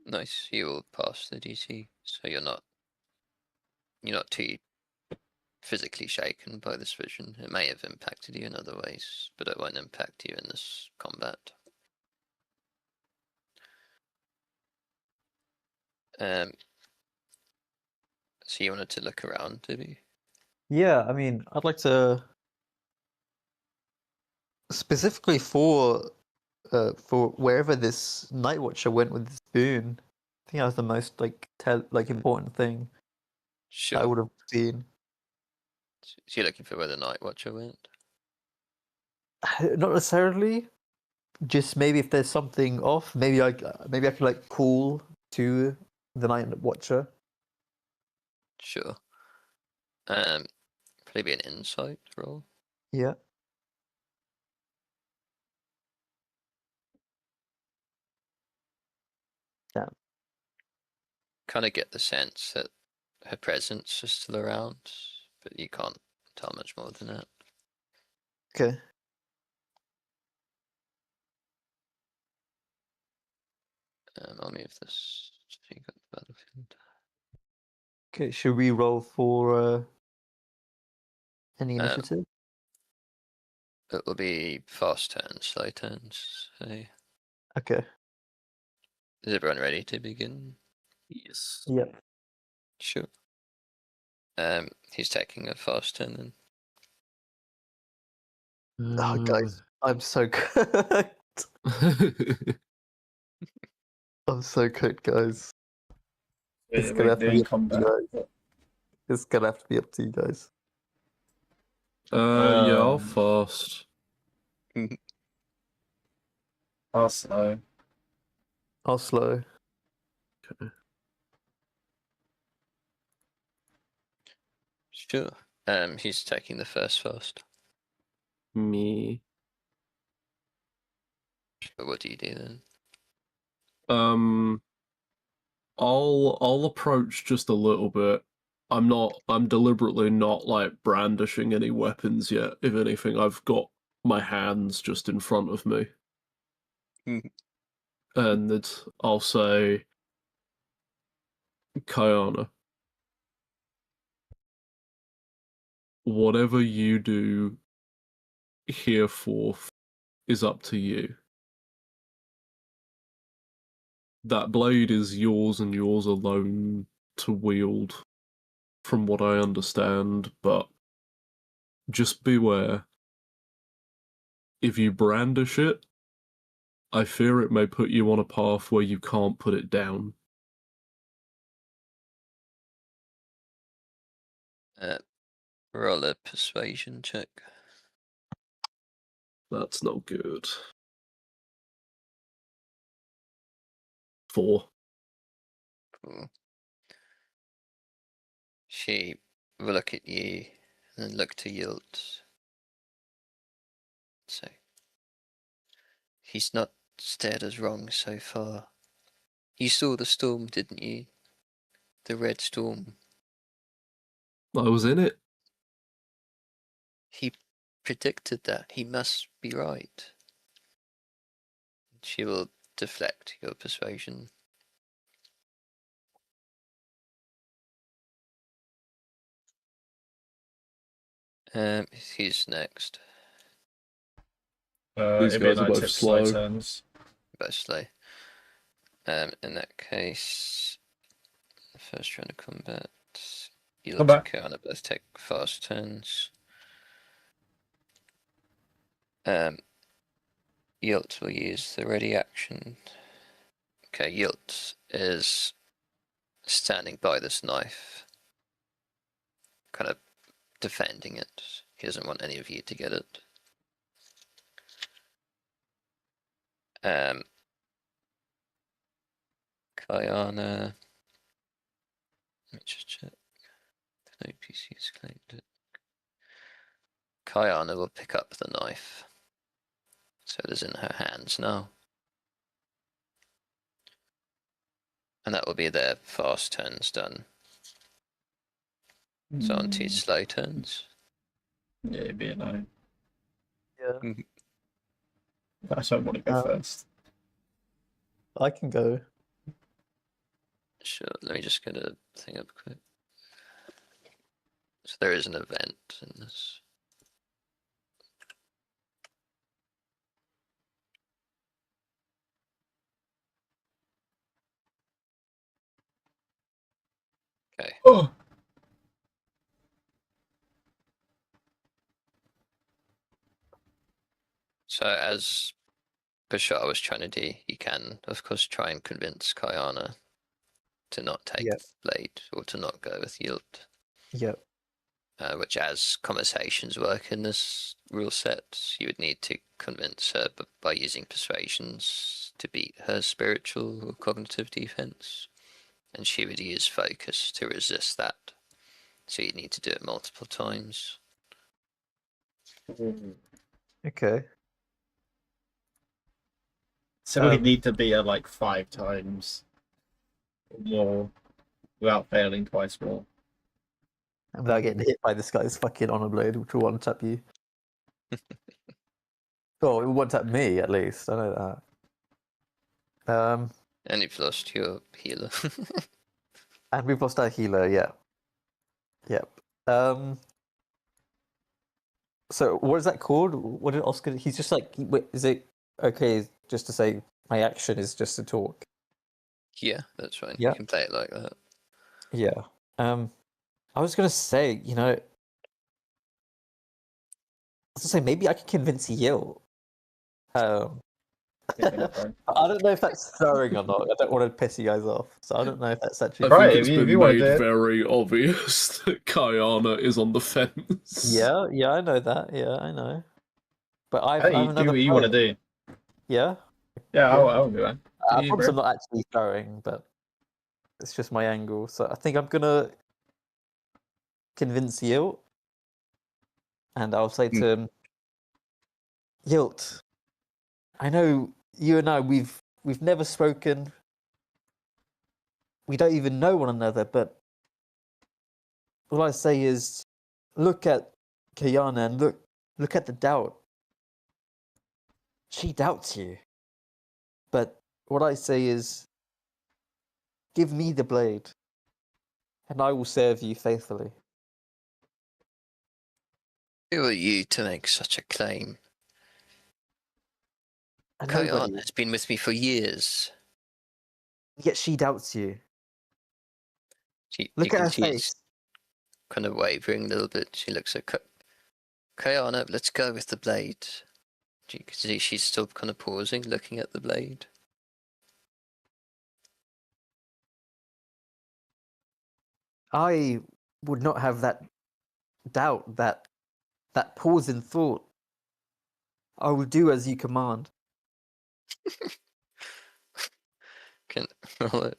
Nice. You will pass the DC, so you're not too physically shaken by this vision. It may have impacted you in other ways, but it won't impact you in this combat. So you wanted to look around, did you? Yeah, I mean, I'd like to specifically for for wherever this Night Watcher went with this boon. I think that was the most important thing I Sure. would have seen. So you're looking for where the Night Watcher went? Not necessarily. Just maybe if there's something off, maybe I could like call to the Night Watcher. Sure. Probably be an insight roll. Yeah. Yeah. Kind of get the sense that her presence is still around, but you can't tell much more than that. Okay. I'll move this so you got the battlefield. Okay. Should we roll for any Um, initiative? It will be fast turns, slow turns. Hey, Okay. is everyone ready to begin? Yes. Yep. Sure. He's taking a fast turn then. Oh, guys, I'm so cooked. I'm so cooked, guys. It's gonna We're have to be doing up to you combat. guys. It's gonna have to be up to you guys. Yeah, I'll fast. I'll slow. I'll slow. Okay. Sure. He's taking the first fast. Me. But what do you do then? I'll approach just a little bit. I'm deliberately not like brandishing any weapons yet. If anything, I've got my hands just in front of me. And I'll say, Kayana, whatever you do hereforth is up to you. That blade is yours and yours alone to wield, from what I understand, but just beware. If you brandish it, I fear it may put you on a path where you can't put it down. Roll a persuasion check. That's not good. 4. Cool. She will look at you and then look to Yield. So he's not steered us wrong so far. You saw the storm, didn't you? The red storm. I was in it. He predicted that. He must be right. She will deflect your persuasion. Who's next? These It'd be guys are like both tip slow slow. turns. Both slow. In that case, first round of combat. Yield and Combat. Kiana both take fast turns. Yield will use the ready action. Okay, Yield is standing by this knife, kind of defending it. He doesn't want any of you to get it. Kayana, let me just check. No PCs claimed it. Kayana will pick up the knife. So it is in her hands now. And that will be their fast turns done. So on to slow turns. Yeah, it'd be a no. Yeah. I don't want to go first. I can go. Sure, let me just get a thing up quick. So there is an event in this. Okay. Oh. So as Bashar was trying to do, you can, of course, try and convince Kayana to not take Yep. the blade or to not go with yield. Yep. Which, as conversations work in this rule set, you would need to convince her by using persuasions to beat her spiritual or cognitive defense, and she would use focus to resist that. So you'd need to do it multiple times. Okay. So we need to beat her like 5 times or more without failing twice more. And without getting hit by this guy's fucking honor blade, which will one tap you. Oh, it will one tap me at least. I know that. And you've lost your healer. And we've lost our healer. Yeah. Yep. So what is that called? What did Oscar? He's just like, wait, is it okay just to say my action is just to talk? Yeah, that's fine. Yeah. You can play it like that. Yeah. I was gonna say, I was gonna say maybe I could convince Yil. I don't know if that's throwing or not. I don't want to piss you guys off, so I don't know if that's actually. I think Right, it's if you been wanna made do it. very obvious that Kayana is on the fence. Yeah, I know that. Yeah, I know. But I have Hey, do another what you want to player. do. Yeah. Yeah, Yeah. I'll do that. I You, promise bro. I'm not actually throwing, but it's just my angle. So I think I'm gonna convince Yilt, and I'll say to him, Yilt, I know you and I we've never spoken. We don't even know one another, but all I say is look at Kayana and look at the doubt. She doubts you. But what I say is give me the blade, and I will serve you faithfully. Who are you to make such a claim? And Kayana nobody, has been with me for years. yet she doubts you. You Look can at her see face. she's kind of wavering a little bit. She looks at Kayana, let's go with the blade. You can see she's still kind of pausing, looking at the blade. I would not have that doubt, that pause in thought. I will do as you command. Can roll it.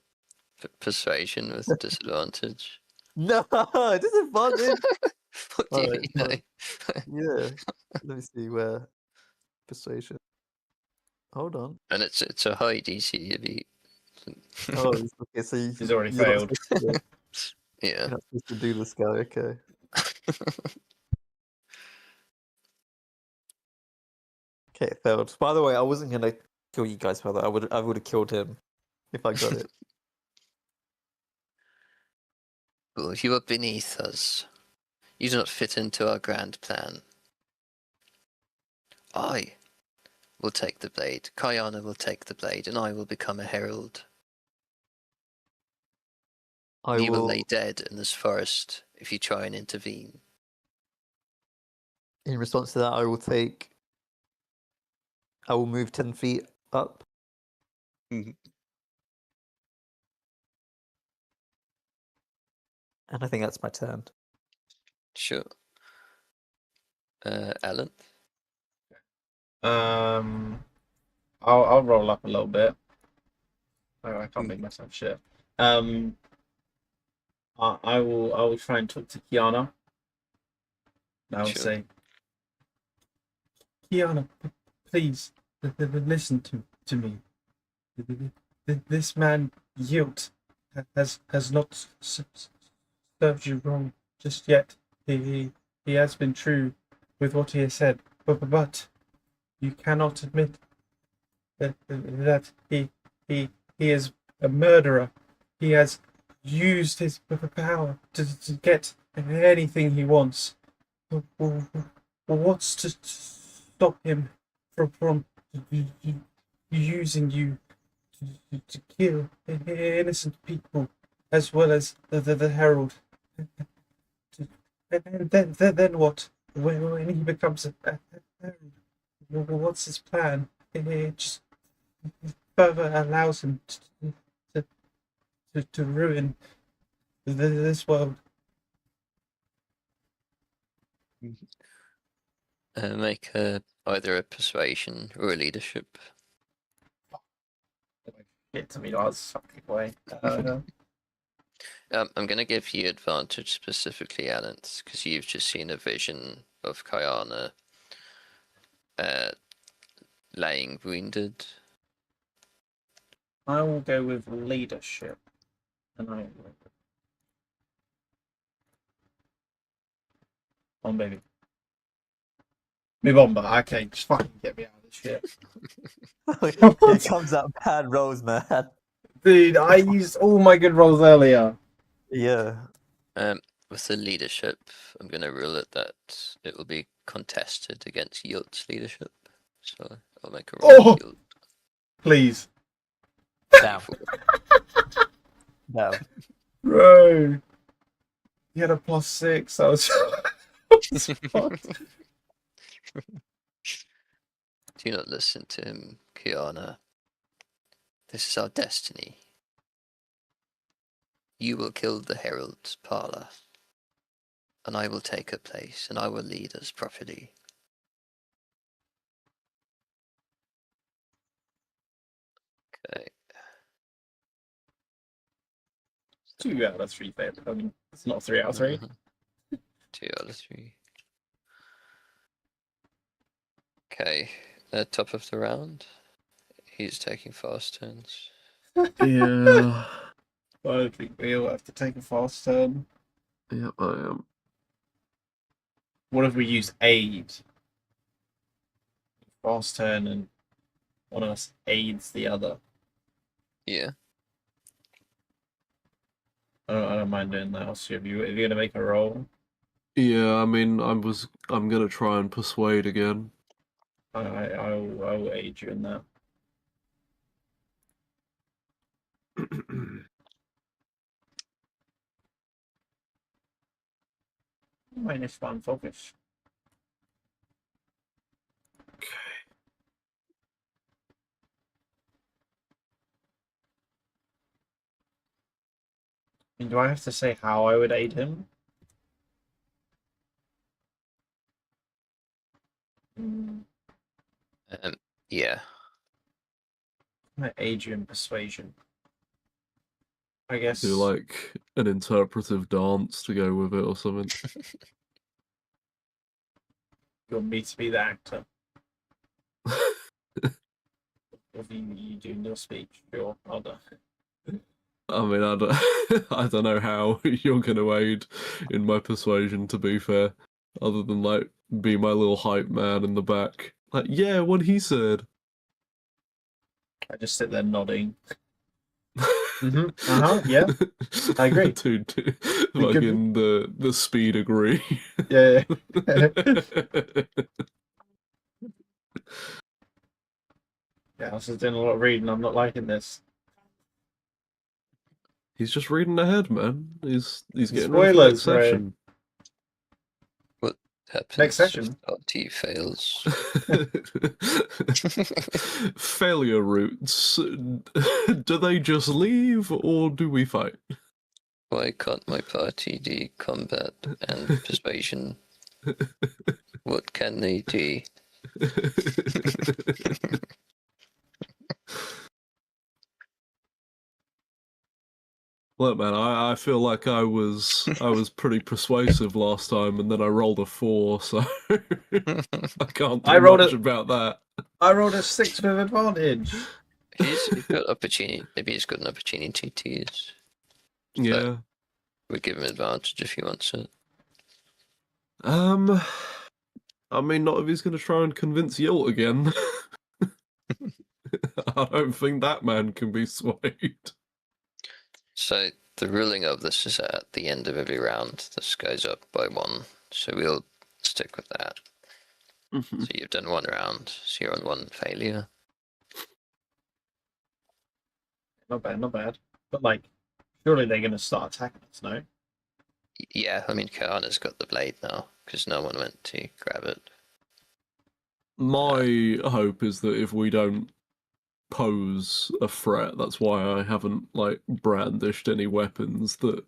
Persuasion with disadvantage. No, disadvantage. What do you Alright, mean? Yeah. Let me see where persuasion. Hold on. And it's a high DC. You'd be, Oh, okay. So He's already you're not failed. supposed to, yeah. you're not supposed to do this guy. Okay. Okay, failed. By the way, I wasn't gonna kill you guys for that. I would have killed him if I got it. Well, you are beneath us. You do not fit into our grand plan. I will take the blade. Kayana will take the blade, and I will become a herald. You will lay dead in this forest if you try and intervene. In response to that, I will move 10 feet up. Mhm. And I think that's my turn. Sure. Alan? I'll roll up a little bit. Oh, I can't make myself shit. I will try and talk to Kiana. I will Sure. say, Kiana, please listen to me. This man Yield has not served you wrong just yet. He has been true with what he has said, but you cannot admit that he is a murderer. He has used his power to get anything he wants. What's to stop him from using you to kill innocent people, as well as the herald? And then what? When he becomes a herald, what's his plan? it just further allows him to ruin this world. Make either a persuasion or a leadership. Shit to me, that's fucking way. I'm going to give you advantage specifically, Alan, because you've just seen a vision of Kayana laying wounded. I will go with leadership, and I. On baby. Move on, but okay, just fucking get me out of this shit. Here comes that bad rolls, man. Dude, I used all my good rolls earlier. Yeah. With the leadership, I'm going to rule it that it will be contested against Yilt's leadership. So I'll make a roll. Oh! Yilt. Please. Damn. Damn. Bro. You had a +6. I was. Fucked. Do not listen to him, Kiana. This is our destiny. You will kill the Herald's parlor, and I will take her place, and I will lead us properly. Okay. 2 out of 3 failed. I mean, it's not 3 out of 3. 2 out of 3. Okay, top of the round. He's taking fast turns. Yeah. I think we all have to take a fast turn. Yep, I am. What if we use aid? Fast turn and one of us aids the other. Yeah. I don't mind doing that. So if you're gonna make a roll, Yeah, I mean, I'm gonna try and persuade again. I will aid you in that. -1 focus. I mean, do I have to say how I would aid him? Yeah. I'm gonna aid you in persuasion. I guess. Do like an interpretive dance to go with it or something. You want me to be the actor? If you do your speech, sure, I'll do. I mean, I don't know how you're going to aid in my persuasion, to be fair, other than, like, be my little hype man in the back. Like, yeah, what he said. I just sit there nodding. Yeah, I agree. Dude, fucking the speed agree. Yeah. Yeah, I was just doing a lot of reading. I'm not liking this. He's just reading ahead, man. He's getting ready for next Spoilers, right? session. What happens Next session? if party fails? Failure routes. Do they just leave or do we fight? Why can't my party do combat and persuasion? What can they do? Look, man, I feel like I was pretty persuasive last time, and then I rolled a 4, so I can't do much about that. I rolled a 6 with advantage. He's got opportunity. Maybe he's got an opportunity to use. Yeah. We give him advantage if he wants it. I mean, not if he's going to try and convince Yilt again. I don't think that man can be swayed. So the ruling of this is at the end of every round. This goes up by 1. So we'll stick with that. Mm-hmm. So you've done 1 round. So you're on 1 failure. Not bad, not bad. But like, surely they're going to start attacking us, no? Yeah, I mean, Kahana's got the blade now because no one went to grab it. My hope is that if we don't pose a threat, that's why I haven't like brandished any weapons, that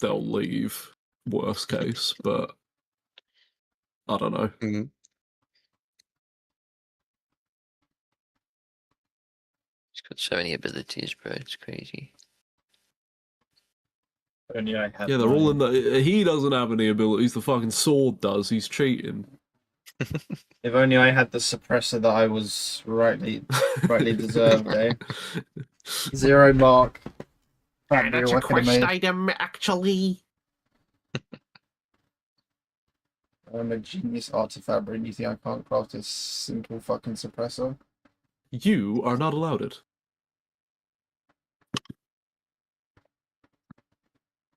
they'll leave. Worst case, but I don't know. Mhm. He's got so many abilities, bro. It's crazy. Only I had Yeah, they're all in mine. the. He doesn't have any abilities. The fucking sword does. He's cheating. If only I had the suppressor that I was rightly deserved, eh? 0 mark. That deal I could have made. item, actually. I'm a genius artifact, and you think I can't craft a simple fucking suppressor? You are not allowed it.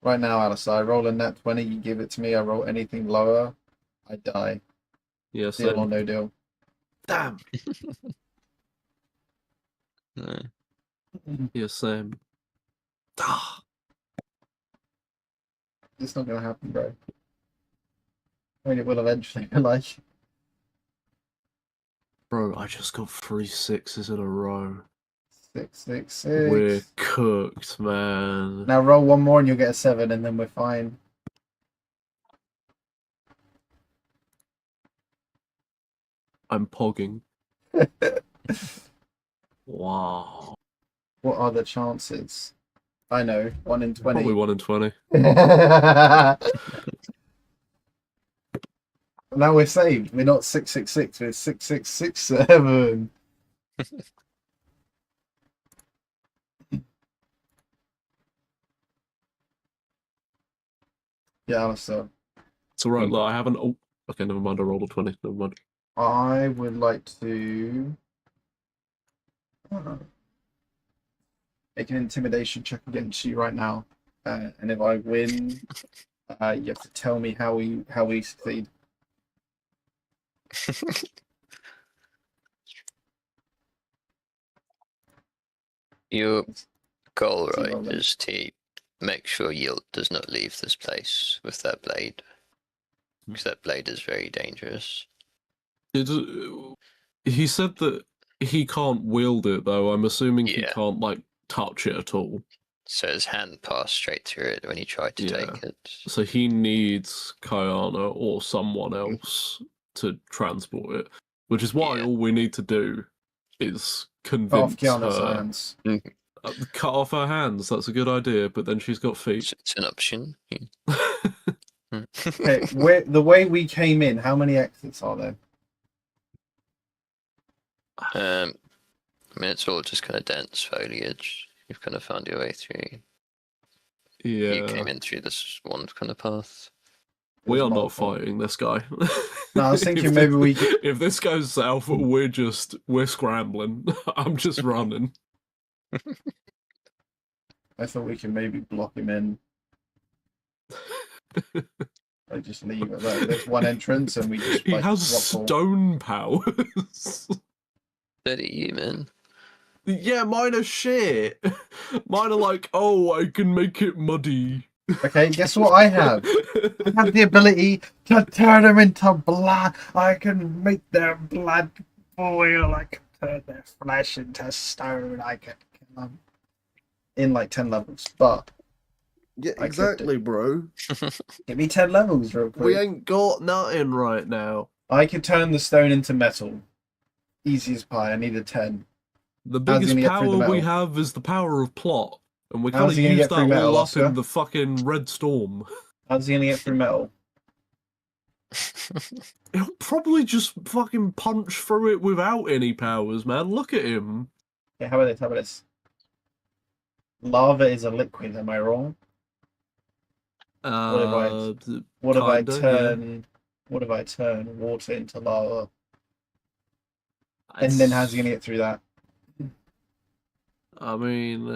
Right now, Alistair, I roll a net 20, you give it to me, I roll anything lower, I die. Yes, Deal or no deal. damn. No. Yes, same. Ah, It's not gonna happen, bro. I mean, it will eventually, but like, bro, I just got 3 6s in a row. 6, 6, We're 6. cooked, man. Now roll one more and you'll get a 7, and then we're fine. I'm pogging. Wow. What are the chances? I know, 1 in 20. Probably 1 in 20. Now we're saved. We're not 666. We're 6667. Yeah, Alistair. It's alright, look, I haven't. Oh, okay, never mind. I rolled a 20. Never mind. I would like to make an intimidation check against you right now, and if I win, you have to tell me how we succeed. Your goal, See, right, Roland. is to make sure Yield does not leave this place with that blade. Because that blade is very dangerous. He said that he can't wield it, though. I'm assuming he Yeah. can't, like, touch it at all. So his hand passed straight through it when he tried to Yeah. take it. So he needs Kayana or someone else to transport it, which is why Yeah. all we need to do is Off convince Kiana's her. hands. Cut off her hands, that's a good idea, but then she's got feet. It's an option. Okay, the way we came in, how many exits are there? I mean, it's all just kind of dense foliage. You've kind of found your way through. You came Yeah. in through this one kind of path. We There's are not multiple. fighting this guy. No, I was thinking maybe we could... If this goes south, we're scrambling. I'm just running. I thought we could maybe block him in. I just leave it there. There's one entrance and we just He like has waffle. stone powers. Steady you, man. Yeah, mine are shit. Mine are like, oh, I can make it muddy. Okay, guess what I have? I have the ability to turn them into blood. I can make their blood boil. I can turn their flesh into stone. I can kill them in like 10 levels. But Yeah, I exactly, bro. give me 10 levels real quick. We ain't got nothing right now. I could turn the stone into metal. Easy as pie. I need a 10. The How's he biggest gonna get through the power we metal? have is the power of plot. And we How's kind of he gonna use get that through metal, all up Oscar? in the fucking Red Storm. How's he gonna get through metal? He'll probably just fucking punch through it without any powers, man. Look at him. Okay, how about this? How about this? Lava is a liquid. Am I wrong? What if I kinda, turn? What if I turn water into lava? And then how's he gonna get through that? I mean,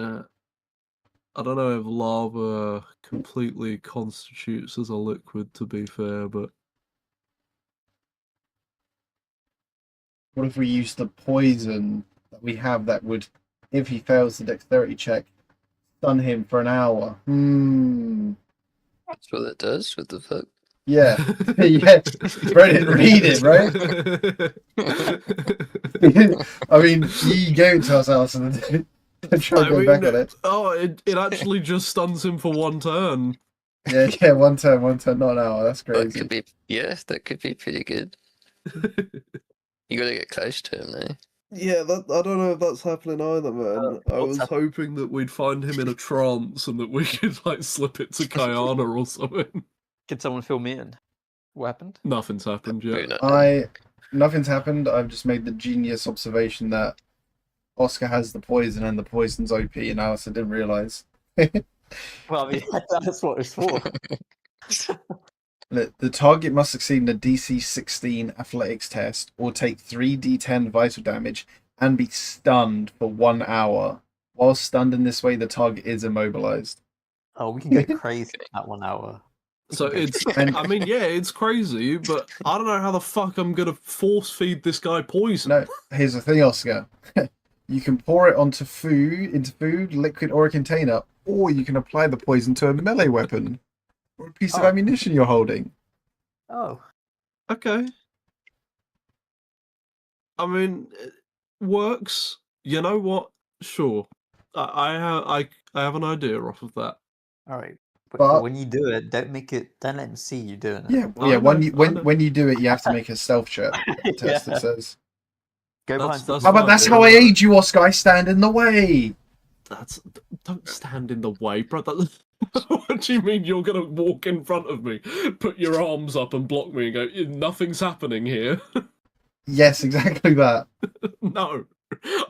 I don't know if lava completely constitutes as a liquid, to be fair, but What if we use the poison that we have that would, if he fails the dexterity check, stun him for an hour? That's what it does. What the fuck? Yeah. Yeah. Bro didn't read it, right? I mean, you gave it to us, Alison. Don't try to go back on it. it actually just stuns him for one turn. Yeah, yeah, one turn, not an hour. That's That crazy. could be, yeah, that could be pretty good. You gotta get close to him, though. Yeah, I don't know if that's happening either, man. I what's was hoping that we'd find him in a trance and that we could like slip it to Kayana or something. Can someone fill me in? What happened? Nothing's happened yet. Nothing's happened. I've just made the genius observation that Oscar has the poison and the poison's OP, and Alison didn't realize. Well, I mean, that's what it's for. The target must succeed in a DC 16 athletics test or take 3d10 vital damage and be stunned for 1 hour. While stunned in this way, the target is immobilized. Oh, we can go crazy at 1 hour. So it's, I mean, yeah, it's crazy, but I don't know how the fuck I'm gonna force feed this guy poison. No, here's the thing, Oscar. You can pour it onto food, liquid, or a container, or you can apply the poison to a melee weapon or a piece of ammunition you're holding. Oh. Okay. I mean, it works. You know what? Sure. I have an idea off of that. All right. But But- when you do it, don't let him see you doing it. Yeah, I yeah. know, I know. When you do it, you have to make a stealth check test. Yeah. It says. Go That's- behind. that's Oh, but fine, that's yeah. how I aid you, Oscar. I stand in the way. Don't stand in the way, bro. What do you mean you're gonna walk in front of me, put your arms up and block me and go, nothing's happening here? Yes, exactly that. No.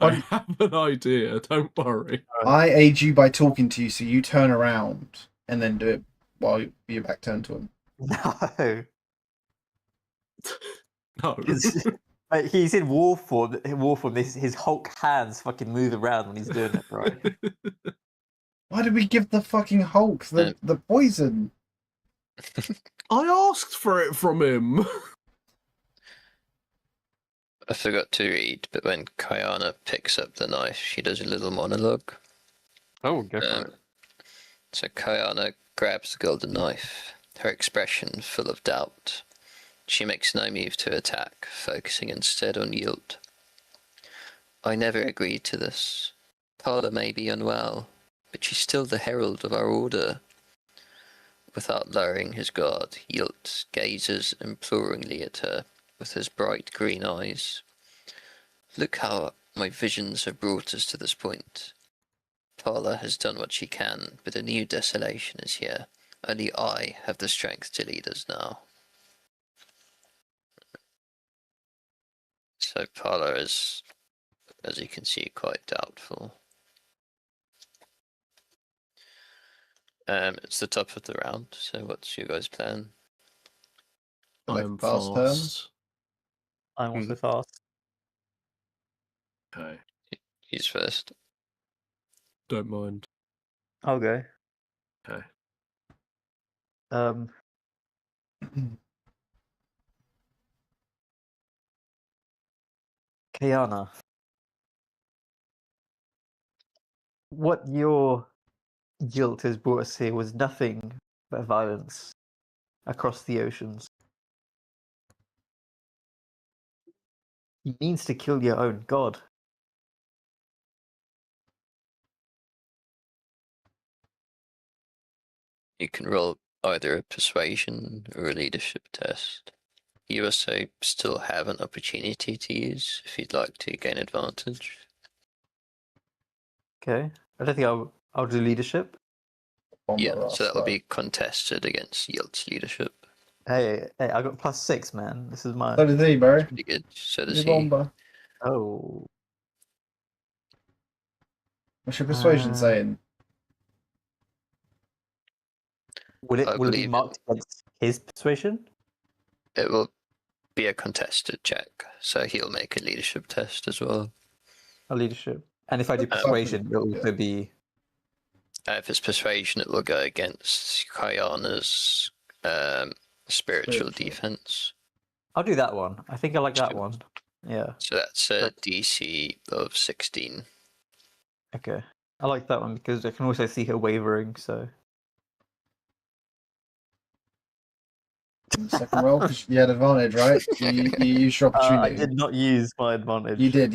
I have an idea, don't worry. I aid you by talking to you, so you turn around and then do it while your back turned to him. No. No. Like, he's in war form. His Hulk hands fucking move around when he's doing it, right? Why did we give the fucking Hulk the poison? I asked for it from him. I forgot to read, but when Kayana picks up the knife, she does a little monologue. Oh, go for it. So Kayana grabs the golden knife, her expression full of doubt. She makes no move to attack, focusing instead on yield. I never agreed to this. Tala may be unwell, but she's still the herald of our order. Without lowering his guard, Yilt gazes imploringly at her with his bright green eyes. Look how my visions have brought us to this point. Tala has done what she can, but a new desolation is here. Only I have the strength to lead us now. So Tala is, as you can see, quite doubtful. It's the top of the round, so what's your guys' plan? I am fast fast. I'm also fast. Okay. He's first. Don't mind. I'll go. Okay. Kayana, what your guilt has brought us here was nothing but violence across the oceans. He means to kill your own god. You can roll either a persuasion or a leadership test. You also still have an opportunity to use if you'd like to gain advantage. Okay. I don't think I'll do leadership. Yeah, so that will be contested against Yilt's leadership. Hey, I got +6, man. This is my. So does he, bro. Pretty good. So does He's he. Bomber. Oh. What's your persuasion saying? Will it be believe marked against his persuasion? It will be a contested check, so he'll make a leadership test as well. A leadership. And if I do persuasion, it'll also be. If it's persuasion, it will go against Kayana's spiritual defense. I'll do that one. I think I like that one. Yeah. So that's a DC of 16. Okay. I like that one because I can also see her wavering, so. in the second roll because you had advantage, right? You used your I opportunity. did not use my advantage. You did.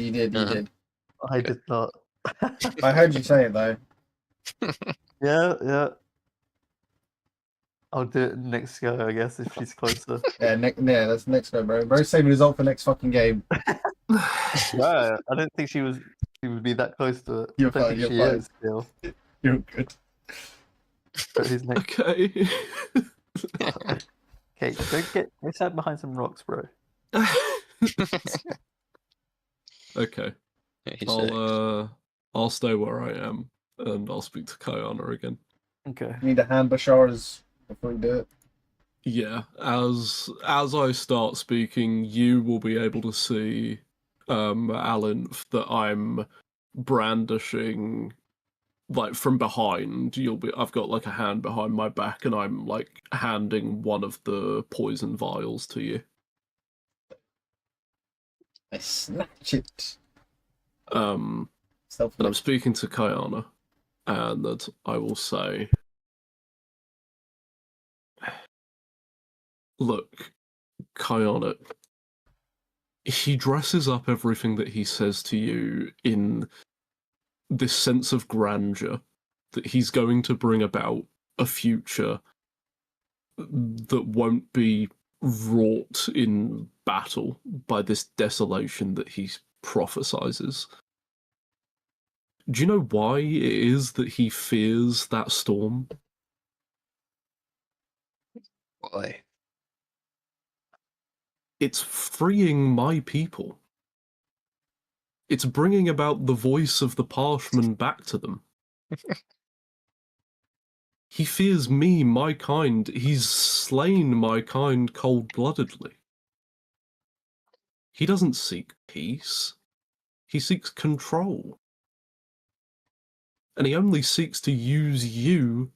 I did not. I heard you say it though. Yeah. I'll do it next go, I guess, if she's closer. Yeah, that's next go, bro. Bro's saving his ult for next fucking game. No, I don't think she would be that close to it. You're I don't fine, think you're she fine. is still. You're good. But who's next? Okay. Okay, go stand behind some rocks, bro. Okay. He's next. I'll stay where I am and I'll speak to Kayana again. Okay. You need a hand Basharas before you do it. Yeah, as I start speaking, you will be able to see, Alan, that I'm brandishing, like from behind. I've got like a hand behind my back, and I'm like handing one of the poison vials to you. I snatch it. And I'm speaking to Kayana, and that I will say, look, Kayana, he dresses up everything that he says to you in this sense of grandeur that he's going to bring about a future that won't be wrought in battle by this desolation that he prophesizes. Do you know why it is that he fears that storm? Why? It's freeing my people. It's bringing about the voice of the Parshman back to them. He fears me, my kind. He's slain my kind cold-bloodedly. He doesn't seek peace. He seeks control. And he only seeks to use you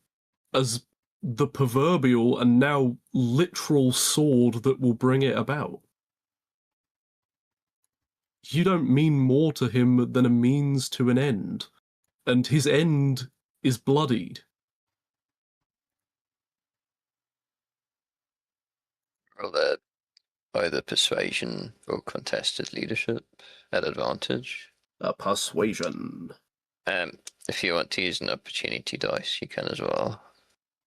as the proverbial and now literal sword that will bring it about. You don't mean more to him than a means to an end, and his end is bloodied. Roll that either persuasion or contested leadership at advantage. A persuasion. If you want to use an opportunity dice, you can as well.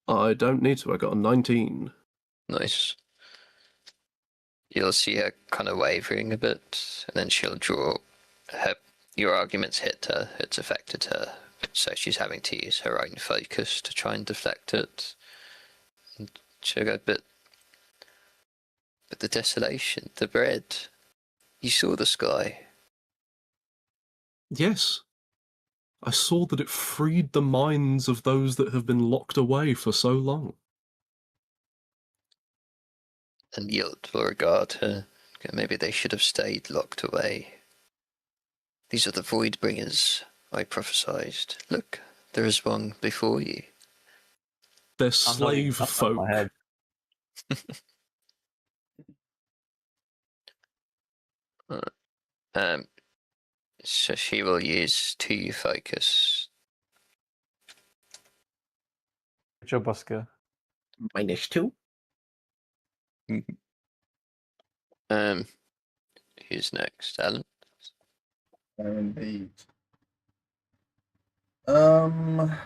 I don't need to, I got a 19. Nice. You'll see her kind of wavering a bit, and then she'll draw her. Your arguments hit her, it's affected her, so she's having to use her own focus to try and deflect it. And she'll go, but the desolation, the bread, you saw the sky. Yes. I saw that it freed the minds of those that have been locked away for so long. And Yield will regard her. Maybe they should have stayed locked away. These are the void bringers I prophesied. Look, there is one before you. They're slave folk. So she will use 2 focus. Good job, Oscar. -2. Who's next? Alan? Indeed. I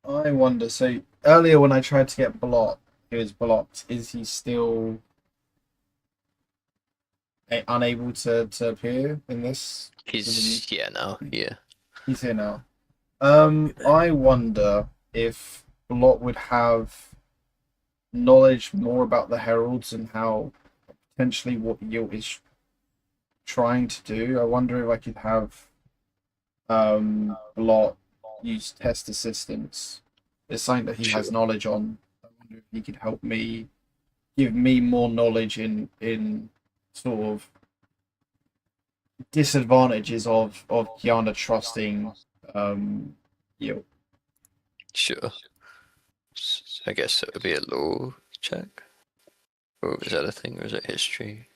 wonder. So earlier when I tried to get blocked, he was blocked. Is he still unable to appear in this? He's here now. Yeah. He's here now. I wonder if Blot would have knowledge more about the heralds and how potentially what Yilt is trying to do. I wonder if I could have Blot use test assistance. It's something that he has knowledge on. I wonder if he could help me, give me more knowledge in sort of disadvantages of Kiana trusting Yilt. Sure. So I guess it would be a law check. Or was that a thing, or is it history?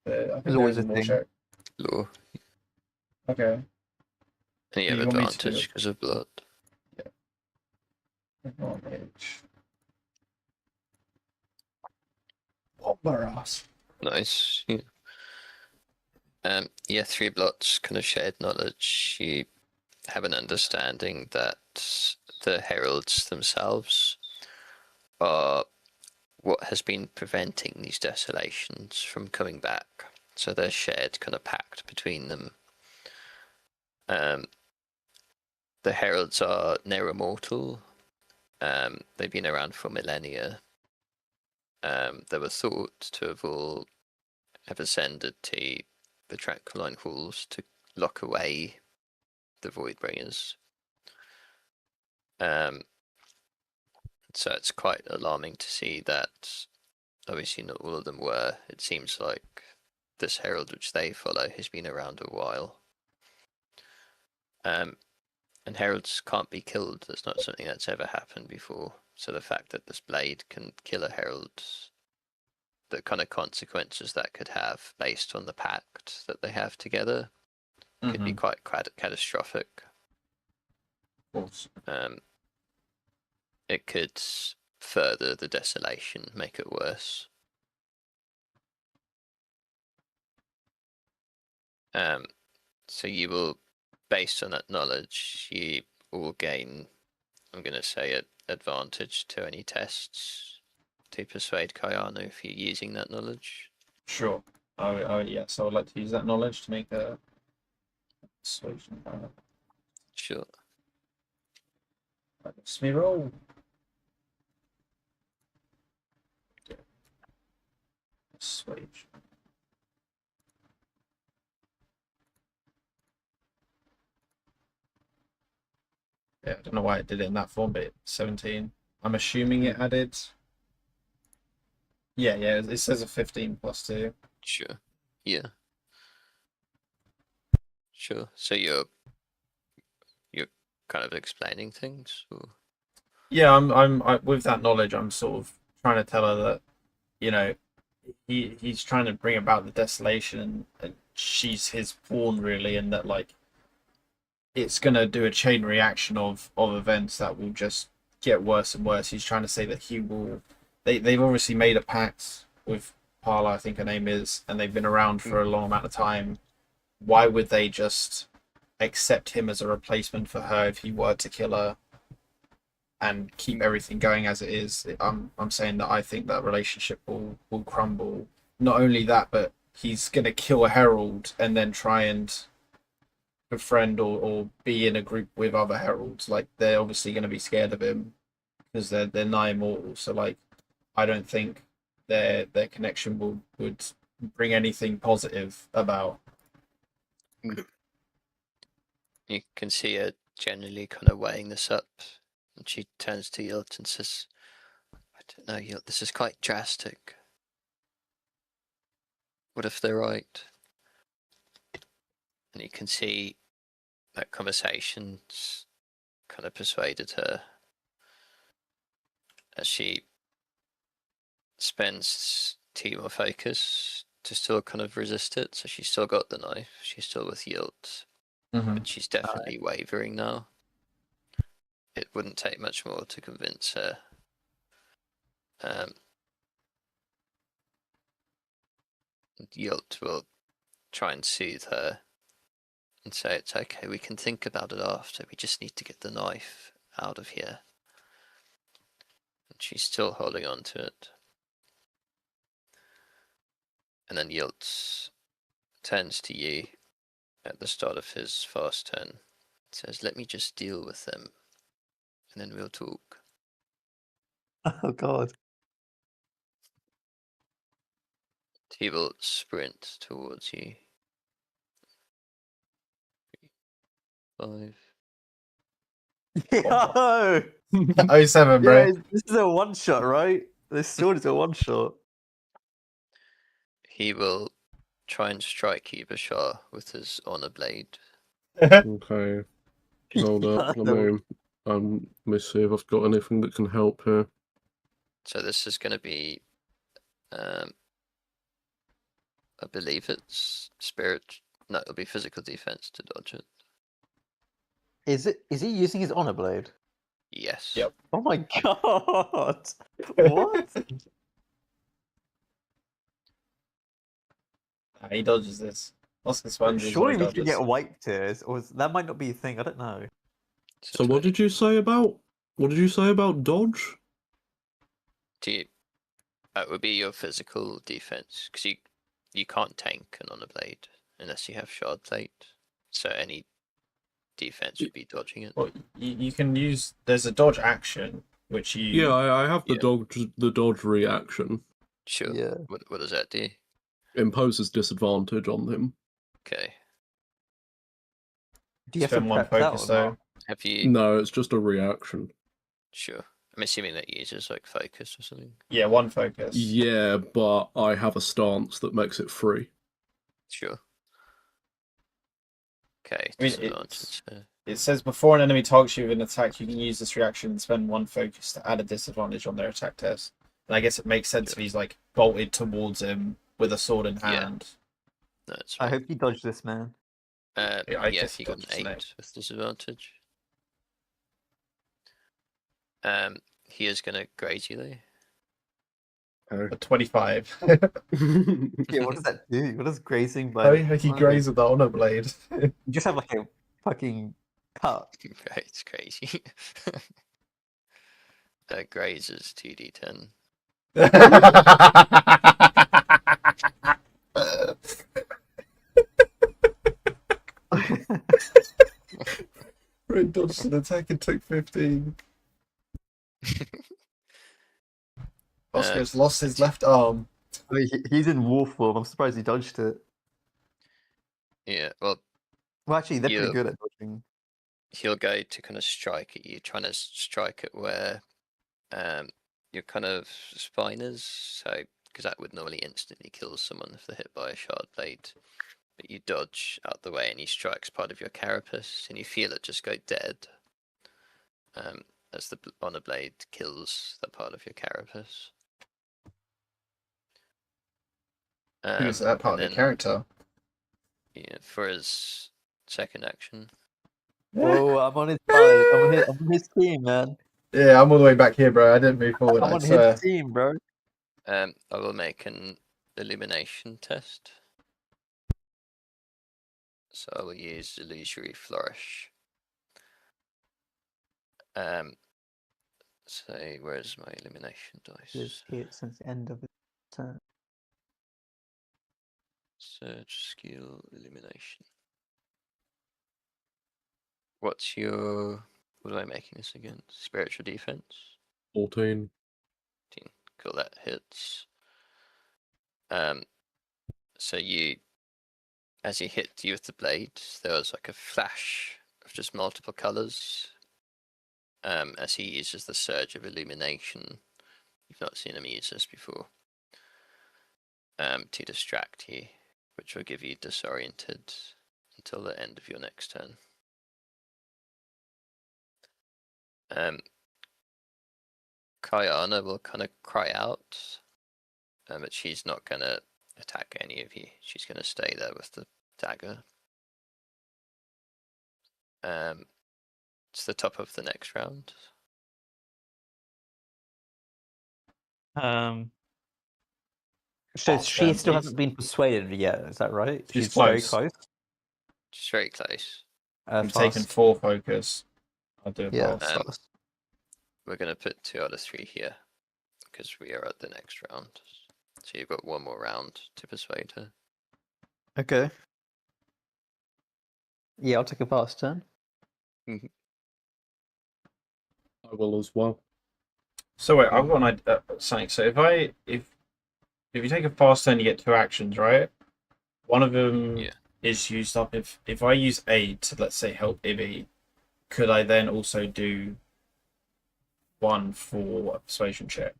I think There's always there's a more thing. check. Law. Okay. And you Do have you want me to do advantage it? because of blood. Advantage. Bomber-ass. Nice. Yeah, 3 blots, kind of shared knowledge. You have an understanding that the heralds themselves are what has been preventing these desolations from coming back. So they're shared kind of pact between them. The heralds are near immortal. They've been around for millennia. They were thought to have ascended to the Tranquiline Halls to lock away the Voidbringers. So it's quite alarming to see that obviously not all of them were. It seems like this herald which they follow has been around a while. And heralds can't be killed. That's not something that's ever happened before. So the fact that this blade can kill a herald, the kind of consequences that could have based on the pact that they have together could be quite catastrophic. Of course. It could further the desolation, make it worse. So you will, based on that knowledge, you will gain, I'm going to say, advantage to any tests to persuade Kayano if you're using that knowledge. Sure. Yes, I would like to use that knowledge to make a persuasion. Sure. Let's me roll. Persuasion. Yeah, I don't know why it did it in that form, but 17. I'm assuming it added. Yeah, it says a 15 plus 2. Sure. Yeah. Sure. So you're kind of explaining things, or? Yeah, I with that knowledge, I'm sort of trying to tell her that, you know, he's trying to bring about the desolation, and she's his pawn really, and that like it's gonna do a chain reaction of events that will just get worse and worse. He's trying to say that he will. They've obviously made a pact with Parla, I think her name is, and they've been around for a long amount of time. Why would they just accept him as a replacement for her if he were to kill her and keep everything going as it is? I'm saying that I think that relationship will crumble. Not only that, but he's gonna kill a herald and then try and befriend or be in a group with other heralds. Like they're obviously gonna be scared of him because they're nigh immortal. So like I don't think their connection would bring anything positive about. You can see her generally kind of weighing this up, and she turns to Yilt and says, I don't know, Yilt, this is quite drastic. What if they're right? And you can see that conversation's kind of persuaded her as she spends 2 more focus to still kind of resist it. So she's still got the knife, she's still with Yilt, but she's definitely wavering now. It wouldn't take much more to convince her. Yilt will try and soothe her and say it's okay, we can think about it after, we just need to get the knife out of here. And she's still holding on to it. And then Yilt turns to you at the start of his fast turn. Says, let me just deal with them, and then we'll talk. Oh God. He will sprint towards you. 5. Yo! 07, bro. Yeah, this is a one shot, right? This sword is a one shot. He will try and strike you, Bashar, with his honor blade. Okay. Hold up. No. Let me see if I've got anything that can help here. So this is going to be, I believe it's spirit. No, it'll be physical defense to dodge it. Is he using his honor blade? Yes. Yep. Oh my god! What? He dodges this. Oscar Sponges Surely we dodges. could get wiped here, or that might not be a thing. I don't know. So, So what 20. did you say about dodge? Do you, that would be your physical defense, because you can't tank an honor blade unless you have shard plate. So any defense would be dodging it. Well, you can use. There's a dodge action which you. Yeah, I have the Yeah. dodge reaction. Sure. Yeah. What does that do? Imposes disadvantage on him. Okay. Do you have to spend one prep that focus or not? though. Have you? No, it's just a reaction. Sure. I'm assuming that uses like focus or something. Yeah, one focus. Yeah, but I have a stance that makes it free. Sure. Okay. I mean, Disadvantage. It says before an enemy targets you with an attack, you can use this reaction and spend one focus to add a disadvantage on their attack test. And I guess it makes sense if he's like bolted towards him with a sword in Yeah. hand. No, it's I fine. hope you dodge this, man. I Yeah, guess you got an dodges an 8 with disadvantage. He is gonna graze you though. For 25. Yeah, what does that do? What does grazing How by? he grazed with the honor blade. You just have like a fucking cut. Right, it's crazy. Graze is 2d10. Red dodged an attack and took 15. Oscar's lost his left arm. I mean, he's in wolf form. I'm surprised he dodged it. Yeah, well, Well, actually, they're Yeah. pretty good at dodging. he'll go to kind of strike at you, trying to strike at where your kind of spine is. So, because that would normally instantly kill someone if they're hit by a shard blade. But you dodge out the way and he strikes part of your carapace and you feel it just go dead. As the honor blade kills that part of your carapace. Who's that part of and the then, character? Yeah, for his second action. Whoa, I'm on his side. I'm on his team, man. Yeah, I'm all the way back here, bro. I didn't move forward. I'm I on swear. his team, bro. I will make an illumination test. So I will use illusory flourish. So where's my illumination dice? He's hit since the end of his turn. Surge skill illumination. What's your? What am I making this again? Spiritual defense. 14. Cool, that hits. So as you hit you with the blade, there was like a flash of just multiple colors. As he uses the surge of illumination, you've not seen him use this before. To distract you, which will give you disoriented until the end of your next turn. Kayana will kind of cry out, but she's not gonna attack any of you. She's gonna stay there with the dagger. It's the top of the next round. So Fast she turn, still please. hasn't been persuaded yet. Is that right? She's very close. close. Just very close. I'm taking 4 focus. I'll do it Yeah, fast. fast. We're gonna put 2 out of 3 here because we are at the next round. So you've got one more round to persuade her. Okay. Yeah, I'll take a fast turn. I will as well. So wait, I've got an idea, something. So if you take a fast turn, you get 2 actions, right? One of them Yeah. is used up. If I use aid to, let's say, help Ibby, could I then also do 1 for a persuasion check?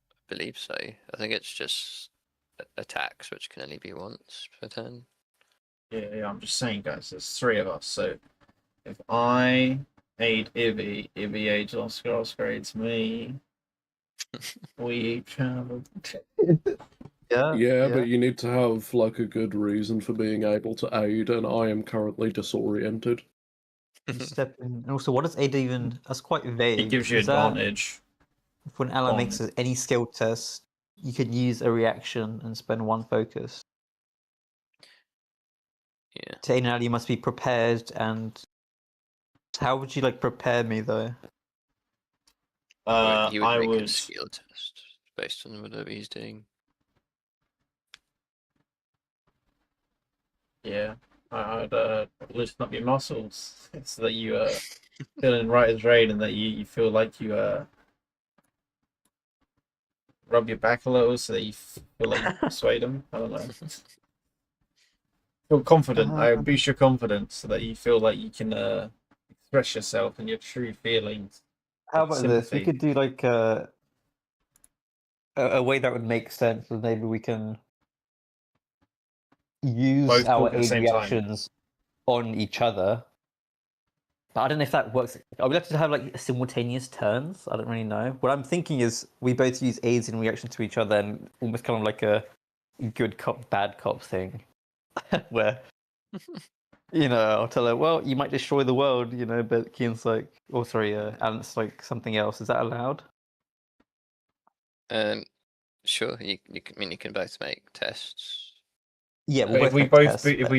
I believe so. I think it's just attacks, which can only be once per turn. Yeah, I'm just saying, guys. There's 3 of us, so if I aid Ibby, Ibby aids Oscar, Oscar aids me. We each have. Yeah, but you need to have like a good reason for being able to aid, and I am currently disoriented. You step in, and also, what does aid even? That's quite vague. It gives you Is that advantage. if an ally on- makes any skill test, you could use a reaction and spend 1 focus. Yeah. To aid an ally, you must be prepared. And how would you like prepare me though? You would I make a would. skill test based on whatever he's doing. Yeah, I'd loosen up your muscles so that you feeling right as rain, and that you feel like you rub your back a little so that you feel like you persuade them. I don't know. Feel confident. I boost your confidence so that you feel like you can express yourself and your true feelings. How Like about this? We sympathy. could do like a way that would make sense. And maybe we can use Both our talk at the aid same time. reactions on each other. But I don't know if that works. Are we have to have like simultaneous turns? I don't really know. What I'm thinking is we both use aids in reaction to each other, and almost kind of like a good cop, bad cop thing, where I'll tell her, well, you might destroy the world, but Kian's like, oh sorry, Alan's like something else. Is that allowed? Sure. You can both make tests. Yeah, But if we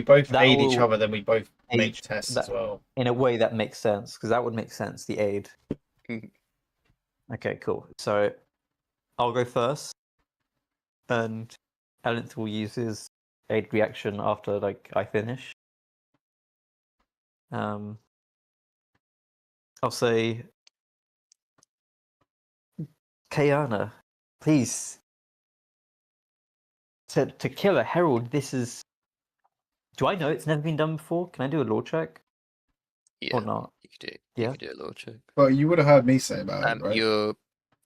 both that aid each will other, then we both make aid- tests that- as well. in a way that makes sense, because that would make sense. The aid. Mhm. Okay, cool. So I'll go first, and Alan will use his aid reaction after I finish. I'll say, Kayana, please, to kill a herald. This is. Do I know it's never been done before? Can I do a law check Yeah. or not? You could do. Yeah. You could do a law check. Well, you would have heard me say about it, right?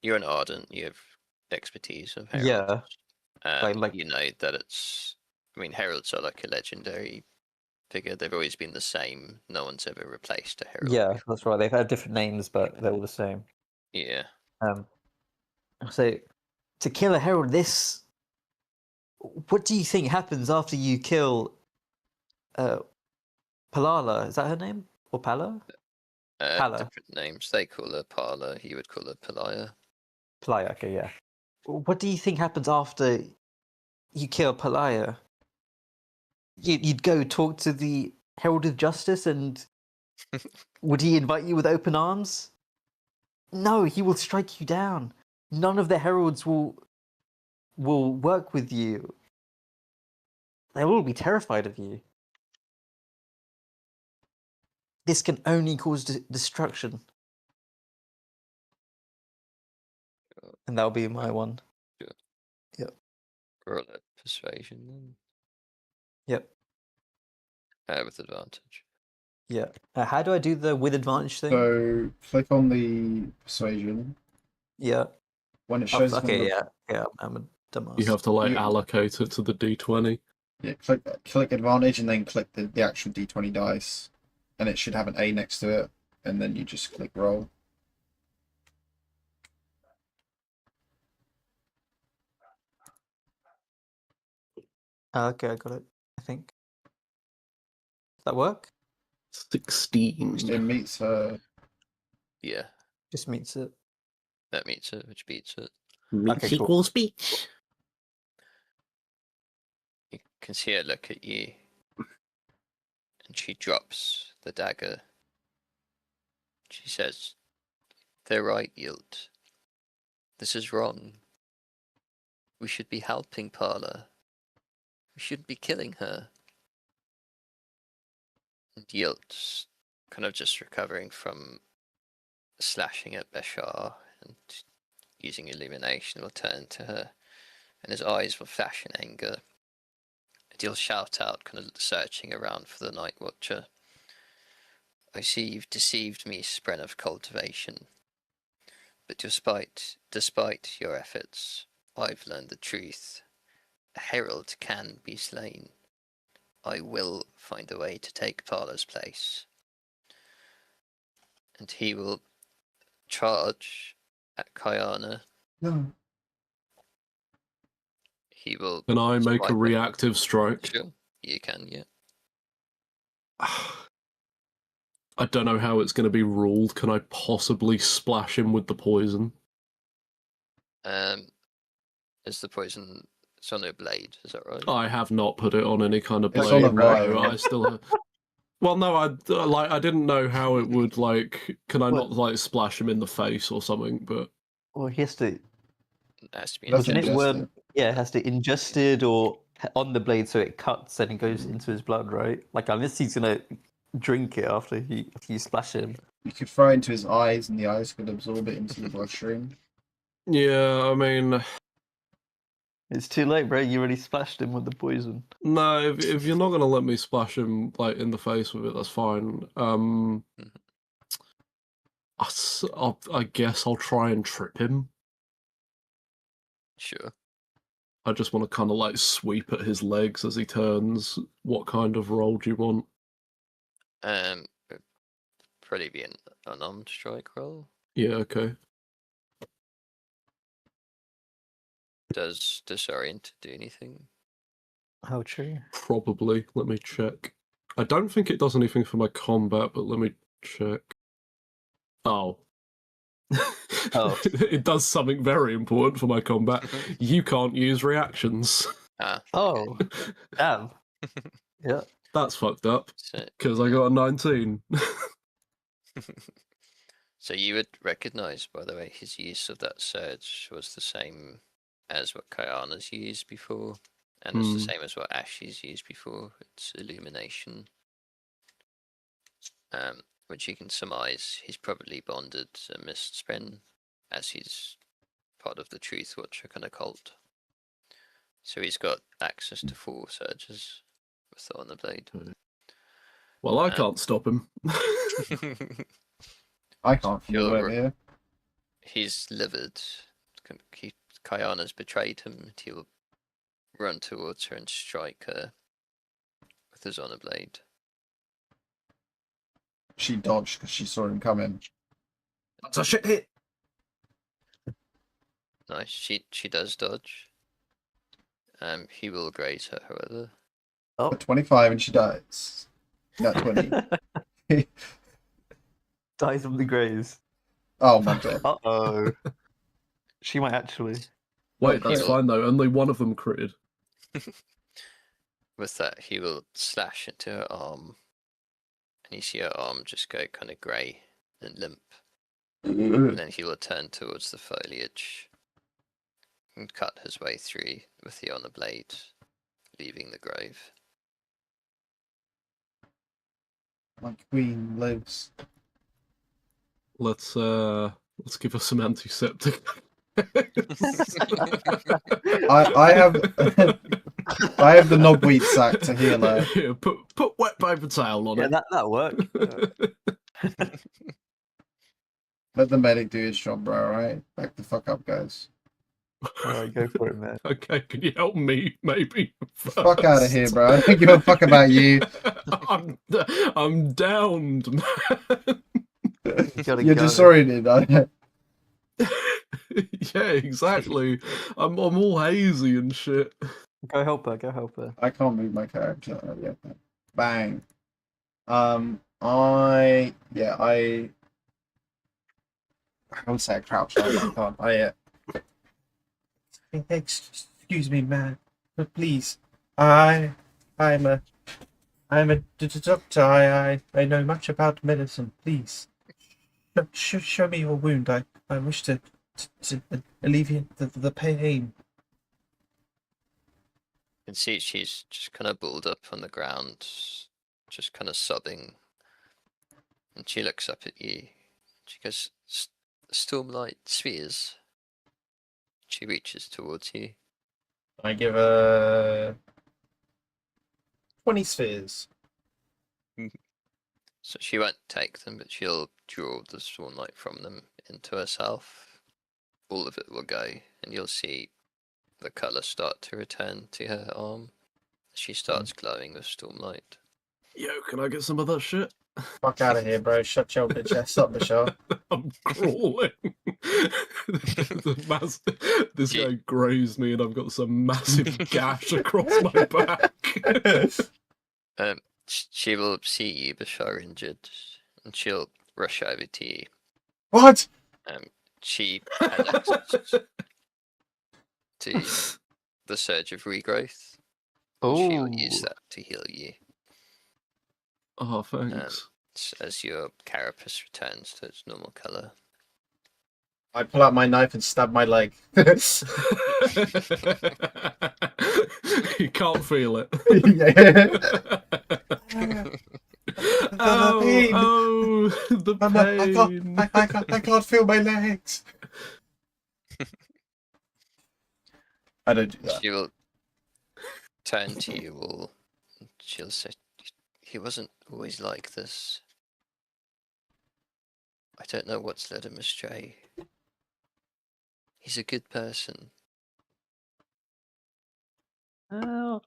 You're an ardent. You have expertise of heralds. Yeah. Like- you know that it's. I mean, heralds are like a legendary figure. They've always been the same. No one's ever replaced a herald. Yeah, before. that's right. They've had different names, but they're all the same. Yeah. So to kill a herald, this. What do you think happens after you kill Palala? Is that her name? Or Pala? Pala. Different names. They call her Parla. He would call her Palaya. Palaya, okay, yeah. What do you think happens after you kill Palaya? You'd go talk to the Herald of Justice, and would he invite you with open arms? No, he will strike you down. None of the heralds will work with you. They will be terrified of you. This can only cause destruction. And that'll be my one. Sure. Yep. Roll at persuasion then. Yep. With advantage. Yeah. How do I do the with advantage thing? So click on the persuasion. Yeah. When it shows. Okay, yeah. I'm a dumbass. You have to You- allocate it to the D20. Yeah, click advantage and then click the actual D20 dice, and it should have an A next to it, and then you just click roll. Okay, I got it. I think. Does that work? 16. It meets her. Yeah, Just meets it. that meets it, which beats it. Meets Okay, cool. equals speech. You can see her look at you, and she drops the dagger. She says, "They're right, Yield. This is wrong. We should be helping Parla. We shouldn't be killing her." And Yilt's kind of just recovering from slashing at Bashar and using illumination will turn to her, and his eyes will flash in anger. And he'll shout out, kind of searching around for the Night Watcher. "I see you've deceived me, Spren of Cultivation. But despite your efforts, I've learned the truth. A herald can be slain. I will find a way to take Parla's place." And he will charge at Kayana. No. He will. Can I make a swipe reactive strike? Sure, you can, yeah. I don't know how it's going to be ruled. Can I possibly splash him with the poison? Is the poison? It's on a blade. Is that right? I have not put it on any kind of It's blade. on a No, vial. I still have. Well, no, I didn't know how it would like. Can I What? not like splash him in the face or something? But Well, he has to. It has to be. That's Wasn't it ingest worm? it. Yeah, it has to ingest it or on the blade so it cuts and it goes into his blood, right? Like unless he's gonna drink it after you splash him. You could throw it into his eyes, and the eyes could absorb it into the bloodstream. yeah, I mean, It's too late, bro. You already splashed him with the poison. no, if you're not going to let me splash him like in the face with it, that's fine. I guess I'll try and trip him. Sure. I just want to kind of like sweep at his legs as he turns. What kind of roll do you want? It'd probably be an unarmed strike roll. Yeah, okay. Does disorient do anything? How true. Probably. Let me check. I don't think it does anything for my combat, but let me check. Oh. Oh. It does something very important for my combat. You can't use reactions. Ah. Oh, damn. Yeah. That's fucked up, So, because I got a 19. so you would recognize, by the way, his use of that surge was the same as what Kayana's used before, and it's the same as what Ashley's used before. It's illumination. Which you can surmise he's probably bonded a mist spren, as he's part of the Truth Watcher kind of cult. So he's got access to 4 surges with the on the blade. Well, I can't stop him. I can't feel Sure. it here. He's livid. Kayana's betrayed him. He'll run towards her and strike her with his honor blade. She dodged because she saw him coming. That's a shit hit. Nice. She does dodge. He will graze her, however. Oh, 25 and she dies. Not 20. dies of the graze. Oh my god. Uh-oh. She might actually. Wait, that's He'll- fine though. Only one of them critted. With that, he will slash into her arm. And you see her arm just go kind of grey and limp. And then he will turn towards the foliage and cut his way through with the honor blade, leaving the grove. My queen lives. Let's give her some antiseptic. I have I have the knobweed sack to heal her. Here, put wet paper towel on Yeah, it. that'll work. Let the medic do his job, bro, alright? Back the fuck up, guys. Alright, go for it, man. Okay, can you help me, maybe? Fuck out of here, bro. I don't give a fuck about you. I'm downed, man. You gotta You're go. disoriented. Yeah, exactly. I'm all hazy and shit. Go help her. Go help her. I can't move my character. Yeah. Bang. I would say I crouched down, but I can't. Excuse me, man, but please, I'm a doctor. I know much about medicine. Please, show me your wound. I wish to alleviate the pain. You can see she's just kind of balled up on the ground, just kind of sobbing. And she looks up at you. She goes, Stormlight spheres. She reaches towards you. I give her 20 spheres. So she won't take them, but she'll draw the Stormlight from them into herself. All of it will go, and you'll see the colour start to return to her arm. She starts glowing with Stormlight. Yo, can I get some of that shit? Fuck out of here, bro. Shut your bitch ass up, Michelle. I'm crawling. This guy grazed me and I've got some massive gash across my back. She will see you, Bashar, injured, and she'll rush over to you. What? She has access to the surge of regrowth. And she'll use that to heal you Oh, thanks. as your carapace returns to its normal color. I pull out my knife and stab my leg. You can't feel it. Oh, the pain. I can't feel my legs. I don't do that. She'll turn to you all. And she'll say, "He wasn't always like this. I don't know what's led him astray. He's a good person." Oh.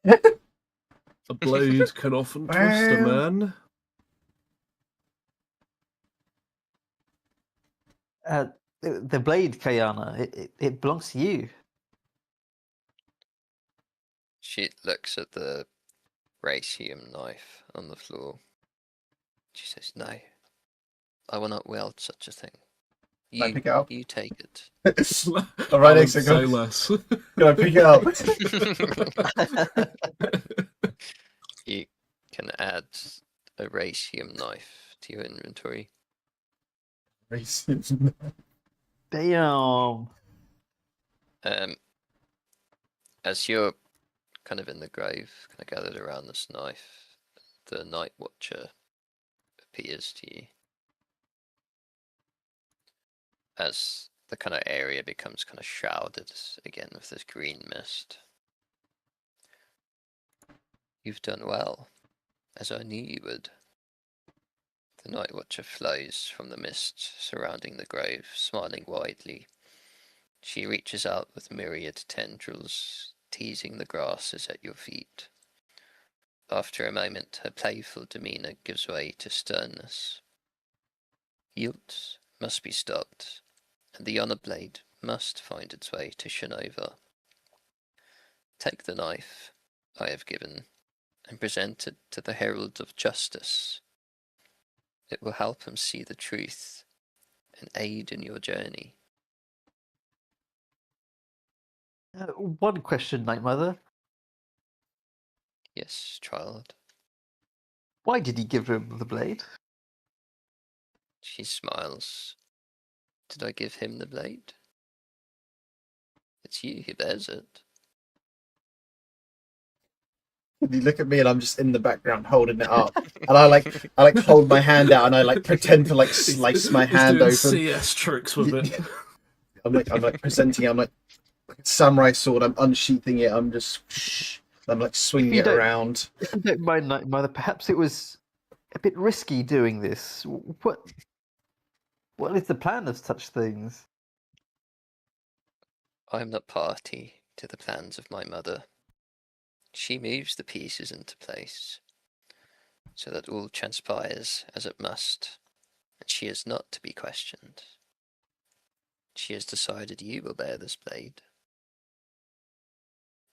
A blade can often twist a man. The blade, Kayana, it belongs to you. She looks at the racium knife on the floor. She says, "No, I will not wield such a thing. Can I pick it up? You take it." All right, I would next say thing. less. Can I pick it up? You can add a racium knife to your inventory. Damn. As you're kind of in the grave, kind of gathered around this knife, the Night Watcher appears to you. As the kind of area becomes kind of shrouded again with this green mist. "You've done well, as I knew you would." The Night Watcher flows from the mist surrounding the grave, smiling widely. She reaches out with myriad tendrils, teasing the grasses at your feet. After a moment, her playful demeanour gives way to sternness. "Yield must be stopped, and the Honor Blade must find its way to Shinova. Take the knife I have given and present it to the Herald of Justice. It will help him see the truth and aid in your journey." One question, Night Mother. "Yes, child." Why did he give him the blade? She smiles. "Did I give him the blade? It's you who bears it." You look at me and I'm just in the background holding it up, and I like hold my hand out and I like pretend to like slice my hand doing open. CS tricks with it. I'm like presenting. I'm like samurai sword. I'm unsheathing it. I'm like swinging it around. If you don't mind, Night Mother, perhaps it was a bit risky doing this. What is the plan of such things? I am not party to the plans of my mother. She moves the pieces into place, so that all transpires as it must, and she is not to be questioned. She has decided you will bear this blade,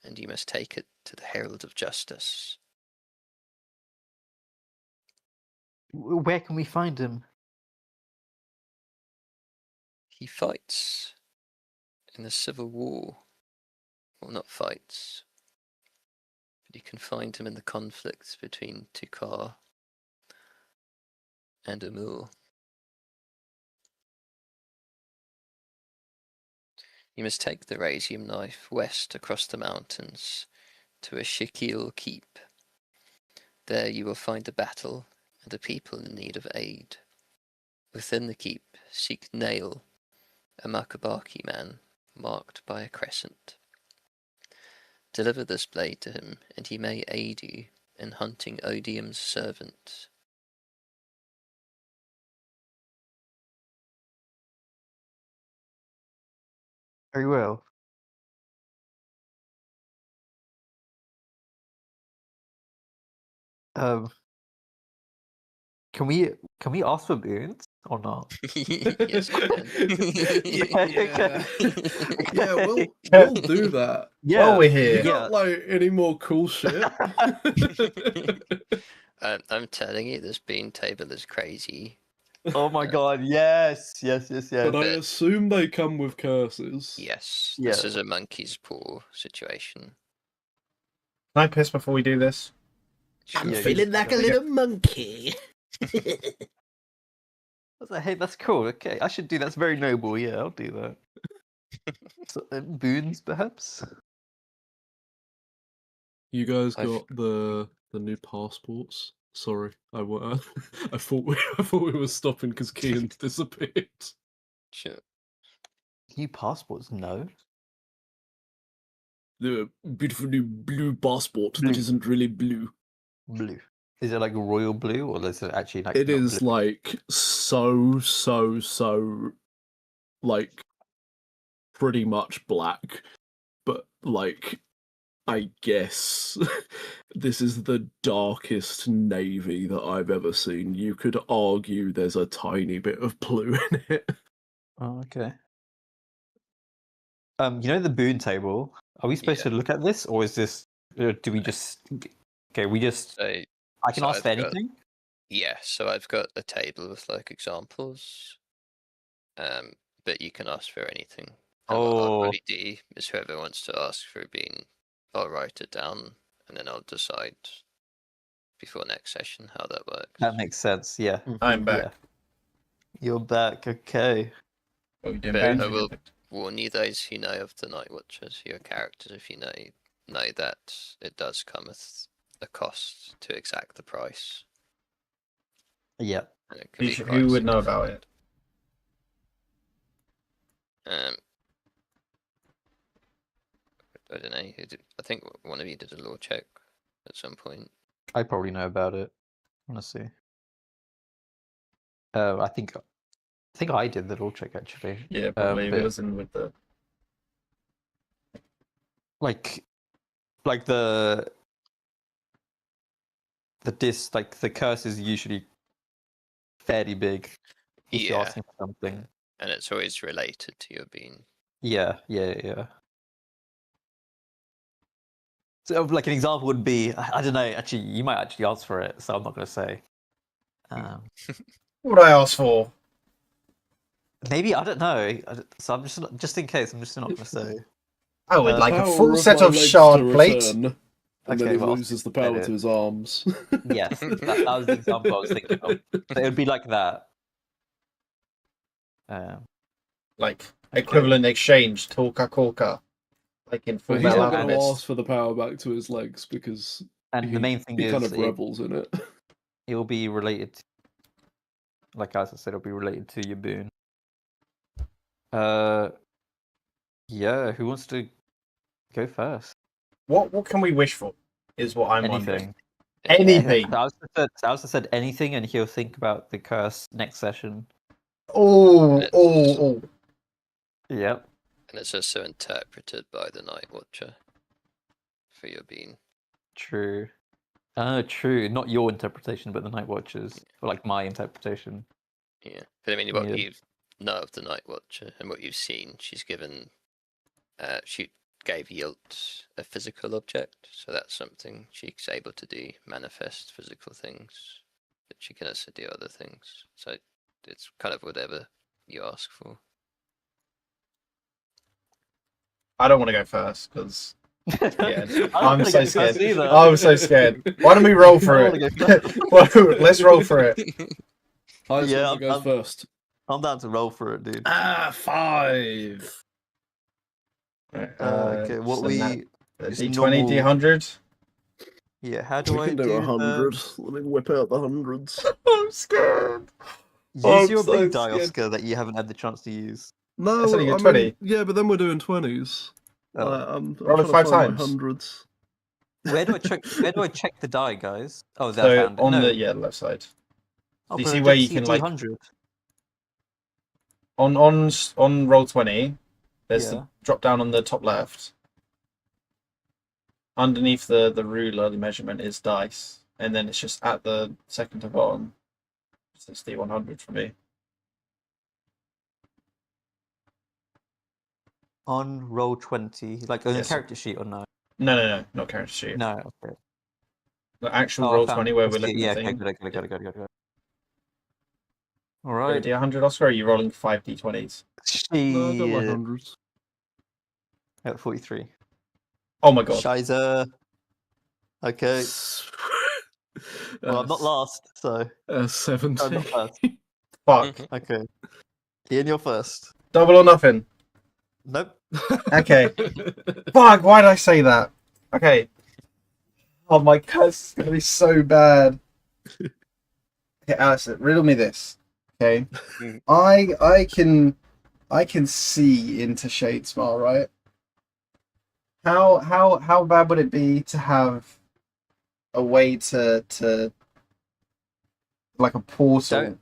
and you must take it to the Herald of Justice. Where can we find him? He fights in the Civil War. Well, not fights, but you can find him in the conflicts between Tukar and Amul. You must take the rasium knife west across the mountains to a Shikil keep. There you will find a battle and a people in need of aid. Within the keep, seek Nail, a Makabaki man marked by a crescent. Deliver this blade to him, and he may aid you in hunting Odium's servant. Very well. Can we ask for boons or not? Yes, you can. Yeah, we'll do that. Yeah, While we're You here, Yeah. got like any more cool shit? I'm telling you, this bean table is crazy. Oh my god, yes, yes, yes, yes. But I But- assume they come with curses. Yes, Yeah. this is a monkey's paw situation. Can I piss before we do this? I'm Yeah, feeling like a yeah. little monkey. I was like, hey, that's cool. Okay, I should do that's very noble. Yeah, I'll do that. So, boons, perhaps. You guys I've- got the new passports. Sorry, I I thought we were stopping because Kean's disappeared. Sure. New passports? No. The beautiful new blue passport Blue. that isn't really blue. Blue. Is it like royal blue, or is it actually like? It not is blue? like so like pretty much black, but like I guess this is the darkest navy that I've ever seen. You could argue there's a tiny bit of blue in it. Oh, okay. You know the boon table. Are we supposed Yeah. to look at this, or is this? Do we just? Okay, we just. So I can so ask for I've got- anything. yeah, so I've got a table with like examples. But you can ask for anything. And what I'll Oh, probably do is whoever wants to ask for a bean, I'll write it down and then I'll decide before next session how that works. that makes sense. Yeah, I'm back. yeah. You're back. Okay. What are we doing, But Ben? I will warn you, those who know of the Night Watchers, your characters, if you know that it does come with a cost to exact the price. Yeah. And it can be quite Who would know about it? I don't know. I think one of you did a law check at some point. I probably know about it. Honestly. I think I did the law check actually. Yeah, probably. but- It was in with the. Like the the curse is usually fairly big if you're Yeah. asking for something. And it's always related to your bean. Yeah. So, like an example would be, I don't know. Actually, you might actually ask for it, so I'm not going to say. What would I ask for? Maybe I don't know. So I'm just in case. I'm just not going to say. I would like a Power full of set my of legs shard to plates. return, and Okay, then he well, loses the power edit. to his arms. Yes, that was the example I was thinking of. So it would be like that. Like equivalent exchange, Torka Corka. Like in Full But he's Metal not going to Alchemist. ask for the power back to his legs because And the main thing he is kind of rebels in it. it will be related. Like as I said, it'll be related to your boon. Yeah. Who wants to go first? What can we wish for? Is what I'm wondering. Anything. Anything. I also said anything, and he'll think about the curse next session. Oh. Yep. And it's also interpreted by the Night Watcher for your bean. True. True. Not your interpretation, but the Night Watchers, or like my interpretation. Yeah. But I mean, what Yeah. you know of the Night Watcher and what you've seen, she's given. She gave Yilt a physical object, so that's something she's able to do, manifest physical things. But she can also do other things. So it's kind of whatever you ask for. I don't want to go first because Yeah, I'm so scared. I'm so scared. Why don't we roll for I don't wanna it? Well, let's roll for it. Highest Yeah, number goes I'm- first. I'm down to roll for it, dude. 5. Okay, what we? Just D20, normal- D100. Yeah, how do We I can do 100. Let me whip out the hundreds. I'm scared. Use I'm your so big die, scared. Oscar, that you haven't had the chance to use. No, That's only a I 20. mean, yeah, but then we're doing 20s. Oh. I'm Roll it trying to 5 find my times. hundreds. Where do I check? Where do I check the die, guys? Oh, there. So Found it. on No. the left side. Oh, do you but see I where don't you see can, a like- D100. On roll 20, there's Yeah. the drop down on the top left. Underneath the ruler, the measurement is dice, and then it's just at the second to bottom. It's D100 for me. On roll 20, like on the Yes. character sheet or no? No, not character sheet. No. Okay. The actual Oh, I roll found 20 it. where I we're see it. looking Yeah, at okay, thing. got it. All You're a right. D100 Oscar, or are you rolling 5 D20s? No, I got my She hundreds. at 43. Oh my god. Shiza. Okay. Well, I'm not last, so 70. I'm not first. Fuck. Okay. Ian, you're first. Double or nothing. Nope. Okay. Fuck, why did I say that? Okay. Oh my god, this is gonna be so bad. Okay, Alison, riddle me this. Okay. I can see into Shadesmar, right? How bad would it be to have a way to like a portal?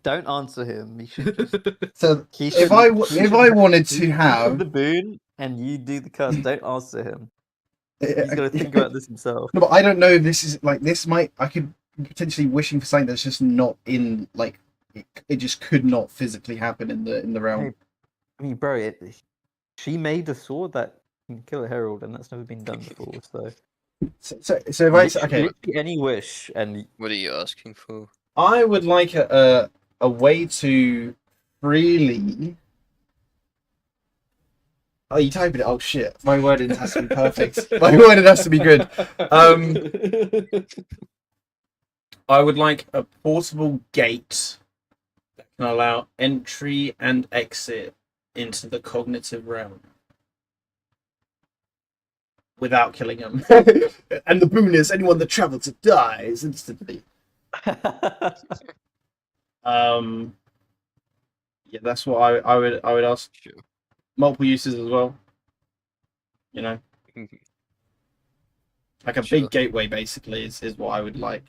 Don't answer him. You should just. So He if should, I he if should- I wanted he to should have do the boon and you do the curse. Don't answer him. He's got to think about this himself. No, but I don't know if this is like this might I could be potentially wishing for something that's just not in like it just could not physically happen in the realm. Hey, I mean, bro, she made a sword that can kill a herald, and that's never been done before. So, So if I say, okay, literally any wish, and What are you asking for? I would like a way to freely. Oh, you typing it? Oh shit! My wording has to be perfect. My wording has to be good. I would like a portable gate that can allow entry and exit into the cognitive realm without killing them. And the boon is anyone that travels it dies instantly. Yeah, that's what I would ask. Sure. Multiple uses as well. You know, like a Sure. big gateway basically is what I would like.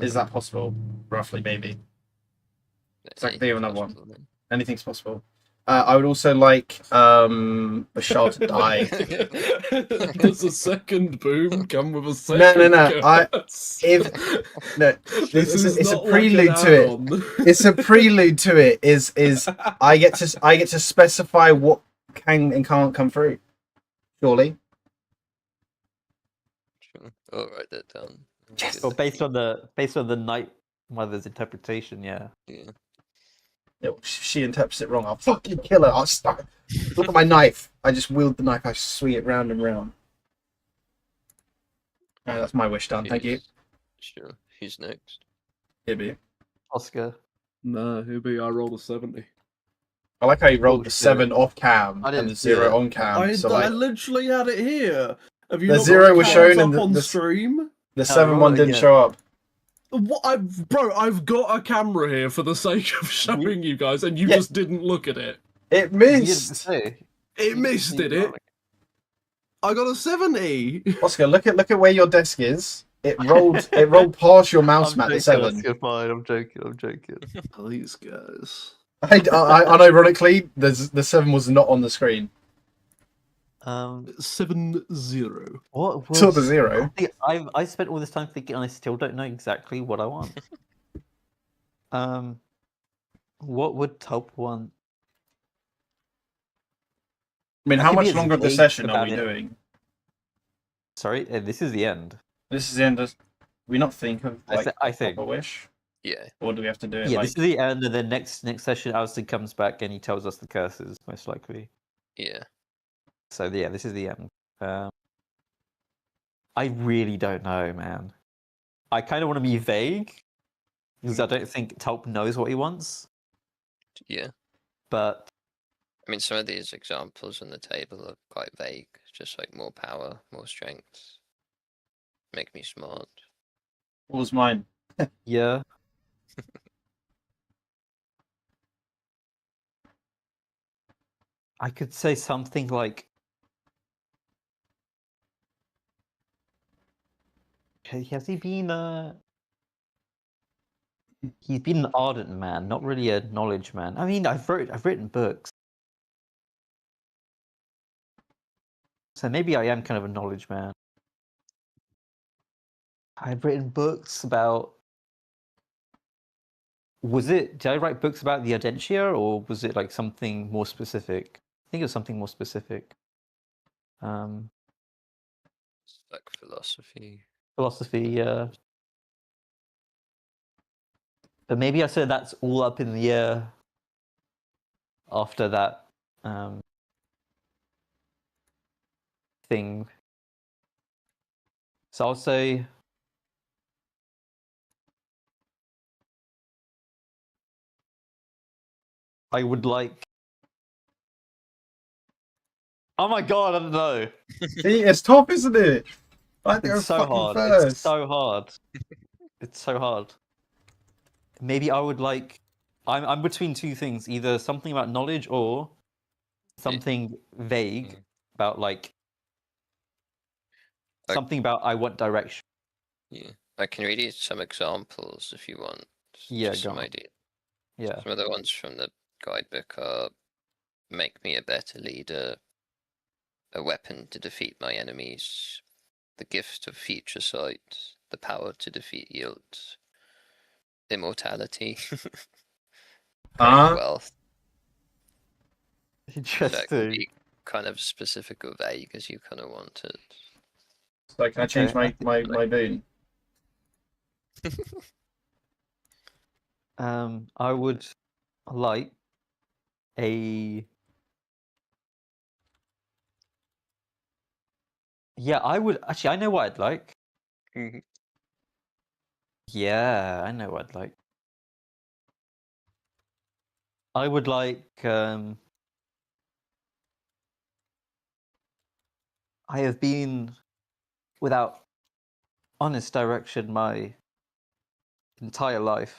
Is that possible? Roughly, maybe. Zach, do you have another one? Possible, then. Anything's possible. I would also like Bashar to die. Does a second boom come with a second No. curse? No, This is it's a not like prelude an to it. add-on. It's a prelude to it. Is I get to specify what can and can't come through. Surely. Sure. I'll write that down. Yes. well, based on the Night Mother's interpretation, yeah. Yeah. She interprets it wrong. I'll fucking kill her. I'll stop. Look at my knife. I just wield the knife. I swing it round and round. That's my wish done. Thank you. Sure. Who's next? Ibby. Oscar. Nah, it'd be I rolled a 70. I like how you rolled the Bullshit. 7 off cam I and didn't the see 0 it. on cam. I, So I like, literally had it here. Have you The not 0 got was the shown cards and up on the stream? the 7 roll one it didn't again. show up. What, I've got a camera here for the sake of showing you guys, and you Yeah. just didn't look at it. It You didn't missed. say. It missed, did it? I got a 70. Oscar, look at where your desk is. It rolled past your mouse I'm mat. The joking, 7. Oscar, fine. I'm joking. These guys. I unironically, the 7 was not on the screen. 7-0. What was... Till the 0. I spent all this time thinking, and I still don't know exactly what I want. What would Tulp want? I mean, I how could be much as longer of the vague session are about we it. doing? Sorry, this is the end. This is the end. We not think of like I think. proper wish, Yeah. or do we have to do it Yeah, like? this is the end, and then next session, Alistair comes back and he tells us the curses, most likely. Yeah. So yeah, this is the end. I really don't know, man. I kind of want to be vague because I don't think Tulp knows what he wants. Yeah. But I mean, some of these examples on the table are quite vague. It's just like more power, more strength. Make me smart. What was mine? yeah, I could say something like, has he been he's been an ardent man, not really a knowledge man. I mean, I've written books. So maybe I am kind of a knowledge man. I've written books about... Did I write books about the Ardentia, or was it like something more specific? I think it was something more specific. Like philosophy. Philosophy, but maybe I said that's all up in the air after that thing. So I'll say I would like. Oh my god, I don't know. See, it's tough, isn't it? I think It's I'm so fucking hard. first. It's so hard. It's so hard. Maybe I would like. I'm between two things: either something about knowledge or something vague about like Like- something about I want direction. Yeah. I can read you some examples if you want. Yeah, Just go some on. ideas. Yeah. Some of the ones from the guidebook are make me a better leader, a weapon to defeat my enemies, the gift of future sight, the power to defeat yields, immortality, wealth. So it can Interesting. be kind of specific or vague as you kind of want it. So can I change Okay, my boon? I would like a. Yeah, I would actually. I know what I'd like. Mhm. Yeah, I know what I'd like. I would like. I have been without honest direction my entire life,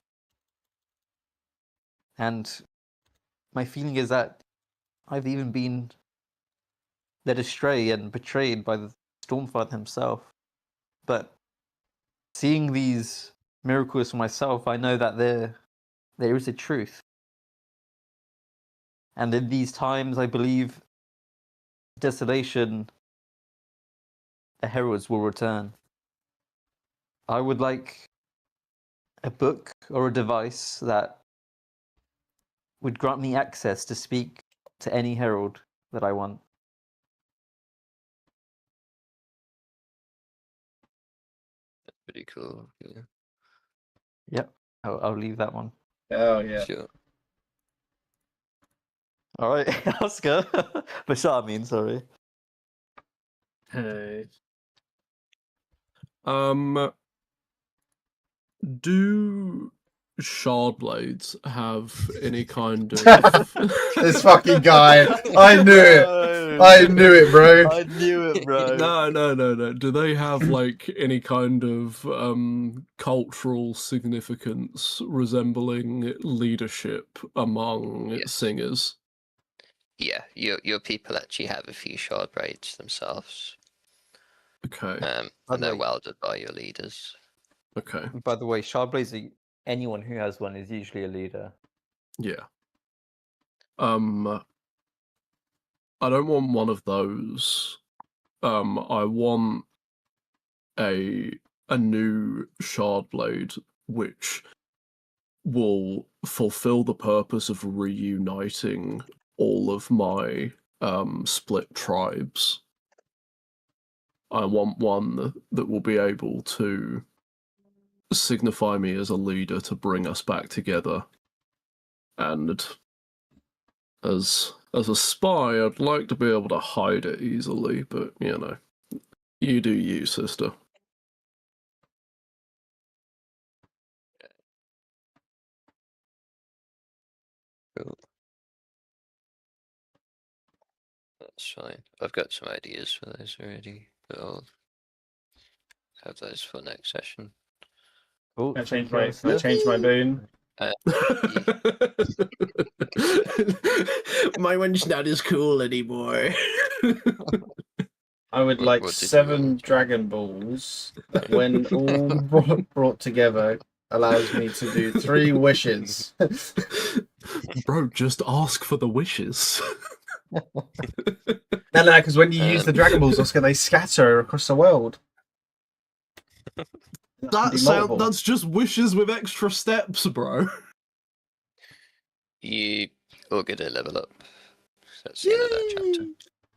and my feeling is that I've even been led astray and betrayed by the Stormfather himself. But seeing these miracles for myself, I know that there is a truth. And in these times, I believe desolation, the heralds will return. I would like a book or a device that would grant me access to speak to any herald that I want. Pretty cool. Yeah. Yep, I'll leave that one. Oh yeah. Sure. All right, Oscar. Bashar, I mean, sorry. Hey. Do shard blades have any kind of This fucking guy. I knew it. I knew it, bro. I knew it, bro. No. Do they have like any kind of cultural significance resembling leadership among Yes. singers? Yeah, your people actually have a few shard braids themselves. Okay. And they're welded by your leaders. Okay. By the way, Shardblazer, anyone who has one is usually a leader. Yeah. I don't want one of those. I want a new shard blade which will fulfill the purpose of reuniting all of my split tribes. I want one that will be able to signify me as a leader to bring us back together. And as a spy, I'd like to be able to hide it easily, but you know, you do you, sister. Cool. That's fine. I've got some ideas for those already, but I'll have those for next session. Oh, Can I change thank my you, can I change my boon? My one's not as cool anymore. I would What- like what did you 7 want? Dragon Balls that, when all brought together, allows me to do 3 wishes. Bro, just ask for the wishes. No, because when you use the Dragon Balls, Oscar, they scatter across the world. That's just wishes with extra steps, bro. You all get a level up. So that's the end of that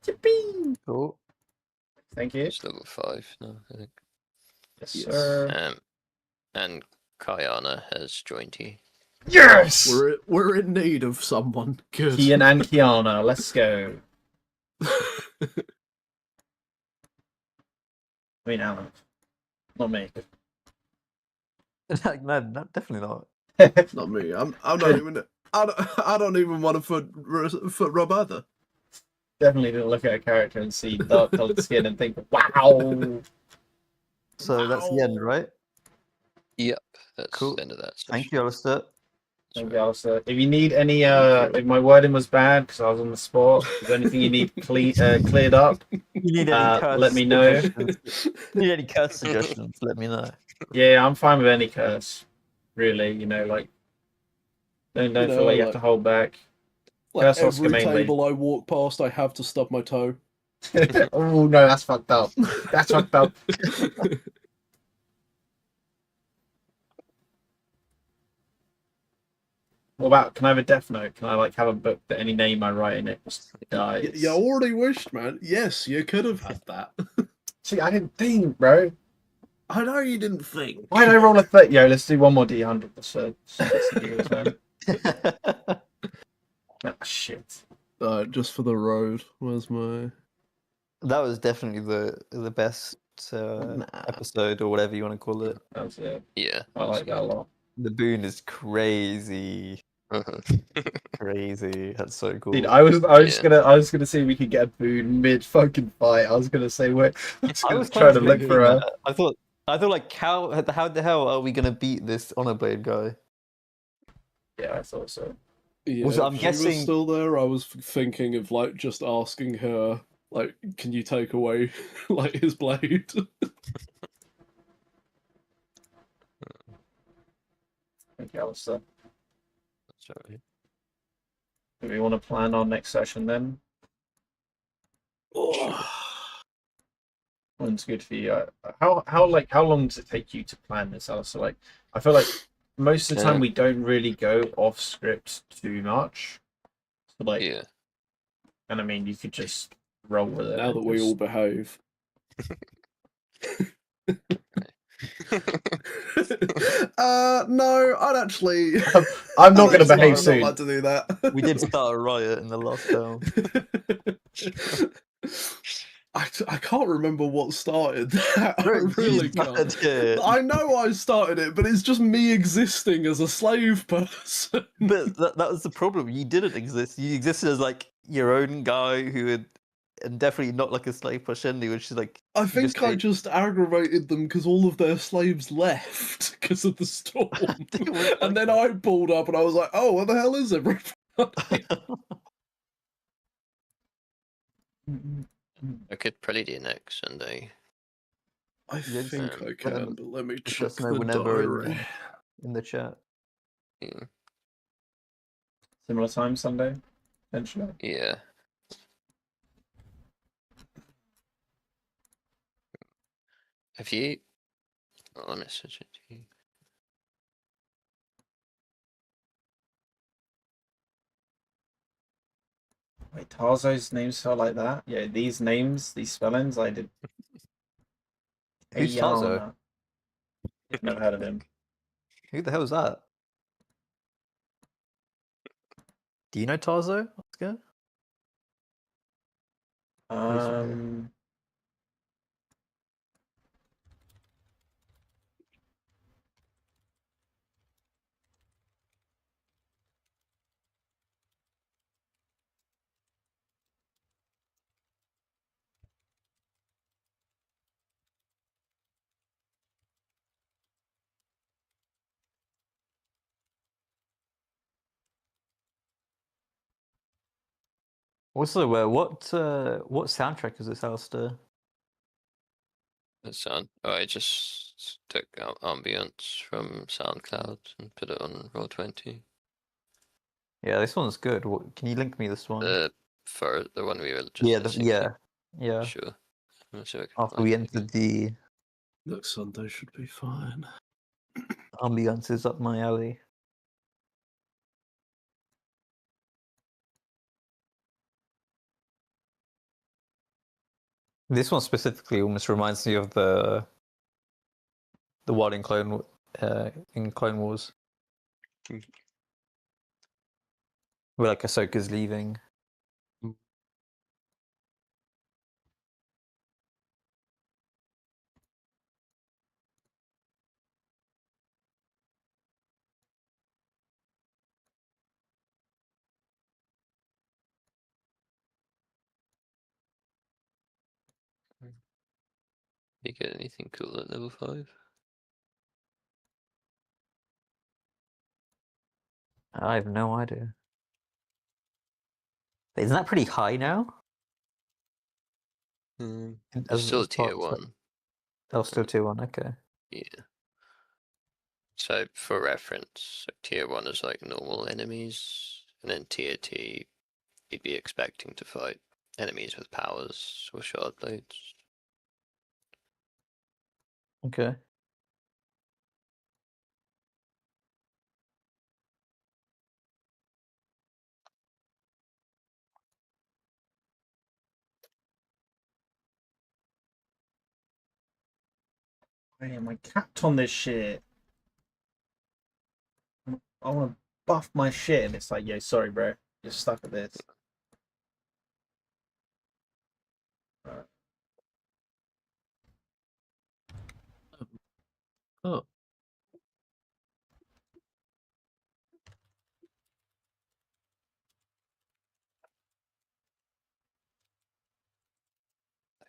chapter. Yippee! Cool. Thank you. It's level 5 now, I think. Yes, Yes. sir. And Kayana has joined you. Yes! We're in need of someone. Good. Kian and Kiana, let's go. I mean, Alan. Not me. Like, no, definitely not. Not me. I'm not even. I don't even want a foot rub either. Definitely didn't look at a character and see dark colored skin and think, wow. So that's the end, right? Yep, that's Cool. the end of that session. Thank you, Alistair. Thank you, Alistair. If you need any, if my wording was bad because I was on the spot, if there's anything you need cleared up, You need any curse let me know. suggestions? You need any curse suggestions? Let me know. Yeah, I'm fine with any curse. Really, you know, like don't feel like you have to hold back. Like Curse Oscar every mainly. table I walk past, I have to stub my toe. Oh no, that's fucked up. That's fucked up. What about, can I have a death note? Can I like have a book that any name I write in it just dies? You already wished, man. Yes, you could have had that. See, I didn't think, bro. I know you didn't think. Why did I roll a 30? Yo, let's do one more D100. Ah, shit. Just for the road. Where's my? That was definitely the best episode or whatever you want to call it. That was it. Yeah. I like that a lot. The boon is crazy, Uh-huh. crazy. That's so cool. Dude, I was Yeah. gonna say we could get a boon mid fucking fight. I was gonna say wait. I was kind trying of to look thinking for her. that. I thought like how the hell are we gonna beat this honor blade guy? Yeah, I thought so. Yeah, Also, I'm if she was guessing- still there. I was thinking of like just asking her, like, can you take away like his blade? Thank you, Alistair. Sorry. Do we want to plan our next session then? When's good for you? How long does it take you to plan this, Alistair? Like, I feel like most of the time we don't really go off script too much. So like, Yeah. and I mean, you could just roll with it. Now that and we just- all behave. No, I'd actually. I'm not going to I'd actually behave not soon. like to do that. We did start a riot in the last round. I can't remember what started that. I Bro, you really started can't. it. I know I started it, but it's just me existing as a slave person. But that was the problem. You didn't exist. You existed as like your own guy who had, and definitely not like a slave Pashendi, which is like. I think just I ate- just aggravated them because all of their slaves left because of the storm. It was like And then that. I pulled up and I was like, oh, where the hell is everybody? I could probably do next Sunday. I Yeah, think I let can, them- but let me let check us know the whenever diary. in the chat. Yeah. Similar time Sunday, potentially. Yeah. Have you? I'll message it to you. Wait, Tarzo's name spelled like that? Yeah, these names, these spellings, I did. Who's Tarzo? Ayana. Never heard of him. Who the hell is that? Do you know Tarzo, Oscar? Um, Also, what soundtrack is this, Alistair? That's on. Oh, I just took out ambience from SoundCloud and put it on Roll20. Yeah, this one's good. Can you link me this one? For the one we were just yeah, listening to. yeah. Sure. Let's see if I can After find we it entered again. the Next Sunday should be fine. ambience is up my alley. This one specifically almost reminds me of the one in Clone Wars, where like Ahsoka's leaving. You get anything cool at level 5? I have no idea. Isn't that pretty high now? It's still tier 1. Oh, still 2-1. Okay. Yeah. So for reference, so tier 1 is like normal enemies, and then tier 2 you'd be expecting to fight enemies with powers or shard blades. Okay. Why am I capped on this shit? I want to buff my shit, and it's like, yo, sorry, bro. You're stuck at this. Oh,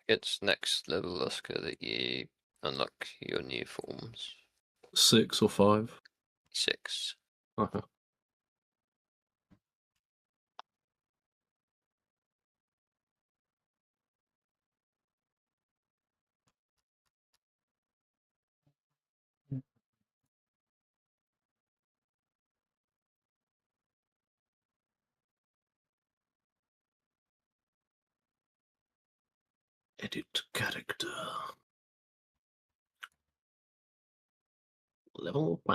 It's next level Oscar that you unlock your new forms. 6 or 5. 6. Okay. Edit character. Level 5.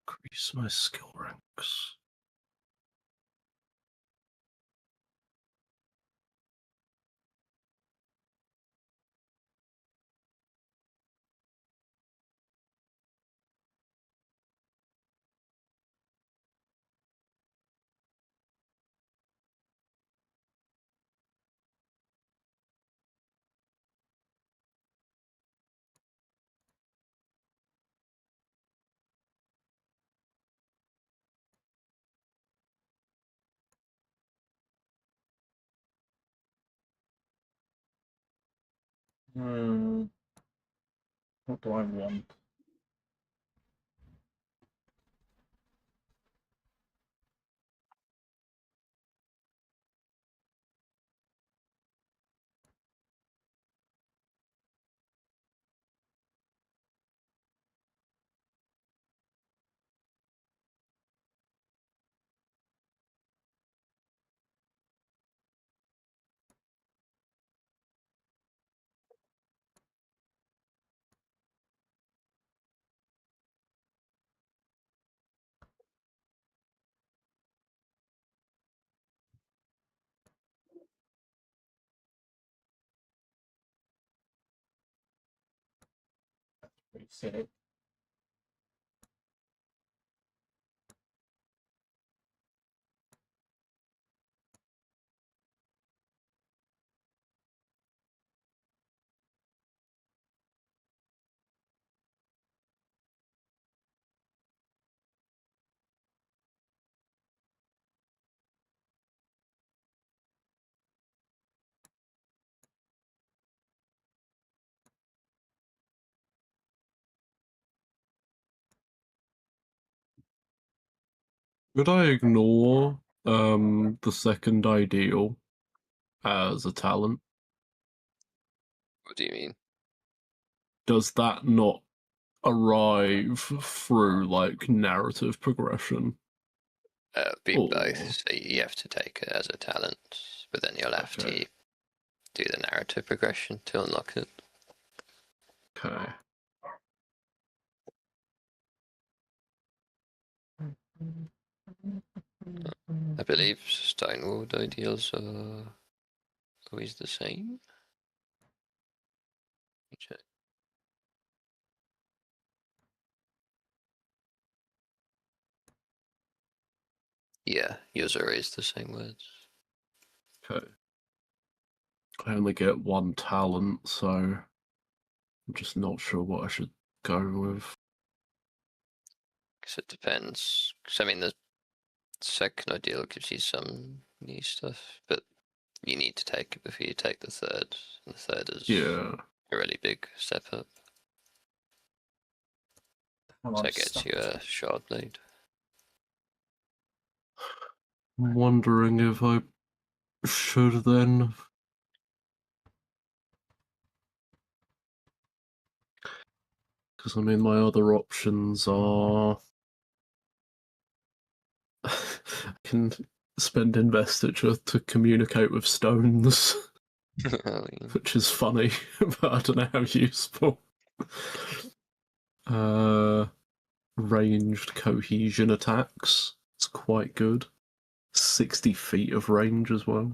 Increase my skill ranks. What do I want? Pretty sick. Could I ignore the second ideal as a talent? What do you mean? Does that not arrive through like narrative progression? Be Or both, so you have to take it as a talent, but then you'll have Okay. to do the narrative progression to unlock it. Okay. I believe Stonewalled ideals are always the same. Let me check. Yeah, yours are always the same words. Okay. I only get one talent, so I'm just not sure what I should go with. Because it depends. Because I mean, the second ideal gives you some new stuff, but you need to take it before you take the third. And the third is Yeah. a really big step up. So it gets you a shard blade. I'm wondering if I should then. Because I mean, my other options are. I can spend investiture to communicate with stones, Oh, yeah. which is funny, but I don't know how useful. Ranged cohesion attacks. It's quite good. 60 feet of range as well.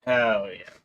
Hell yeah.